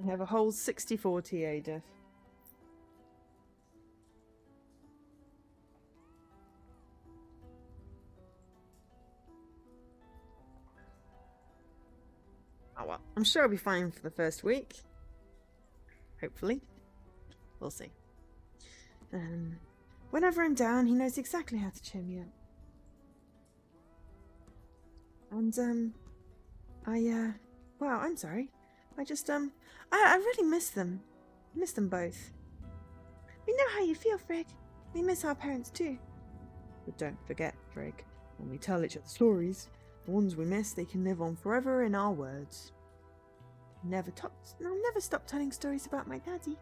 Speaker 1: I have a whole 64 TA diff. Oh well, I'm sure I'll be fine for the first week. Hopefully. We'll see. Whenever I'm down, he knows exactly how to cheer me up. And, wow, I'm sorry. I just, I really miss them. Miss them both. We know how you feel, Frigg. We miss our parents too. But don't forget, Frigg, when we tell each other stories, the ones we miss, they can live on forever in our words. I'll never stop telling stories about my daddy.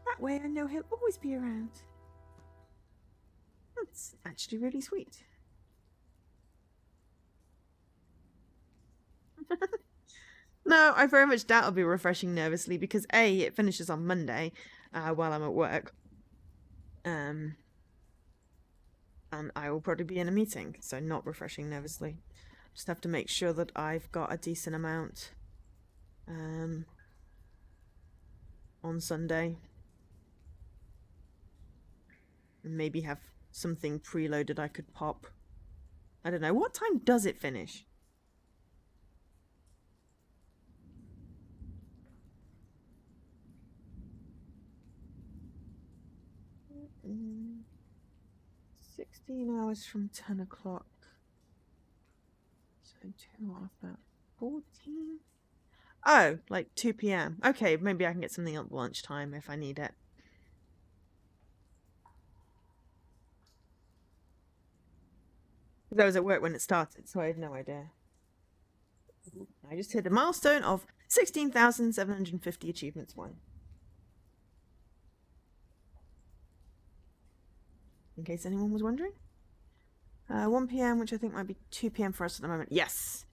Speaker 1: That way I know he'll always be around. That's actually really sweet. No, I very much doubt I'll be refreshing nervously because A, it finishes on Monday while I'm at work. And I will probably be in a meeting, so not refreshing nervously. Just have to make sure that I've got a decent amount on Sunday. And maybe have something preloaded I could pop. I don't know. What time does it finish? Mm, 16 hours from 10 o'clock. So 2 after 14? Oh, like 2 p.m. Okay, maybe I can get something at lunchtime if I need it. I was at work when it started, so I had no idea. I just hit the milestone of 16,750 achievements won. In case anyone was wondering. 1 p.m, which I think might be 2 p.m. for us at the moment. Yes.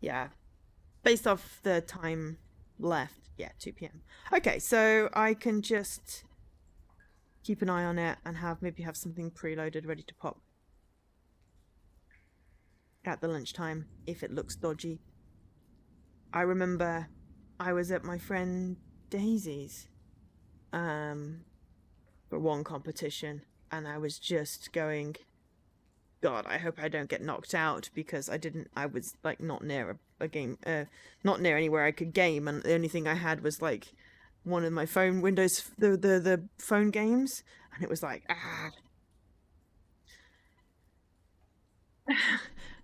Speaker 1: Yeah. Based off the time left. Yeah, 2 p.m. Okay, so I can just keep an eye on it and maybe have something preloaded ready to pop at the lunchtime if it looks dodgy. I remember I was at my friend Daisy's for one competition and I was just going, God, I hope I don't get knocked out because I was like not near a game, not near anywhere I could game, and the only thing I had was like one of my phone Windows, the phone games, and it was like,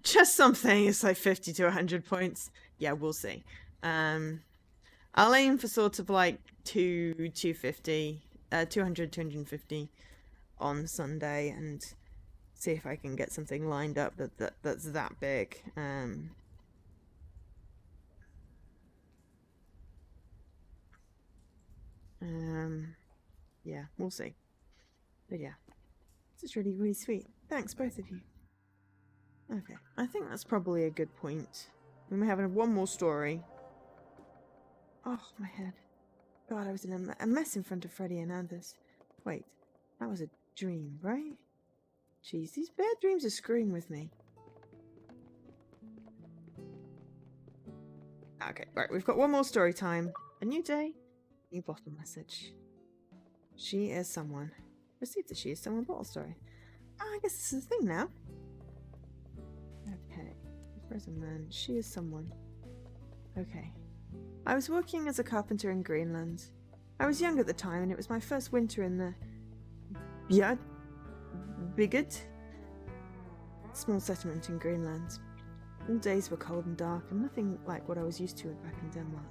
Speaker 1: just something. It's like 50 to 100 points. Yeah, we'll see. I'll aim for sort of like 250, 200, 250 on Sunday and see if I can get something lined up that's that big. Yeah, we'll see. But yeah, this is really, really sweet. Thanks, both of you. Okay, I think that's probably a good point. We may have one more story. Oh, my head. God, I was in a mess in front of Freddie and Anders. Wait, that was a dream, right? Jeez, these bad dreams are screwing with me. Okay, right, we've got one more story time. A new day, new bottle message. She is someone. Received the She is Someone bottle story. Oh, I guess this is a thing now. Okay, Frozen Man, She is Someone. Okay. I was working as a carpenter in Greenland. I was young at the time and it was my first winter in the Bigud, small settlement in Greenland. All days were cold and dark and nothing like what I was used to back in Denmark.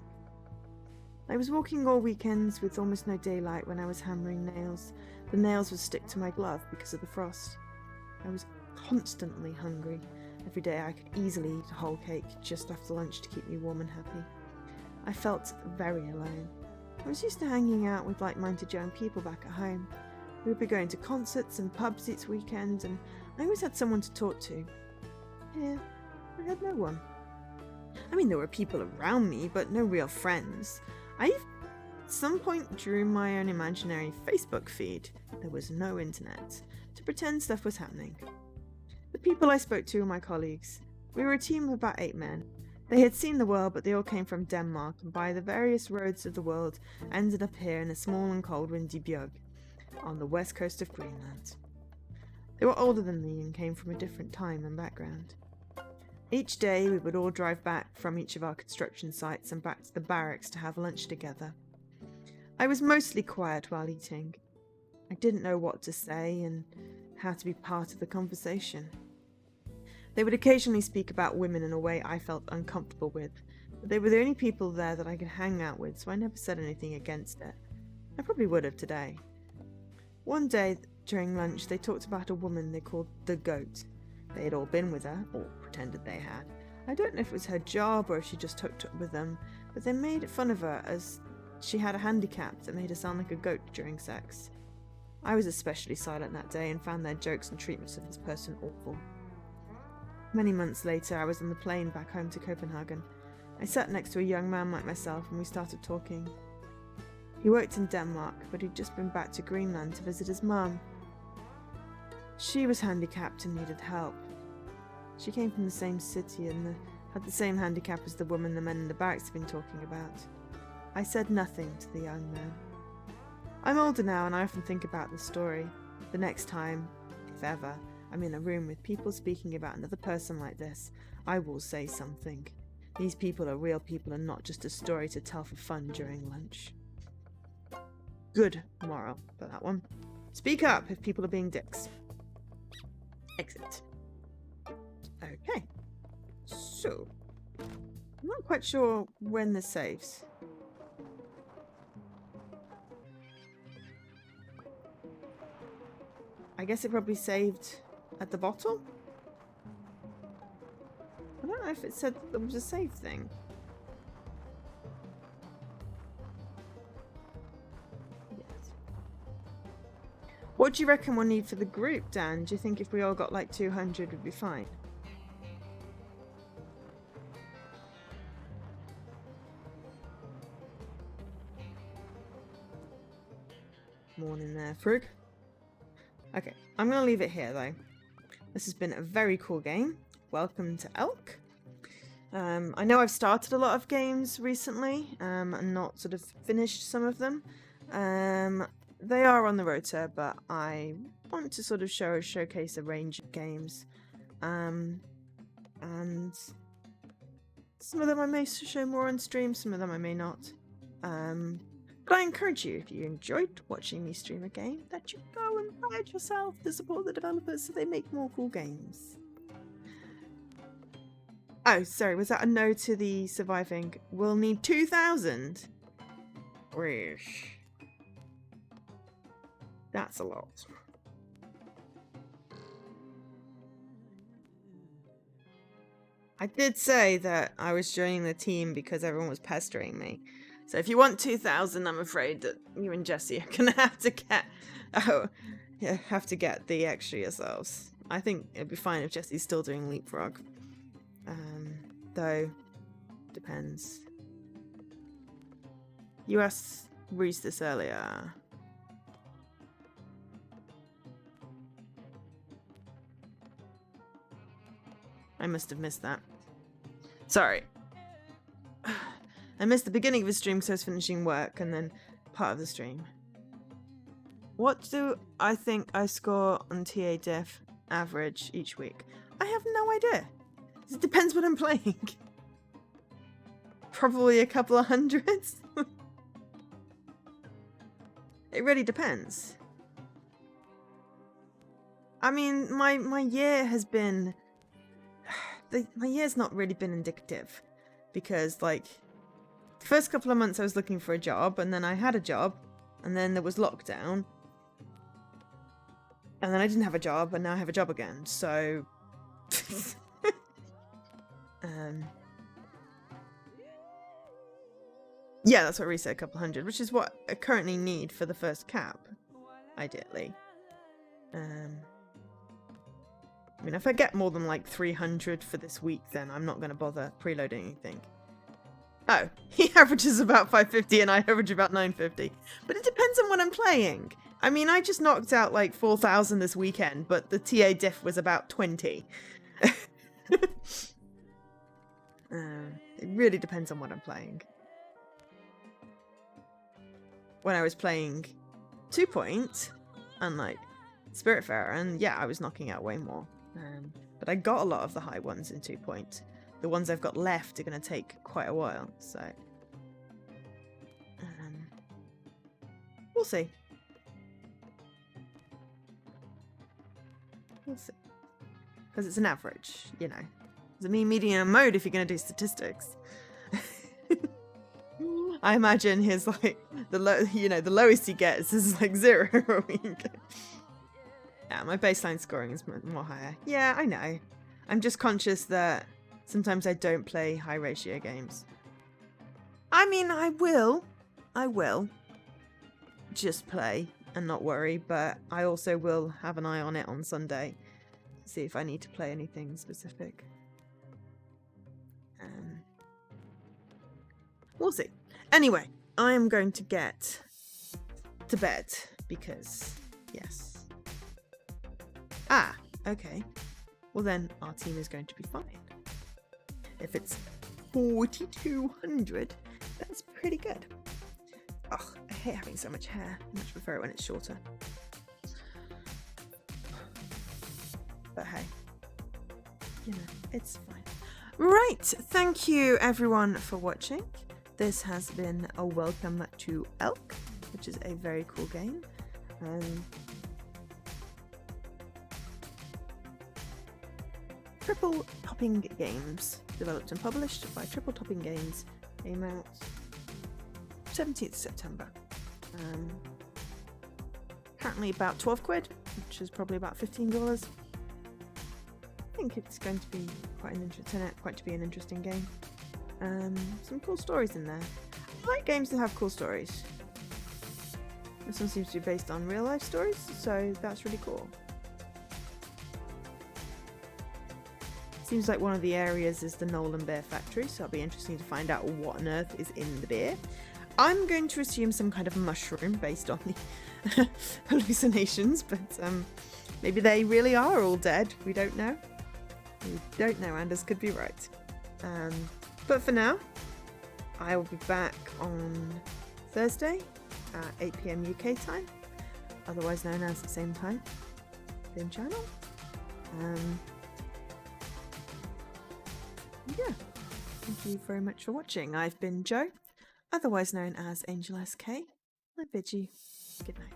Speaker 1: I was walking all weekends with almost no daylight when I was hammering nails. The nails would stick to my glove because of the frost. I was constantly hungry. Every day I could easily eat a whole cake just after lunch to keep me warm and happy. I felt very alone. I was used to hanging out with like-minded young people back at home. We would be going to concerts and pubs each weekend, and I always had someone to talk to. Here, I had no one. I mean, there were people around me, but no real friends. I some point during my own imaginary Facebook feed, there was no internet, to pretend stuff was happening. The people I spoke to were my colleagues. We were a team of about 8 men. They had seen the world, but they all came from Denmark, and by the various roads of the world ended up here in a small and cold windy bjerg on the west coast of Greenland. They were older than me and came from a different time and background. Each day we would all drive back from each of our construction sites and back to the barracks to have lunch together. I was mostly quiet while eating. I didn't know what to say and how to be part of the conversation. They would occasionally speak about women in a way I felt uncomfortable with, but they were the only people there that I could hang out with, so I never said anything against it. I probably would have today. One day during lunch they talked about a woman they called the Goat. They had all been with her, or pretended they had. I don't know if it was her job or if she just hooked up with them, but they made fun of her as she had a handicap that made her sound like a goat during sex. I was especially silent that day and found their jokes and treatments of this person awful. Many months later, I was on the plane back home to Copenhagen. I sat next to a young man like myself and we started talking. He worked in Denmark, but he'd just been back to Greenland to visit his mum. She was handicapped and needed help. She came from the same city and had the same handicap as the woman the men in the barracks had been talking about. I said nothing to the young man. I'm older now and I often think about this story. The next time, if ever, I'm in a room with people speaking about another person like this, I will say something. These people are real people and not just a story to tell for fun during lunch. Good moral for that one. Speak up if people are being dicks. Exit. Okay. So, I'm not quite sure when this saves. I guess it probably saved at the bottom? I don't know if it said that there was a save thing. Yes. What do you reckon we'll need for the group, Dan? Do you think if we all got like 200 we'd be fine? Morning there, Frigg. Okay, I'm going to leave it here though. This has been a very cool game. Welcome to Elk. I know I've started a lot of games recently and not sort of finished some of them. They are on the rota, but I want to sort of showcase a range of games. And some of them I may show more on stream, some of them I may not. But I encourage you, if you enjoyed watching me stream a game, that you go and buy it yourself to support the developers so they make more cool games. Oh, sorry, was that a no to the surviving? We'll need 2,000? Wish. That's a lot. I did say that I was joining the team because everyone was pestering me. So if you want 2,000, I'm afraid that you and Jesse are gonna have to get the extra yourselves. I think it'd be fine if Jesse's still doing Leapfrog. Though, depends. You asked Reese this earlier. I must have missed that. Sorry. I missed the beginning of the stream because I was finishing work and then part of the stream. What do I think I score on TA Diff average each week? I have no idea. It depends what I'm playing. Probably a couple of hundreds. It really depends. I mean, my year has been... my year's not really been indicative. Because, like... the first couple of months I was looking for a job, and then I had a job, and then there was lockdown. And then I didn't have a job, and now I have a job again, so... yeah, that's what Reese said, a couple hundred, which is what I currently need for the first cap, ideally. I mean, if I get more than like 300 for this week, then I'm not going to bother preloading anything. Oh, he averages about 550 and I average about 950. But it depends on what I'm playing. I mean, I just knocked out like 4,000 this weekend, but the TA diff was about 20. It really depends on what I'm playing. When I was playing 2 Point and like Spiritfarer, and yeah, I was knocking out way more. But I got a lot of the high ones in 2 Point. The ones I've got left are going to take quite a while, so we'll see. We'll see. Because it's an average, you know. Does it mean medium mode if you're going to do statistics? I imagine his like the lowest he gets is like 0 a week. Yeah, my baseline scoring is more higher. Yeah, I know. I'm just conscious that sometimes I don't play high ratio games. I mean, I will just play and not worry, but I also will have an eye on it on Sunday to see if I need to play anything specific. We'll see. Anyway, I am going to get to bed because, yes. Ah, okay. Well then, our team is going to be fine. If it's 4,200, that's pretty good. Ugh, I hate having so much hair. I much prefer it when it's shorter. But hey, you know, it's fine. Right, thank you everyone for watching. This has been a Welcome to Elk, which is a very cool game. Triple Topping Games, developed and published by Triple Topping Games, came out 17th September. Apparently about 12 quid, which is probably about $15. I think it's going to be quite an interesting game. Some cool stories in there. I like games that have cool stories. This one seems to be based on real life stories, so that's really cool. Seems like one of the areas is the Nolan Beer Factory, so it'll be interesting to find out what on earth is in the beer. I'm going to assume some kind of mushroom based on the hallucinations, but maybe they really are all dead. We don't know. We don't know, Anders could be right. But for now, I will be back on Thursday at 8 PM UK time, otherwise known as the same time, same channel. Yeah, thank you very much for watching. I've been Jo, otherwise known as Angel SK. I bid you good night.